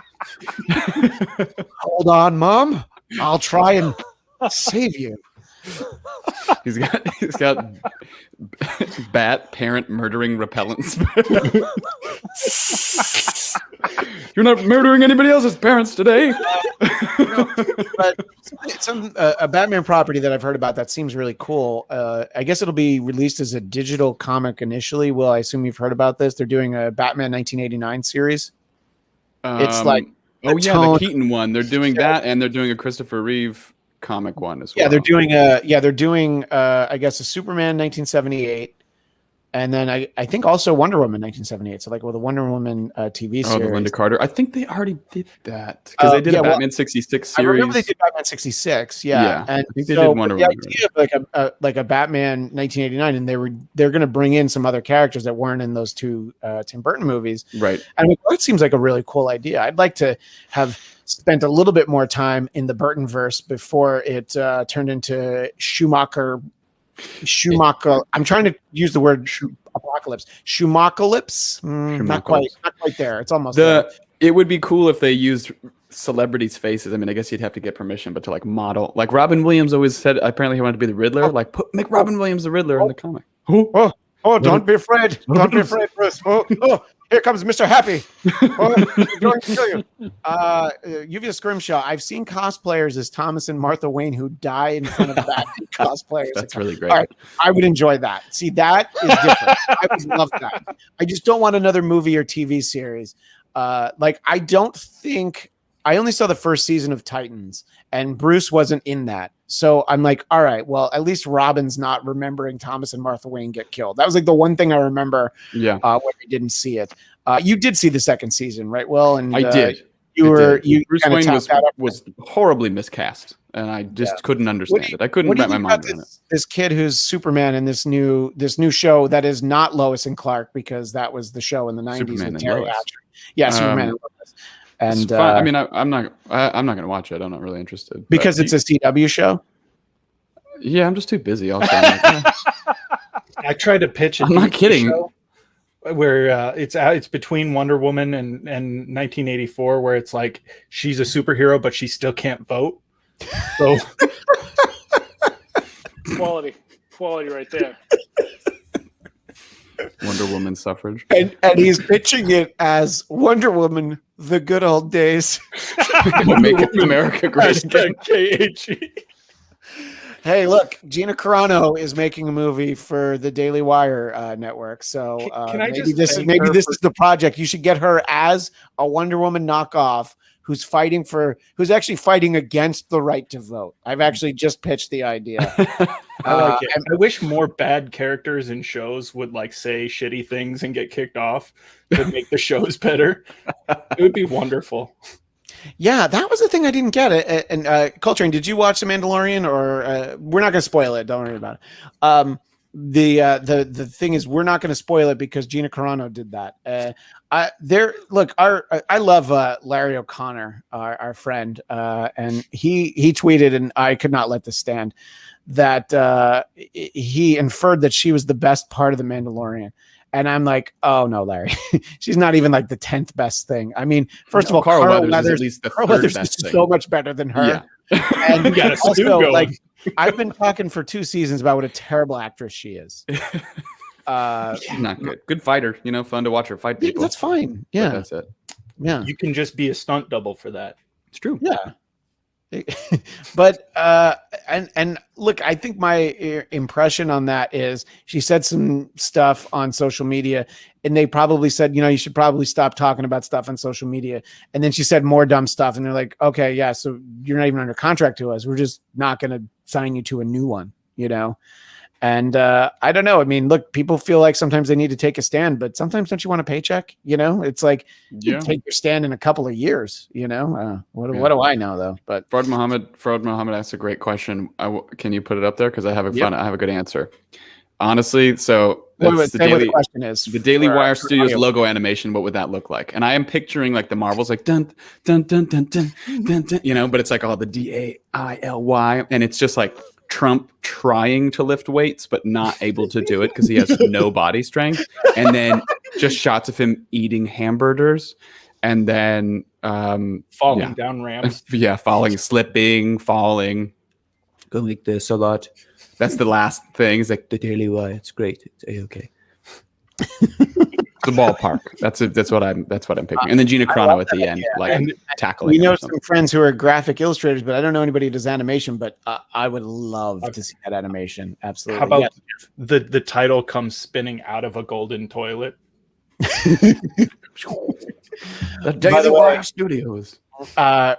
Hold on, Mom. I'll try and save you. He's got bat parent murdering repellents. You're not murdering anybody else's parents today. But it's a Batman property that I've heard about that seems really cool. I guess it'll be released as a digital comic initially. Well, I assume you've heard about this. They're doing a Batman 1989 series. It's like the Keaton one. They're doing that, and they're doing a Christopher Reeve comic one as well. Yeah, they're doing I guess a Superman 1978. And then I think also Wonder Woman 1978. So like with the Wonder Woman TV series. Oh, the Linda Carter. I think they already did that because they did a Batman 66 series. I remember they did Batman 66. Yeah. And I think they did Wonder Woman. The idea of like a Batman 1989, and they're going to bring in some other characters that weren't in those two Tim Burton movies. Right. And that seems like a really cool idea. I'd like to have spent a little bit more time in the Burtonverse before it turned into Schumacher. I'm trying to use the word apocalypse. Schumacalypse. Not quite there. It's almost there. It would be cool if they used celebrities' faces. I mean, I guess you'd have to get permission, but to like model, like Robin Williams always said, apparently he wanted to be the Riddler. Like make Robin Williams the Riddler in the comic. Don't be afraid. Don't be afraid, Bruce. Here comes Mr. Happy. He's going to kill you. Yuvia Scrimshaw. I've seen cosplayers as Thomas and Martha Wayne who die in front of Batman cosplayers. That's really great. All right, I would enjoy that. See, that is different. I would love that. I just don't want another movie or TV series. I only saw the first season of Titans, and Bruce wasn't in that. So I'm like, all right, well, at least Robin's not remembering Thomas and Martha Wayne get killed. That was like the one thing I remember. Yeah. When I didn't see it. You did see the second season, right? Well, and I did. Bruce Wayne was horribly miscast, and I just couldn't understand it. I couldn't wrap my mind around it. This kid who's Superman in this new show that is not Lois and Clark, because that was the show in the 90s Superman with and Terry Lois. Hatcher. Yeah, Superman and Lois. And I mean, I'm not going to watch it. I'm not really interested because it's a CW show. Yeah, I'm just too busy. Also, I tried to pitch. I'm not kidding. Show where it's between Wonder Woman and 1984, where it's like she's a superhero, but she still can't vote. So quality right there. Wonder Woman suffrage, and he's pitching it as Wonder Woman, the good old days. Make America great again. KHE. Hey, look, Gina Carano is making a movie for the Daily Wire network. So maybe this is the project. You should get her as a Wonder Woman knockoff who's actually fighting against the right to vote. I've actually just pitched the idea. I like it. I wish more bad characters in shows would like say shitty things and get kicked off to make the shows better. It would be wonderful. Yeah, that was the thing I didn't get. And Coltrane, did you watch The Mandalorian? Or we're not going to spoil it. Don't worry about it. The thing is, we're not going to spoil it because Gina Carano did that. I love Larry O'Connor, our friend, and he tweeted, and I could not let this stand, that he inferred that she was the best part of The Mandalorian. And I'm like, oh no, Larry, she's not even like the 10th best thing. I mean, first of all, Carl Weathers is at least the third best thing. So much better than her. Yeah. And you got also, like, I've been talking for 2 seasons about what a terrible actress she is. Not good. Good fighter, fun to watch her fight people. That's fine. Yeah, but that's it. Yeah, you can just be a stunt double for that. It's true. Yeah. But and look, I think my impression on that is she said some stuff on social media, and they probably said, you should probably stop talking about stuff on social media. And then she said more dumb stuff, and they're like, okay, yeah, so you're not even under contract to us. We're just not going to sign you to a new one, And I don't know. I mean, look, people feel like sometimes they need to take a stand, but sometimes don't you want a paycheck? You know, it's like you take your stand in a couple of years. You know, what do I know though? But Farad Muhammad asked a great question. Can you put it up there? Because I have a good answer. Honestly, so the Daily, question is the Daily Wire Studios logo animation. What would that look like? And I am picturing like the Marvels, like dun dun dun dun dun dun, dun, you know, but it's like all the DAILY, and it's just like Trump trying to lift weights but not able to do it because he has no body strength, and then just shots of him eating hamburgers, and then falling down ramps. Falling, slipping, falling. Go like this a lot. That's the last thing. It's like the Daily Wire. It's great. It's okay. The ballpark. That's what I'm picking. And then Gina Carano at the end, tackling. We know some friends who are graphic illustrators, but I don't know anybody who does animation. But I would love to see that animation. Absolutely. How about the title comes spinning out of a golden toilet? The Daily Wire Studios.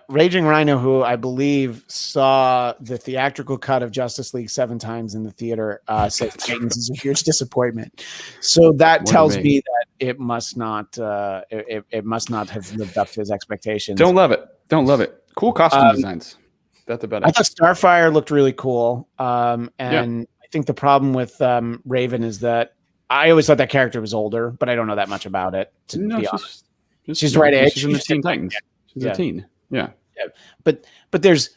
Raging Rhino, who I believe saw the theatrical cut of Justice League 7 times in the theater, said Titans is a huge disappointment. So that tells me that it must not have lived up to his expectations. Don't love it. Cool costume designs. That's about it. I thought Starfire looked really cool. I think the problem with Raven is that I always thought that character was older, but I don't know that much about it. To be honest, she's right age. She's in the Teen Titans. She's a teen. Yeah. But there's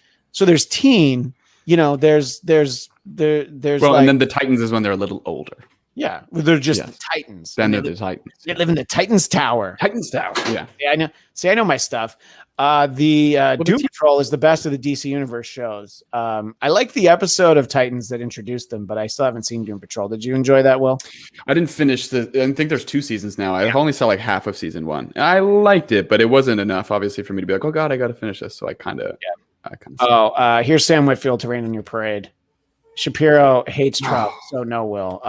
teen, you know, there's well, and then the Titans is when they're a little older. Yeah. They're just the Titans. Then they're the Titans. They live in the Titans Tower. Yeah. I know. See, I know my stuff. Doom Patrol is the best of the DC Universe shows. I like the episode of Titans that introduced them, but I still haven't seen Doom Patrol. Did you enjoy that, Will? I didn't finish I think there's 2 seasons now. I only saw like half of season 1. I liked it, but it wasn't enough, obviously, for me to be like, oh God, I got to finish this. So I kind of. Here's Sam Whitfield to rain on your parade. Shapiro hates Trump, so no, Will.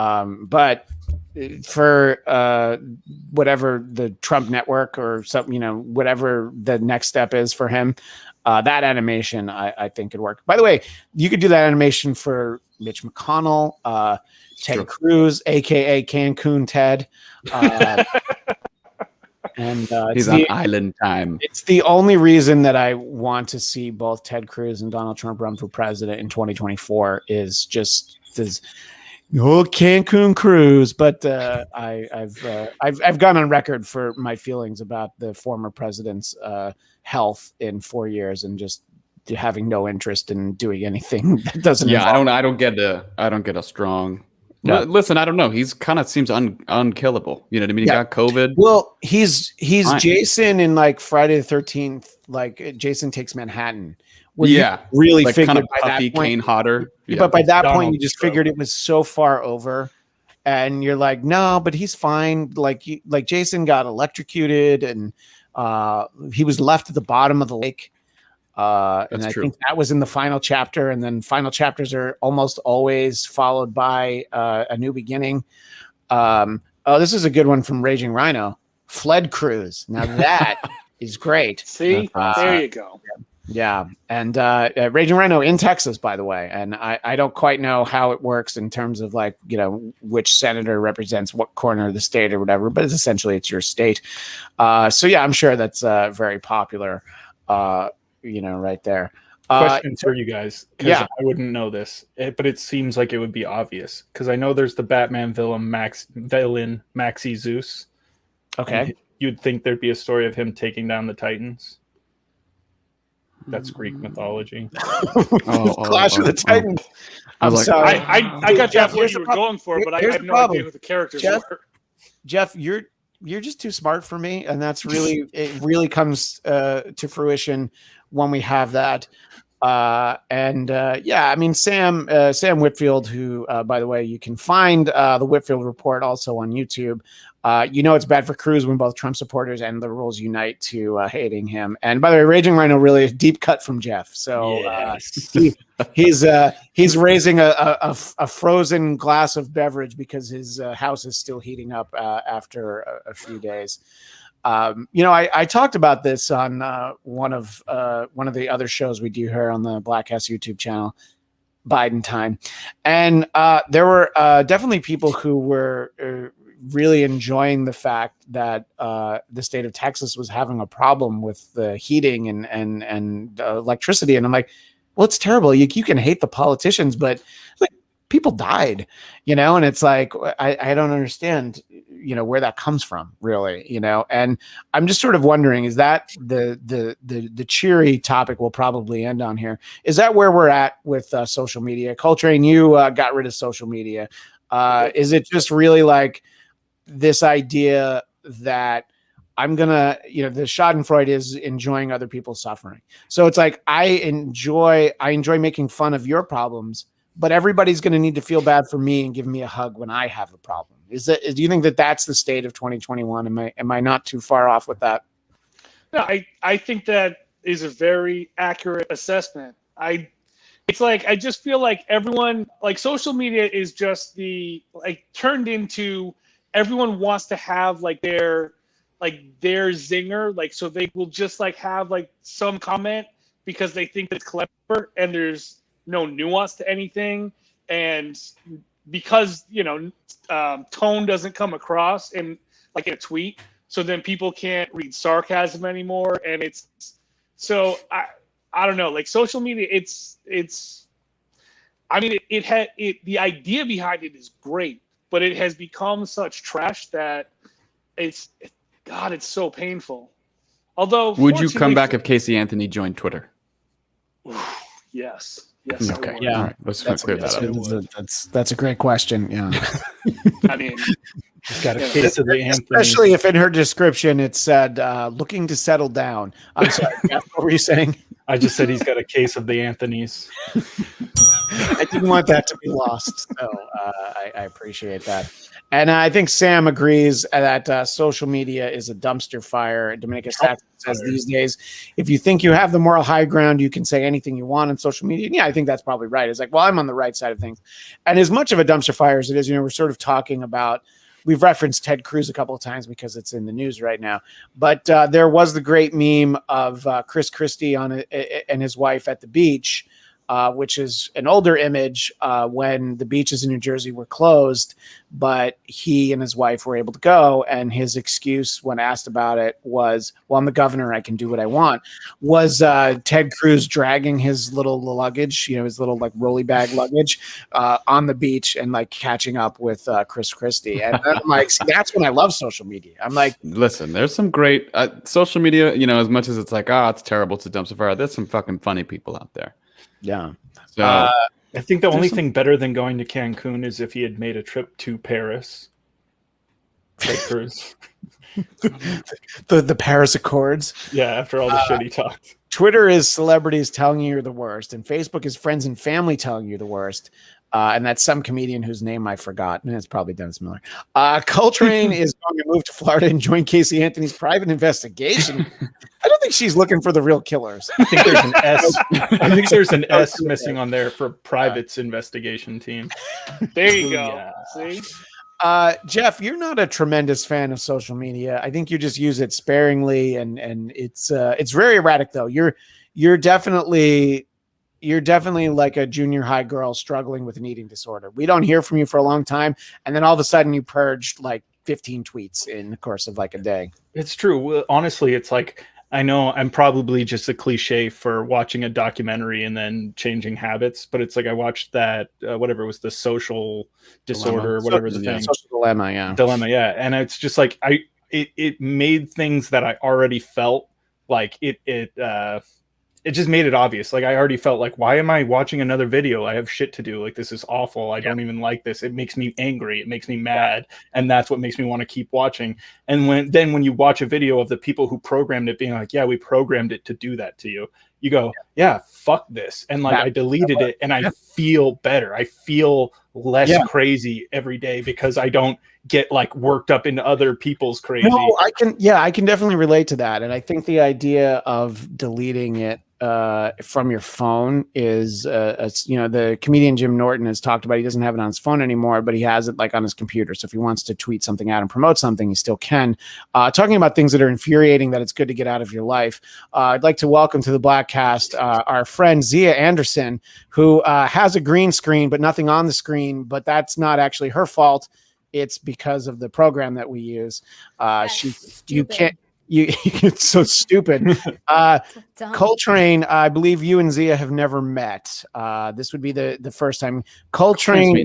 But for whatever the Trump network or something, you know, whatever the next step is for him, that animation I think could work. By the way, you could do that animation for Mitch McConnell, Ted Cruz, aka Cancun Ted. And he's on island time. It's the only reason that I want to see both Ted Cruz and Donald Trump run for president in 2024 is just this Cancun Cruz. But I've gone on record for my feelings about the former president's health in 4 years and just having no interest in doing anything that doesn't. Yeah, I don't get a strong. No. Listen, I don't know. He's kind of seems unkillable. You know what I mean? He got COVID. Well, he's Jason in like Friday the 13th. Like Jason Takes Manhattan. Really like figured kind of by puffy, that point, Kane Hodder. Yeah. But by that point, you just figured it was so far over, and you're like, no, but he's fine. Like Jason got electrocuted, and he was left at the bottom of the lake. And I think that was in the final chapter, and then final chapters are almost always followed by a new beginning. This is a good one from Raging Rhino. Fled Cruise. Now that is great. See, there you go. Yeah, and Raging Rhino in Texas, by the way, and I don't quite know how it works in terms of like, you know, which senator represents what corner of the state or whatever, but it's your state. So yeah, I'm sure that's very popular. You know, right there. Question for you guys, because I wouldn't know this, but it seems like it would be obvious because I know there's the Batman villain Maxi Zeus. Okay, you'd think there'd be a story of him taking down the Titans. That's Greek mythology. Clash of the Titans. I got Jeff what you were going for, but I have no idea who the characters were. Jeff, you're just too smart for me, and that's it really comes to fruition when we have that. I mean, Sam Whitfield, who, by the way, you can find the Whitfield Report also on YouTube. You know, it's bad for Cruz when both Trump supporters and liberals unite to hating him. And by the way, Raging Rhino, really a deep cut from Jeff. So he's raising a frozen glass of beverage because his house is still heating up after a few days. You know, I talked about this on one of the other shows we do here on the Bladtcast YouTube channel. Biden time. And there were definitely people who were really enjoying the fact that the state of Texas was having a problem with the heating and electricity. And I'm like, well, it's terrible. You can hate the politicians, but like people died, and it's like, I don't understand, where that comes from really, and I'm just sort of wondering, is that the cheery topic we'll probably end on here? Is that where we're at with social media? Coltrane, you got rid of social media. Is it just really like this idea that I'm gonna, the Schadenfreude is enjoying other people's suffering. So it's like, I enjoy making fun of your problems, but everybody's going to need to feel bad for me and give me a hug when I have a problem. Do you think that that's the state of 2021? Am I not too far off with that? No, I think that is a very accurate assessment. It's like, I just feel like everyone, like social media is just turned into, everyone wants to have their zinger, so they will just have some comment because they think it's clever and there's no nuance to anything, and because tone doesn't come across in a tweet, so then people can't read sarcasm anymore, and it's so I don't know, social media, the idea behind it is great, but it has become such trash that it's so painful. Although, would you come back if Casey Anthony joined Twitter? Yes. Okay. Yeah. All right. Let's clear that up. That's a great question. Yeah. I mean, he's got a case of the Anthony. Especially if in her description it said looking to settle down. I'm sorry. What were you saying? I just said he's got a case of the Anthonys. I didn't want that to be lost, so I appreciate that. And I think Sam agrees that social media is a dumpster fire. Dominica Saxon says these days, if you think you have the moral high ground, you can say anything you want on social media. And yeah, I think that's probably right. It's like, well, I'm on the right side of things. And as much of a dumpster fire as it is, we're sort of talking about, we've referenced Ted Cruz a couple of times because it's in the news right now. But there was the great meme of Chris Christie and his wife at the beach, which is an older image when the beaches in New Jersey were closed, but he and his wife were able to go. And his excuse when asked about it was, well, I'm the governor, I can do what I want. Was Ted Cruz dragging his little luggage, his little rolly bag luggage on the beach and catching up with Chris Christie. And I'm like, see, that's when I love social media. I'm like, listen, there's some great social media, as much as it's like, it's terrible, it's a dumpster fire. There's some fucking funny people out there. Yeah. So I think the only thing better than going to Cancun is if he had made a trip to Paris. the Paris Accords. Yeah, after all the shit he talked. Twitter is celebrities telling you you're the worst, and Facebook is friends and family telling you the worst. And that's some comedian whose name I forgot. And it's probably Dennis Miller. Coltrane is going to move to Florida and join Casey Anthony's private investigation. I don't think she's looking for the real killers. I think there's an S. I think there's an S missing on there for private's investigation team. There you go. Yeah. See? Jeff, you're not a tremendous fan of social media. I think you just use it sparingly, and it's very erratic though. You're definitely like a junior high girl struggling with an eating disorder. We don't hear from you for a long time, and then all of a sudden you purged 15 tweets in the course of a day. It's true. Honestly, it's like, I know I'm probably just a cliche for watching a documentary and then changing habits, but it's like I watched that whatever it was, the social disorder, whatever the thing. Social dilemma, yeah. Dilemma, yeah. And it's just like it made things that I already felt like it just made it obvious. I already felt like, why am I watching another video? I have shit to do. This is awful. I don't even like this. It makes me angry. It makes me mad. And that's what makes me want to keep watching. And when you watch a video of the people who programmed it being like, yeah, we programmed it to do that to you, you go, yeah, fuck this. And I deleted it and I feel better. I feel less crazy every day because I don't get worked up into other people's crazy. No, I can definitely relate to that. And I think the idea of deleting it from your phone is the comedian Jim Norton has talked about, he doesn't have it on his phone anymore, but he has it on his computer. So if he wants to tweet something out and promote something, he still can. Talking about things that are infuriating that it's good to get out of your life. I'd like to welcome to the Bladtcast Bladtcast, our friend Zia Anderson, who has a green screen but nothing on the screen, but that's not actually her fault. It's because of the program that we use. It's so stupid. Coltrane, I believe you and Zia have never met. This would be the first time. Coltrane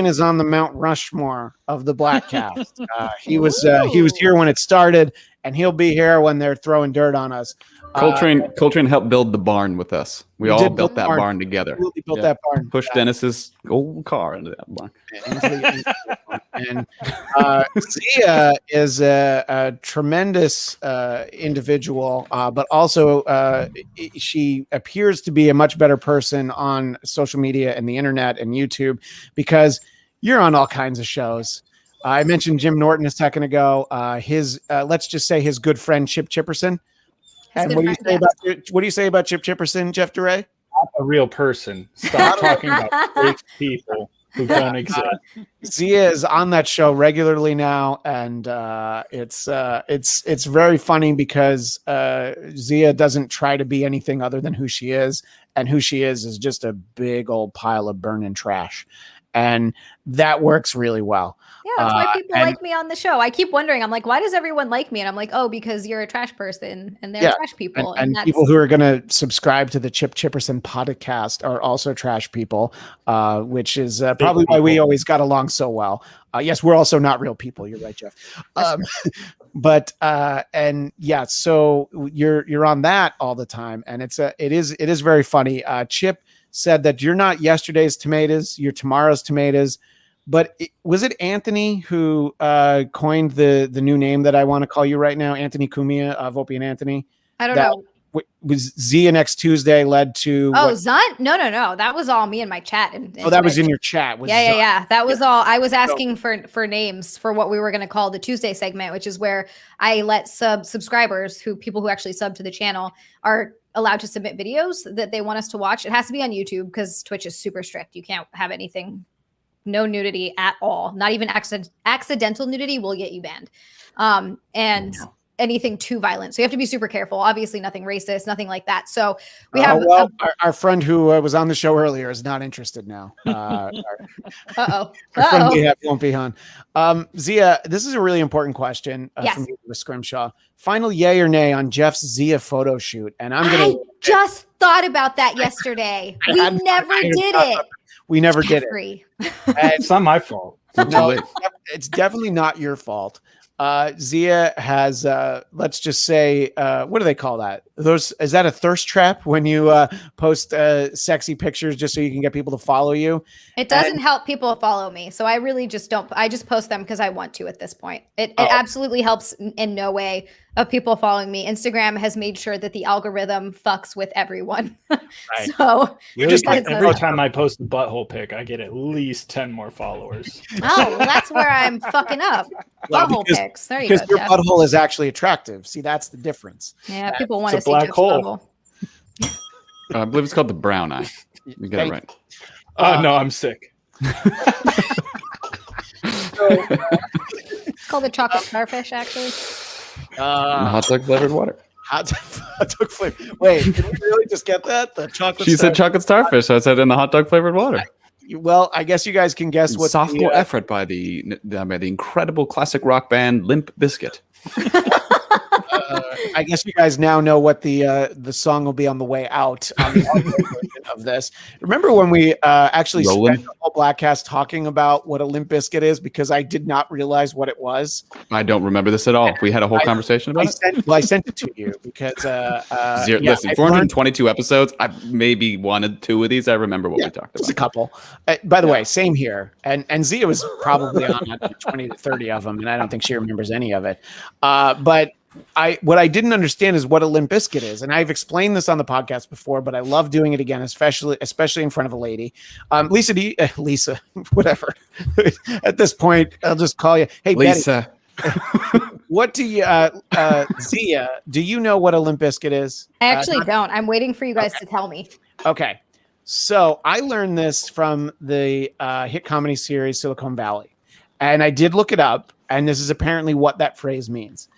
is on the Mount Rushmore of the Bladtcast. He was here when it started, and he'll be here when they're throwing dirt on us. Coltrane helped build the barn with us. We all built that barn together. We built that barn. Pushed Dennis's old car into that barn. And Zia is a tremendous individual, but also she appears to be a much better person on social media and the internet and YouTube, because you're on all kinds of shows. I mentioned Jim Norton a second ago. Let's just say his good friend Chip Chipperson. And what do you say about Chip Chipperson, Jeff DeRay? Not a real person. Stop talking about fake people who don't exist. Zia is on that show regularly now, and it's very funny because Zia doesn't try to be anything other than who she is, and who she is just a big old pile of burning trash, and that works really well. Yeah, that's why people like me on the show. I keep wondering, I'm like, why does everyone like me? And I'm like, oh, because you're a trash person and they're trash people. And people who are going to subscribe to the Chip Chipperson podcast are also trash people, which is probably why we always got along so well. Yes, we're also not real people. You're right, Jeff. So you're on that all the time. And it is very funny. Chip said that you're not yesterday's tomatoes, you're tomorrow's tomatoes. But was it Anthony who coined the new name that I want to call you right now? Anthony Cumia of Opie and Anthony? I don't know. Was Zia next Tuesday led to... Zunt? No. That was all me in my chat. That was in your chat. Yeah. That was all. I was asking for names for what we were going to call the Tuesday segment, which is where I let subscribers, people who actually sub to the channel, are allowed to submit videos that they want us to watch. It has to be on YouTube because Twitch is super strict. You can't have anything... No nudity at all. Not even accidental nudity will get you banned. And anything too violent. So you have to be super careful. Obviously nothing racist, nothing like that. So we have our friend who was on the show earlier is not interested now. Our friend won't be on. Zia, this is a really important question from you to Scrimshaw. Final yay or nay on Jeff's Zia photo shoot. And I just thought about that yesterday. We never did it. We never did it. It's not my fault. No, it's definitely not your fault. Zia has, let's just say, what do they call that? Is that a thirst trap when you post sexy pictures just so you can get people to follow you? It doesn't help people follow me. So I really just don't. I just post them because I want to at this point. It absolutely helps in no way of people following me. Instagram has made sure that the algorithm fucks with everyone. Right. So every time I post a butthole pic, I get at least 10 more followers. Oh, well, that's where I'm fucking up. Butthole pics. There you go. Because your butthole is actually attractive. See, that's the difference. Yeah, people want to see black hole. I believe it's called the brown eye. You get it right. No, I'm sick. It's called the chocolate starfish, actually. Hot dog flavored water. Hot dog flavor. Wait, did we really just get that? The chocolate. She said chocolate starfish. So I said in the hot dog flavored water. Well, I guess you guys can guess what. Sophomore effort by the incredible classic rock band Limp Bizkit. I guess you guys now know what the song will be on the way out on the audio version of this. Remember when we actually spent the whole Bladtcast talking about what a Limp Bizkit is, because I did not realize what it was. I don't remember this at all. We had a whole conversation about it. I sent it to you because listen, 422 episodes. I maybe wanted 2 of these. I remember what we talked about. Just a couple. By the way, same here. And Zia was probably on 20 to 30 of them, and I don't think she remembers any of it. But what I didn't understand is what a Limp Bizkit is, and I've explained this on the podcast before, but I love doing it again, especially in front of a lady. Lisa, whatever. At this point, I'll just call you. Hey, Lisa. Betty, what do you, Zia? Do you know what a Limp Bizkit is? I actually don't. I'm waiting for you guys to tell me. Okay, so I learned this from the hit comedy series Silicon Valley, and I did look it up, and this is apparently what that phrase means.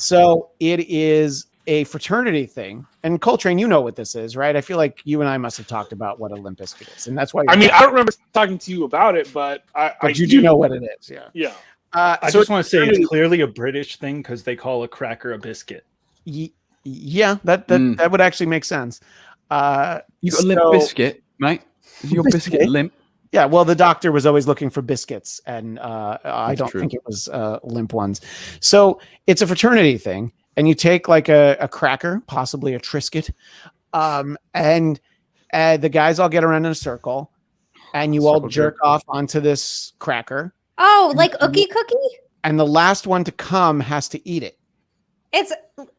So it is a fraternity thing, and Coltrane, you know what this is, right? I feel like you and I must have talked about what a Limp Bizkit is, and that's why. I mean, I don't remember talking to you about it, but I do know what it is. Yeah. Yeah. I just want to say it's clearly a British thing because they call a cracker a biscuit. Yeah, that would actually make sense. You got a limp biscuit, mate? Is your biscuit limp? Yeah, well, the doctor was always looking for biscuits, and I don't think it was limp ones. So it's a fraternity thing, and you take like a cracker, possibly a Triscuit, and the guys all get around in a circle, and you all jerk off onto this cracker. Oh, like Ookie Cookie? And the last one to come has to eat it. It's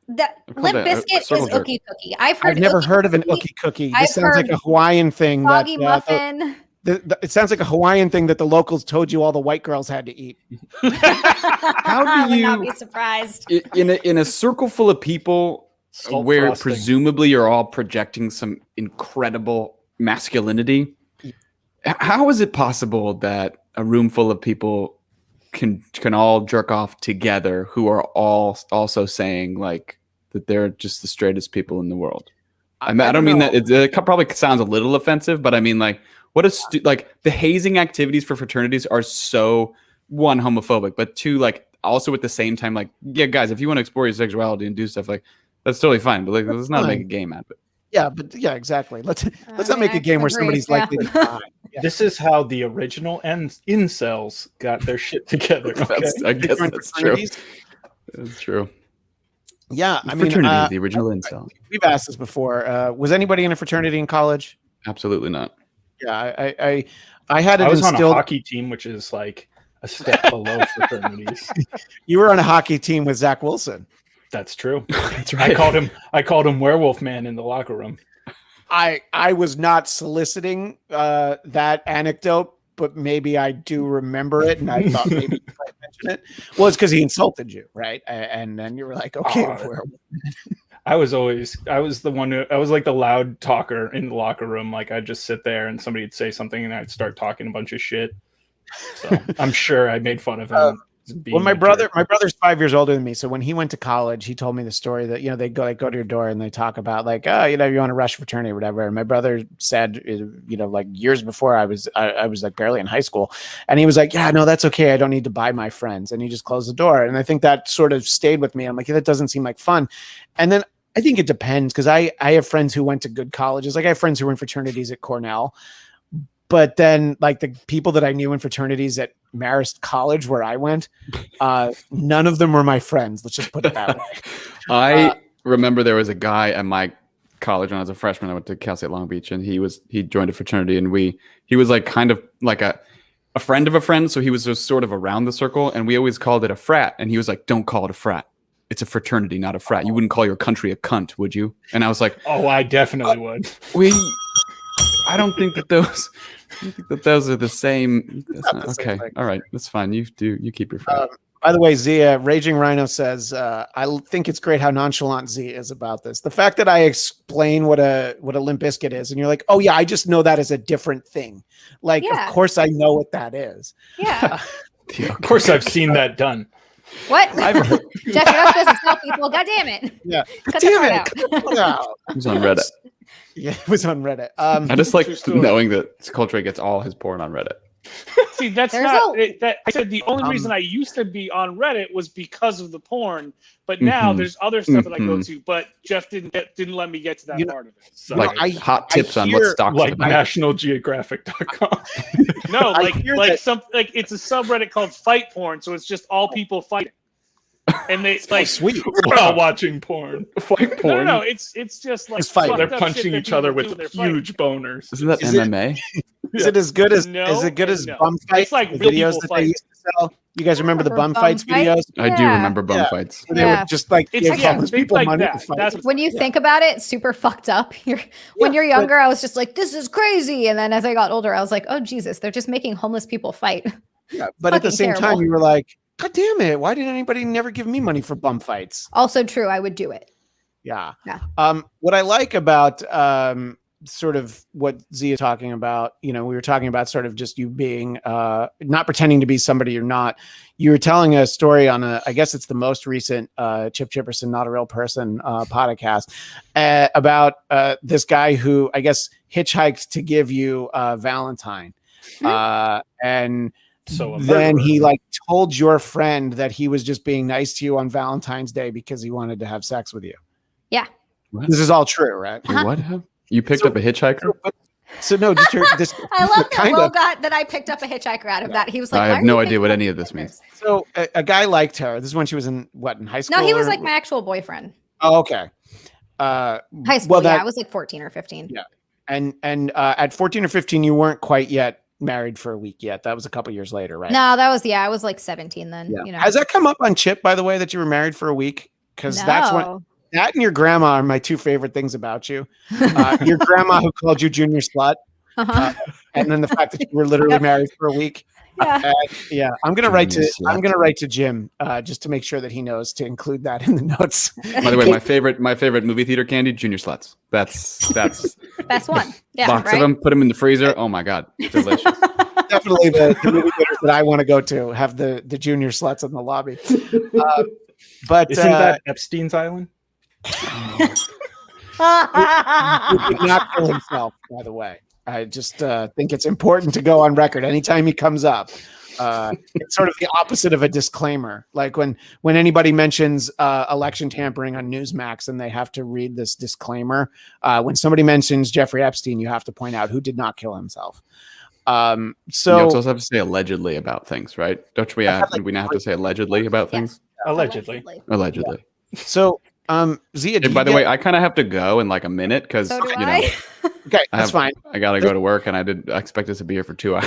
that Limp Biscuit is Ookie Cookie. I've never heard of an Ookie Cookie. This sounds like a Hawaiian thing. Soggy muffin. It sounds like a Hawaiian thing that the locals told you all the white girls had to eat. How do you not be surprised? In a circle full of people where frosting. Presumably you're all projecting some incredible masculinity? How is it possible that a room full of people can all jerk off together who are all also saying like that they're just the straightest people in the world? I don't mean that it probably sounds a little offensive, but I mean like what like the hazing activities for fraternities are so one homophobic, but two like also at the same time like yeah guys, if you want to explore your sexuality and do stuff like that's totally fine, but like let's not make a game out of it. Yeah, but yeah, exactly. Let's not make a game where somebody's likely to die. Yeah. This is how the original incels got their shit together. Okay? I guess that's true. That's true. Yeah, I mean, the original incels. We've asked this before. Was anybody in a fraternity in college? Absolutely not. Yeah, I had it. I was on a hockey team, which is like a step below fraternities. You were on a hockey team with Zach Wilson. That's true. That's right. I called him Werewolf Man in the locker room. I was not soliciting that anecdote, but maybe I do remember it, and I thought maybe you might mention it. Well, it's because he insulted you, right? And then you were like, okay, Werewolf. I was the one who I was like the loud talker in the locker room. Like I'd just sit there and somebody would say something and I'd start talking a bunch of shit. So I'm sure I made fun of him. Well, my brother's 5 years older than me. So when he went to college, he told me the story that, they go to your door and they talk about like, oh, you want to rush fraternity or whatever. And my brother said, like years before I was like barely in high school. And he was like, yeah, no, that's okay. I don't need to buy my friends. And he just closed the door. And I think that sort of stayed with me. I'm like, yeah, that doesn't seem like fun. And then I think it depends because I have friends who went to good colleges. Like I have friends who were in fraternities at Cornell. But then, like the people that I knew in fraternities at Marist College, where I went, none of them were my friends. Let's just put it that way. I remember there was a guy at my college when I was a freshman. I went to Cal State Long Beach, and he joined a fraternity, and he was like kind of like a friend of a friend, so he was just sort of around the circle, and we always called it a frat. And he was like, "Don't call it a frat. It's a fraternity, not a frat. You wouldn't call your country a cunt, would you?" And I was like, "Oh, I definitely would." I don't think that those are the same. Okay. All right. That's fine. You keep your friend. By the way, Zia, Raging Rhino says, I think it's great how nonchalant Z is about this. The fact that I explain what a Limp Bizkit is, and you're like, oh yeah, I just know that as a different thing. Like, Of course I know what that is. Yeah. Of course I've seen that done. What? Jeff, you're not supposed to tell people. God damn it. Yeah. Cut that Cut out. It was on Reddit. Yeah, it was on Reddit. I just like knowing that Coltrane gets all his porn on Reddit. See, that's I said the only reason I used to be on Reddit was because of the porn, but now there's other stuff that I go to. But Jeff didn't let me get to that part of it. So, like hot tips on what stocks like NationalGeographic.com. No, it's a subreddit called Fight Porn, so it's just all people fighting. And they like sweet. We're all watching porn. Fight porn. No, it's just like they're punching each other with huge boners. Isn't that MMA? Is it as good as bum fights? It's like videos that they used to sell. You guys remember the bum fights videos? I do remember bum fights. They would just like give people like money that. to fight. When you think about it, super fucked up. When you're younger, I was just like, this is crazy. And then as I got older, I was like, oh Jesus, they're just making homeless people fight. Yeah, but at the same time, you were like, God damn it! Why didn't anybody never give me money for bum fights? Also true, I would do it. Yeah. What I like about sort of what Zia talking about, we were talking about sort of just you being not pretending to be somebody you're not. You were telling a story on I guess it's the most recent Chip Chipperson, Not a Real Person podcast about this guy who I guess hitchhiked to give you Valentine. And then he like told your friend that he was just being nice to you on Valentine's Day because he wanted to have sex with you. Yeah. What? This is all true, right? What? You picked up a hitchhiker? So no, just this. I love that Will got that I picked up a hitchhiker out of that. He was like, I have no idea what any of this means. So a guy liked her. This is when she was in high school? No, he was like my actual boyfriend. Oh, okay. High school, I was like 14 or 15. Yeah. And at 14 or 15, you weren't quite yet married for a week yet. That was a couple years later, right? No, that was I was like 17 then. Yeah. Has that come up on Chip, by the way, that you were married for a week? Because that's what. That and your grandma are my two favorite things about you. Your grandma who called you junior slut, and then the fact that you were literally married for a week. Yeah, I'm gonna write to Jim just to make sure that he knows to include that in the notes. By the way, my favorite movie theater candy, Junior Sluts. That's best one. Yeah, box of them. Put them in the freezer. Oh my god, delicious. Definitely the movie theaters that I want to go to have the junior sluts in the lobby. But isn't that Epstein's Island? He did not kill himself, by the way. I just think it's important to go on record anytime he comes up. It's sort of the opposite of a disclaimer. Like when anybody mentions election tampering on Newsmax and they have to read this disclaimer. When somebody mentions Jeffrey Epstein, you have to point out who did not kill himself. So you also have to say allegedly about things, right? Don't we now have to say allegedly about things? Allegedly. Yeah. So Zia, by the way, I kind of have to go in like a minute because okay, that's fine. I gotta go to work, and I didn't expect us to be here for 2 hours.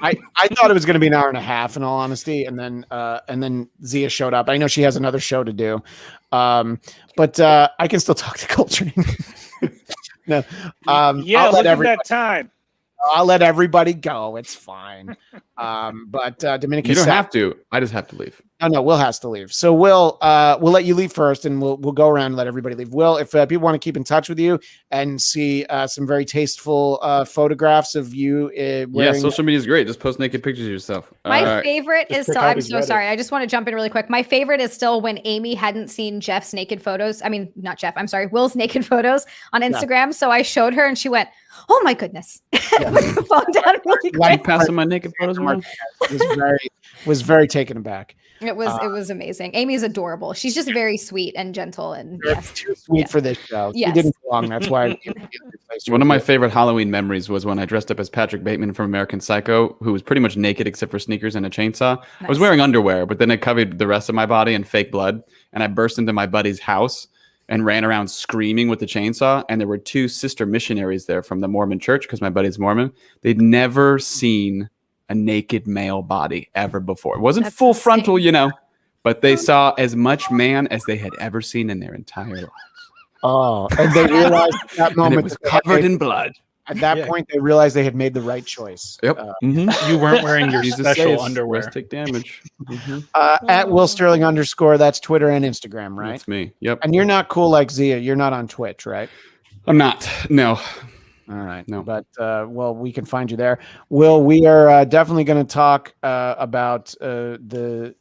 I thought it was going to be an hour and a half, in all honesty, and then Zia showed up. I know she has another show to do, but I can still talk to Coltrane. No, I'll let that time. I'll let everybody go. It's fine. But Dominican, you don't have to. I just have to leave. No, Will has to leave. So we'll let you leave first, and we'll go around and let everybody leave. Will, if people want to keep in touch with you and see some very tasteful photographs of you, social media is great. Just post naked pictures of yourself. My favorite is still. I'm so sorry. I just want to jump in really quick. My favorite is still when Amy hadn't seen Jeff's naked photos. I mean, not Jeff. I'm sorry, Will's naked photos on Instagram. Yeah. So I showed her, and she went, "Oh my goodness!" Yeah. Put the phone down really quick. Passing my naked photos around. Was very taken aback. It was amazing. Amy's adorable. She's just very sweet and gentle, and too sweet for this show. Yes. She didn't belong. That's why. One of my favorite Halloween memories was when I dressed up as Patrick Bateman from American Psycho, who was pretty much naked except for sneakers and a chainsaw. Nice. I was wearing underwear, but then it covered the rest of my body in fake blood, and I burst into my buddy's house and ran around screaming with the chainsaw. And there were two sister missionaries there from the Mormon church because my buddy's Mormon. They'd never seen a naked male body ever before. It wasn't full frontal, but they saw as much man as they had ever seen in their entire lives. Oh, and they realized at that moment it was covered in blood. At that point, they realized they had made the right choice. Yep. You weren't wearing your special underwear. Take damage. At Will Sterling _ that's Twitter and Instagram, right? That's me. Yep. And you're not cool like Zia. You're not on Twitch, right? I'm not. No. All right. No. But, we can find you there. Will, we are definitely going to talk about the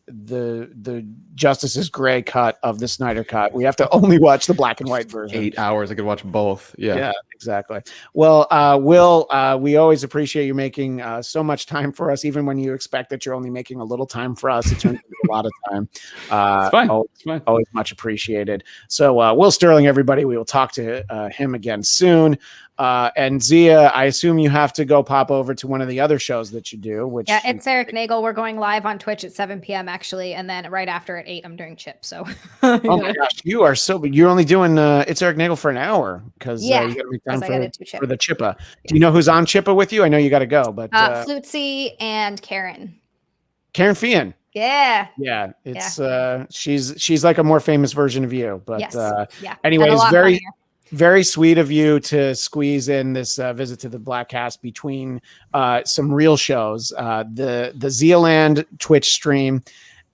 Justice's gray cut of the Snyder cut. We have to only watch the black and white version. 8 hours. I could watch both. Yeah, exactly. Well, Will, we always appreciate you making so much time for us, even when you expect that you're only making a little time for us. It turns into a lot of time. It's fine. It's fine. Always much appreciated. So, Will Sterling, everybody, we will talk to him again soon. And Zia, I assume you have to go pop over to one of the other shows that you do, which it's Eric Nagel. We're going live on Twitch at 7 p.m. actually, and then right after at 8, I'm doing Chip. So, oh my gosh, you are you're only doing it's Eric Nagel for an hour because you got to make time for the Chippa. Do you know who's on Chippa with you? I know you got to go, but Flutzy and Karen Fian. Yeah. It's she's like a more famous version of you, but yes. Anyways, very sweet of you to squeeze in this visit to the Bladtcast between some real shows, the Zealand Twitch stream,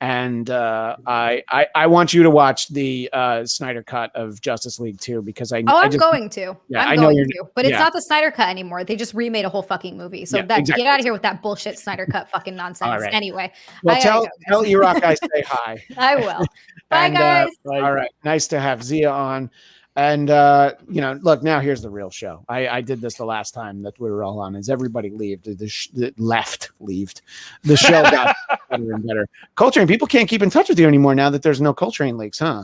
And I want you to watch the Snyder cut of Justice League 2 because I'm going to. Yeah, I'm going to. But it's not the Snyder cut anymore. They just remade a whole fucking movie. So get out of here with that bullshit Snyder cut fucking nonsense. Right. Anyway. Well, tell E-Rock guys say hi. I will. Bye, guys. All right. Nice to have Zia on. And, look, now here's the real show. I did this the last time that we were all on. As everybody left. The show got better and better. Coltrane, people can't keep in touch with you anymore now that there's no Coltrane leaks, huh?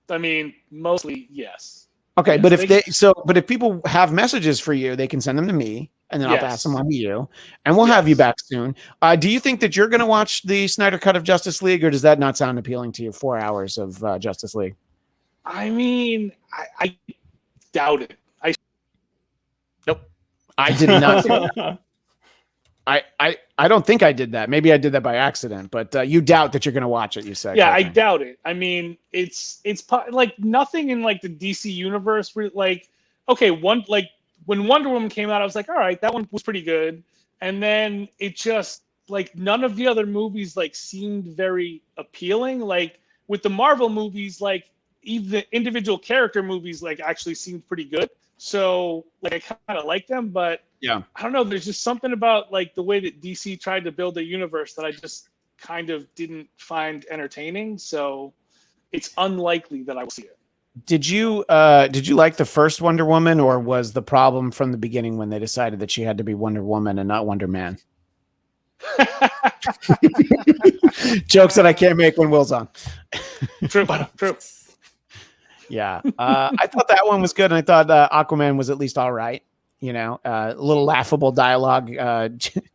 I mean, mostly, yes. Okay, yes, but if people have messages for you, they can send them to me, and then I'll pass them on to you, and we'll have you back soon. Do you think that you're going to watch the Snyder cut of Justice League, or does that not sound appealing to you? 4 hours of Justice League. I mean, I doubt it. Nope. I did not. I don't think I did that. Maybe I did that by accident, but you doubt that you're going to watch it, you said. Yeah, I doubt it. I mean, it's like nothing in like the DC universe. Like, okay, when Wonder Woman came out, I was like, all right, that one was pretty good. And then it just like none of the other movies like seemed very appealing. Like with the Marvel movies, like even the individual character movies like actually seemed pretty good. So like I kind of like them, but I don't know. There's just something about like the way that DC tried to build a universe that I just kind of didn't find entertaining. So it's unlikely that I will see it. Did you like the first Wonder Woman, or was the problem from the beginning when they decided that she had to be Wonder Woman and not Wonder Man? Jokes that I can't make when Will's on. True. Yeah. I thought that one was good. And I thought Aquaman was at least all right. A little laughable dialogue.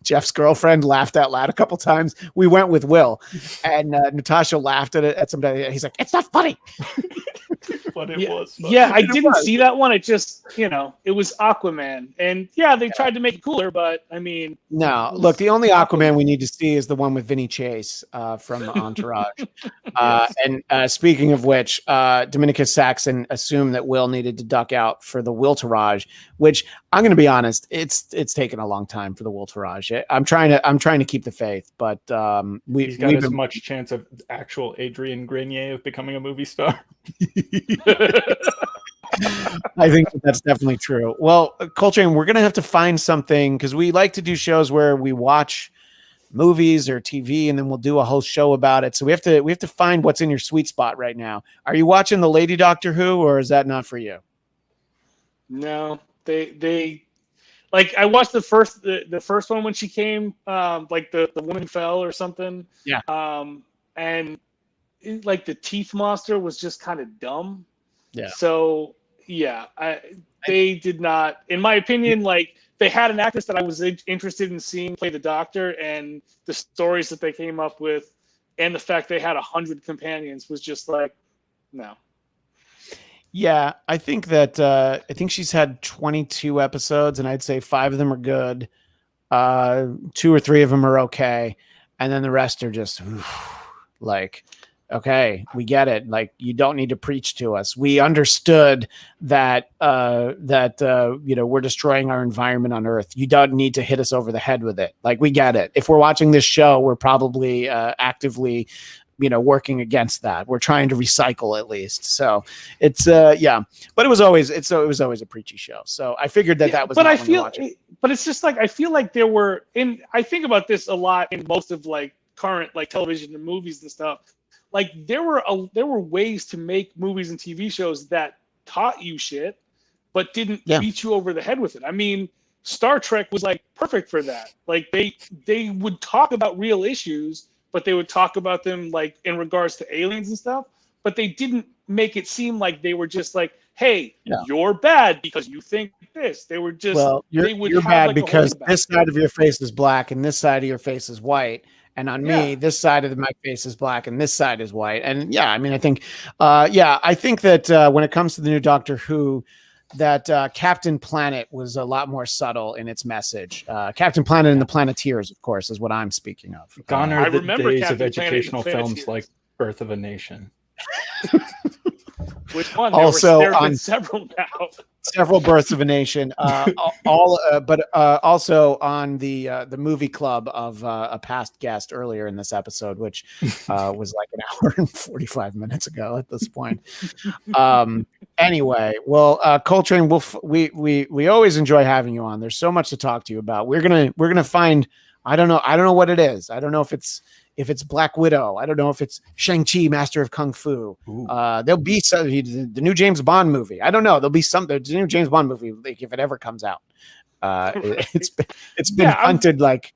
Jeff's girlfriend laughed out loud a couple times. We went with Will, and Natasha laughed at it at somebody. He's like, "It's not funny." But it was funny. Yeah, I didn't see that one. It just, it was Aquaman. And they tried to make it cooler, but I mean. No, look, the only Aquaman we need to see is the one with Vinny Chase from Entourage. And speaking of which, Dominicus Saxon assumed that Will needed to duck out for the Wiltourage, which I'm going to be honest, it's taken a long time for the Wiltourage. I'm trying to keep the faith, but he's got as much chance of actual Adrian Grenier of becoming a movie star. I think that's definitely true. Well, Coltrane, we're going to have to find something because we like to do shows where we watch movies or TV and then we'll do a whole show about it. So we have to find what's in your sweet spot right now. Are you watching the Lady Doctor Who, or is that not for you? No, they like I watched the first one when she came, like the woman who fell or something. Yeah. And like the teeth monster was just kind of dumb. Yeah. So they did not, in my opinion, like they had an actress that I was interested in seeing play the Doctor, and the stories that they came up with, and the fact they had 100 companions was just like, no. Yeah, I think that she's had 22 episodes, and I'd say 5 of them are good, 2 or 3 of them are okay, and then the rest are just like. Okay, we get it. Like, you don't need to preach to us. We understood that we're destroying our environment on Earth. You don't need to hit us over the head with it. Like, we get it. If we're watching this show, we're probably actively, working against that. We're trying to recycle at least. So it's but it was always a preachy show. So I figured that was. But I feel, but it's just like I feel like there were, and I think about this a lot in most of like current like television and movies and stuff. Like there were ways to make movies and TV shows that taught you shit, but didn't beat you over the head with it. I mean, Star Trek was like perfect for that. Like they would talk about real issues, but they would talk about them like in regards to aliens and stuff. But they didn't make it seem like they were just like, "Hey, you're bad because you think this." They were just you're bad like because this side of your face is black and this side of your face is white. And on me, this side of my face is black and this side is white. And I think that when it comes to the new Doctor Who, that Captain Planet was a lot more subtle in its message. Captain Planet and the Planeteers, of course, is what I'm speaking of. Gone are the days Captain of educational films like Birth of a Nation. Which one? Also, there have been several now. several births of a nation. But also on the movie club of a past guest earlier in this episode, which was like an hour and 45 minutes ago at this point. Anyway, well, Coltrane, we always enjoy having you on. There's so much to talk to you about. We're gonna find. I don't know what it is. I don't know if it's Black Widow. I don't know if it's Shang-Chi, Master of Kung Fu. There'll be the new James Bond movie. I don't know. There'll be the new James Bond movie, like, if it ever comes out. It's been hunted like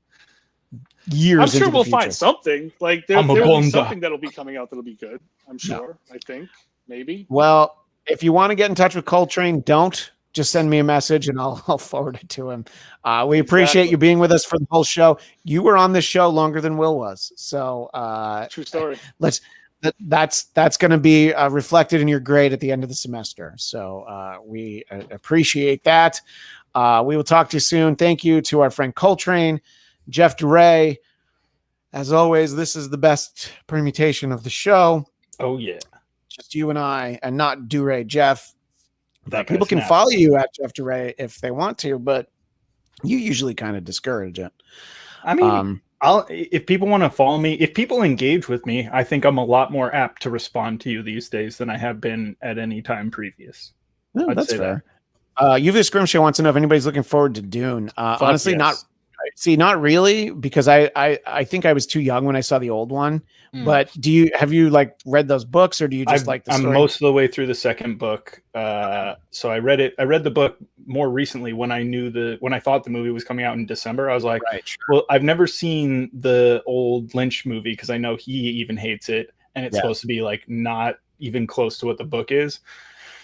years. I'm sure into we'll the find future. something. Like there will be something that'll be coming out that'll be good. I'm sure. No. I think maybe. Well, if you want to get in touch with Coltrane, don't. Just send me a message and I'll forward it to him. We appreciate you being with us for the whole show. You were on this show longer than Will was. So true story. That's going to be reflected in your grade at the end of the semester. So we appreciate that. We will talk to you soon. Thank you to our friend Coltrane, Jeff DeRay. As always, this is the best permutation of the show. Oh yeah. Just you and I, and not DeRay Jeff. People can follow you at Jeff DeRay if they want to, but you usually kind of discourage it. I mean, if people want to follow me, if people engage with me, I think I'm a lot more apt to respond to you these days than I have been at any time previous. No, that's fair. UV Scrimshaw wants to know if anybody's looking forward to Dune. Honestly, yes. Not really, because I think I was too young when I saw the old one. But have you like read those books, or do you just like the story? I'm most of the way through the second book. So I read the book more recently when I thought the movie was coming out in December. I was like, right, sure. Well, I've never seen the old Lynch movie because I know he even hates it, and it's supposed to be like not even close to what the book is.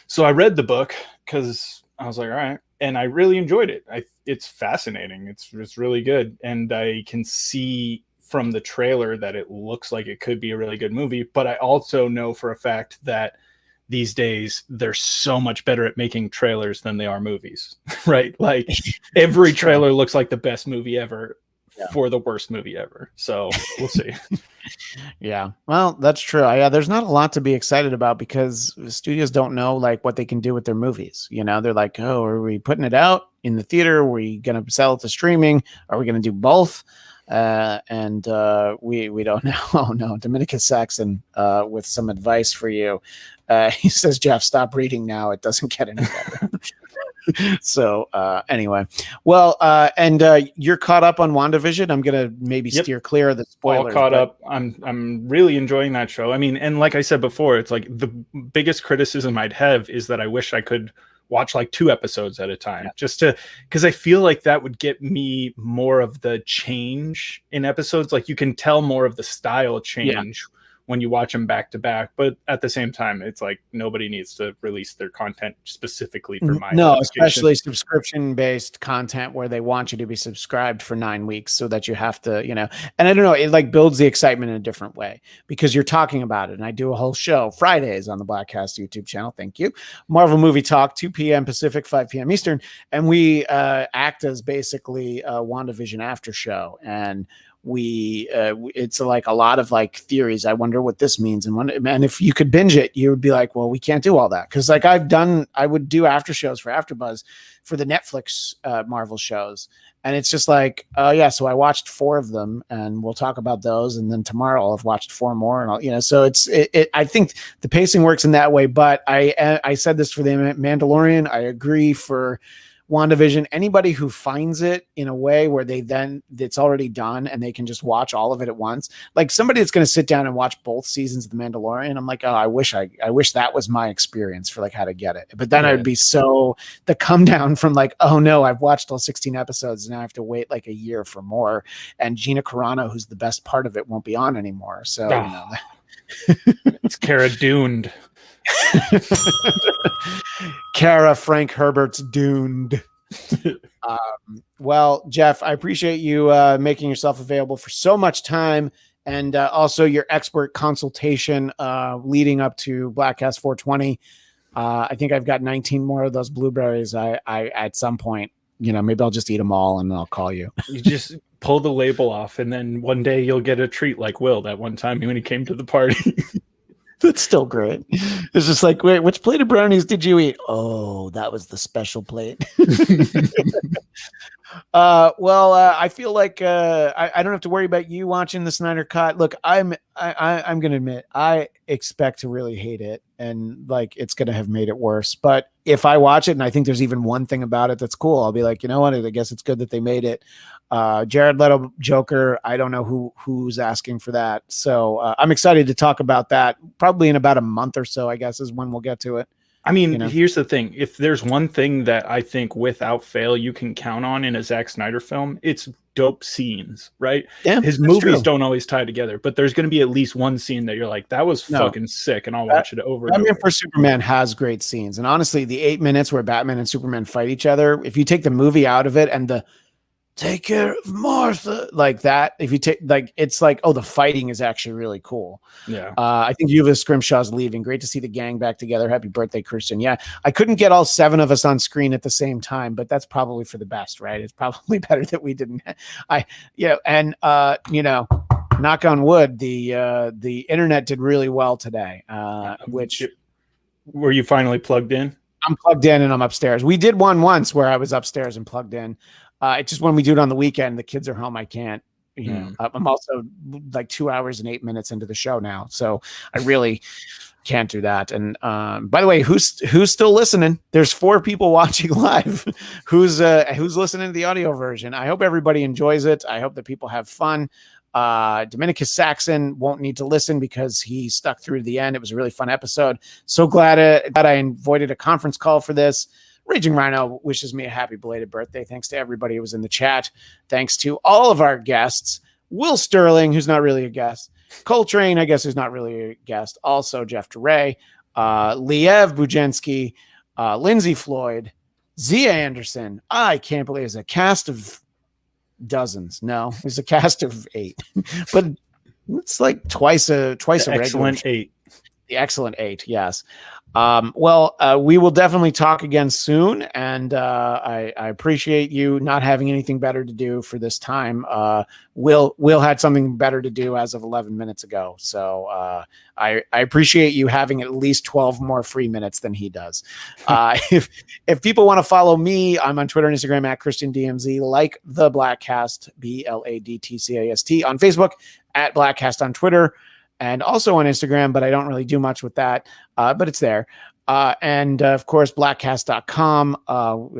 So I read the book because I was like, all right. And I really enjoyed it. It's fascinating. It's really good. And I can see from the trailer that it looks like it could be a really good movie. But I also know for a fact that these days they're so much better at making trailers than they are movies, right? Like every trailer looks like the best movie ever for the worst movie ever. So we'll see. Yeah, well, that's true. Yeah, there's not a lot to be excited about because studios don't know like what they can do with their movies. You know, they're like, oh, are we putting it out in the theater? Are we going to sell it to streaming? Are we going to do both? And we don't know. Oh no, Dominicus Saxon with some advice for you. He says, Jeff, stop reading now. It doesn't get any better. So anyway, well, and you're caught up on WandaVision. I'm gonna maybe steer clear of the spoilers. All caught up. I'm really enjoying that show. I mean, and like I said before, it's like the biggest criticism I'd have is that I wish I could watch like 2 episodes at a time, just to, because I feel like that would get me more of the change in episodes. Like you can tell more of the style change when you watch them back to back, but at the same time, it's like nobody needs to release their content specifically for my especially subscription-based content where they want you to be subscribed for 9 weeks so that you have to, and I don't know, it like builds the excitement in a different way because you're talking about it. And I do a whole show Fridays on the Bladtcast YouTube channel. Thank you. Marvel Movie Talk, 2 p.m. Pacific, 5 p.m. Eastern. And we act as basically a WandaVision after show. And it's like a lot of like theories. I wonder what this means. And if you could binge it, you would be like, well, we can't do all that. Cause like I would do after shows for AfterBuzz for the Netflix Marvel shows. And it's just like, so I watched 4 of them and we'll talk about those. And then tomorrow I'll have watched 4 more and I'll, so I think the pacing works in that way, but I said this for the Mandalorian. I agree for WandaVision. Anybody who finds it in a way where it's already done and they can just watch all of it at once, like somebody that's going to sit down and watch both seasons of The Mandalorian, I'm like, oh, I wish that was my experience for like how to get it. But then I would be the come down from like, oh no, I've watched all 16 episodes and now I have to wait like a year for more. And Gina Carano, who's the best part of it, won't be on anymore. So it's Cara Dune. Kara Frank Herbert's Dune. Well, Jeff, I appreciate you making yourself available for so much time and also your expert consultation leading up to Bladtcast 420. I think I've got 19 more of those blueberries. I at some point, maybe I'll just eat them all and I'll call you. You just pull the label off and then one day you'll get a treat like Will that one time when he came to the party. That's still great. It's just like, wait, which plate of brownies did you eat? Oh, that was the special plate. I feel like I don't have to worry about you watching the Snyder Cut. Look, I'm gonna admit I expect to really hate it, and like it's gonna have made it worse. But if I watch it and I think there's even one thing about it that's cool, I'll be like, you know what? I guess it's good that they made it. Jared Leto Joker. I don't know who's asking for that, so I'm excited to talk about that. Probably in about a month or so, I guess, is when we'll get to it. I mean, here's the thing. If there's one thing that I think without fail you can count on in a Zack Snyder film, it's dope scenes, right? Yeah, his movies don't always tie together, but there's going to be at least one scene that you're like, that was fucking sick, and I'll watch it over and over. Batman for Superman has great scenes. And honestly, the 8 minutes where Batman and Superman fight each other, if you take the movie out of it and the take care of Martha like that, if you take it's like, oh, the fighting is actually really cool. Yeah. I think Yuva Scrimshaw's leaving. Great to see the gang back together. Happy birthday, Kirsten. Yeah, I couldn't get all 7 of us on screen at the same time, but that's probably for the best, right? It's probably better that we didn't. Knock on wood, the internet did really well today. Which were you finally plugged in? I'm plugged in and I'm upstairs. We did one once where I was upstairs and plugged in. It's just when we do it on the weekend, the kids are home. I can't, I'm also like 2 hours and 8 minutes into the show now. So I really can't do that. And by the way, who's still listening? There's 4 people watching live. Who's listening to the audio version? I hope everybody enjoys it. I hope that people have fun. Dominicus Saxon won't need to listen because he stuck through to the end. It was a really fun episode. So glad I avoided a conference call for this. Raging Rhino wishes me a happy belated birthday. Thanks to everybody who was in the chat. Thanks to all of our guests. Will Sterling, who's not really a guest. Coltrane, I guess, who's not really a guest. Also, Jeff DeRay, Liev Bujensky, Lindsay Floyd, Zia Anderson. I can't believe it's a cast of dozens. No, it's a cast of 8. But it's like twice a regular. Excellent 8. The excellent 8, yes. We will definitely talk again soon, and I appreciate you not having anything better to do for this time. Will had something better to do as of 11 minutes ago, so I appreciate you having at least 12 more free minutes than he does. If people want to follow me, I'm on Twitter and Instagram at ChristianDMZ, like the Bladtcast, Bladtcast on Facebook, at Bladtcast on Twitter, and also on Instagram, but I don't really do much with that, but it's there. And of course, Bladtcast.com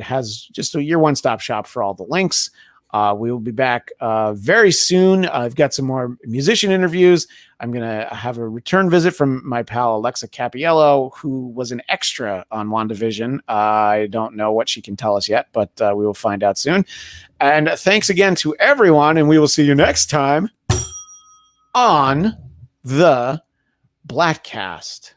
has just your one-stop shop for all the links. We will be back very soon. I've got some more musician interviews. I'm going to have a return visit from my pal Alexa Capiello, who was an extra on WandaVision. I don't know what she can tell us yet, but we will find out soon. And thanks again to everyone, and we will see you next time on the Bladtcast.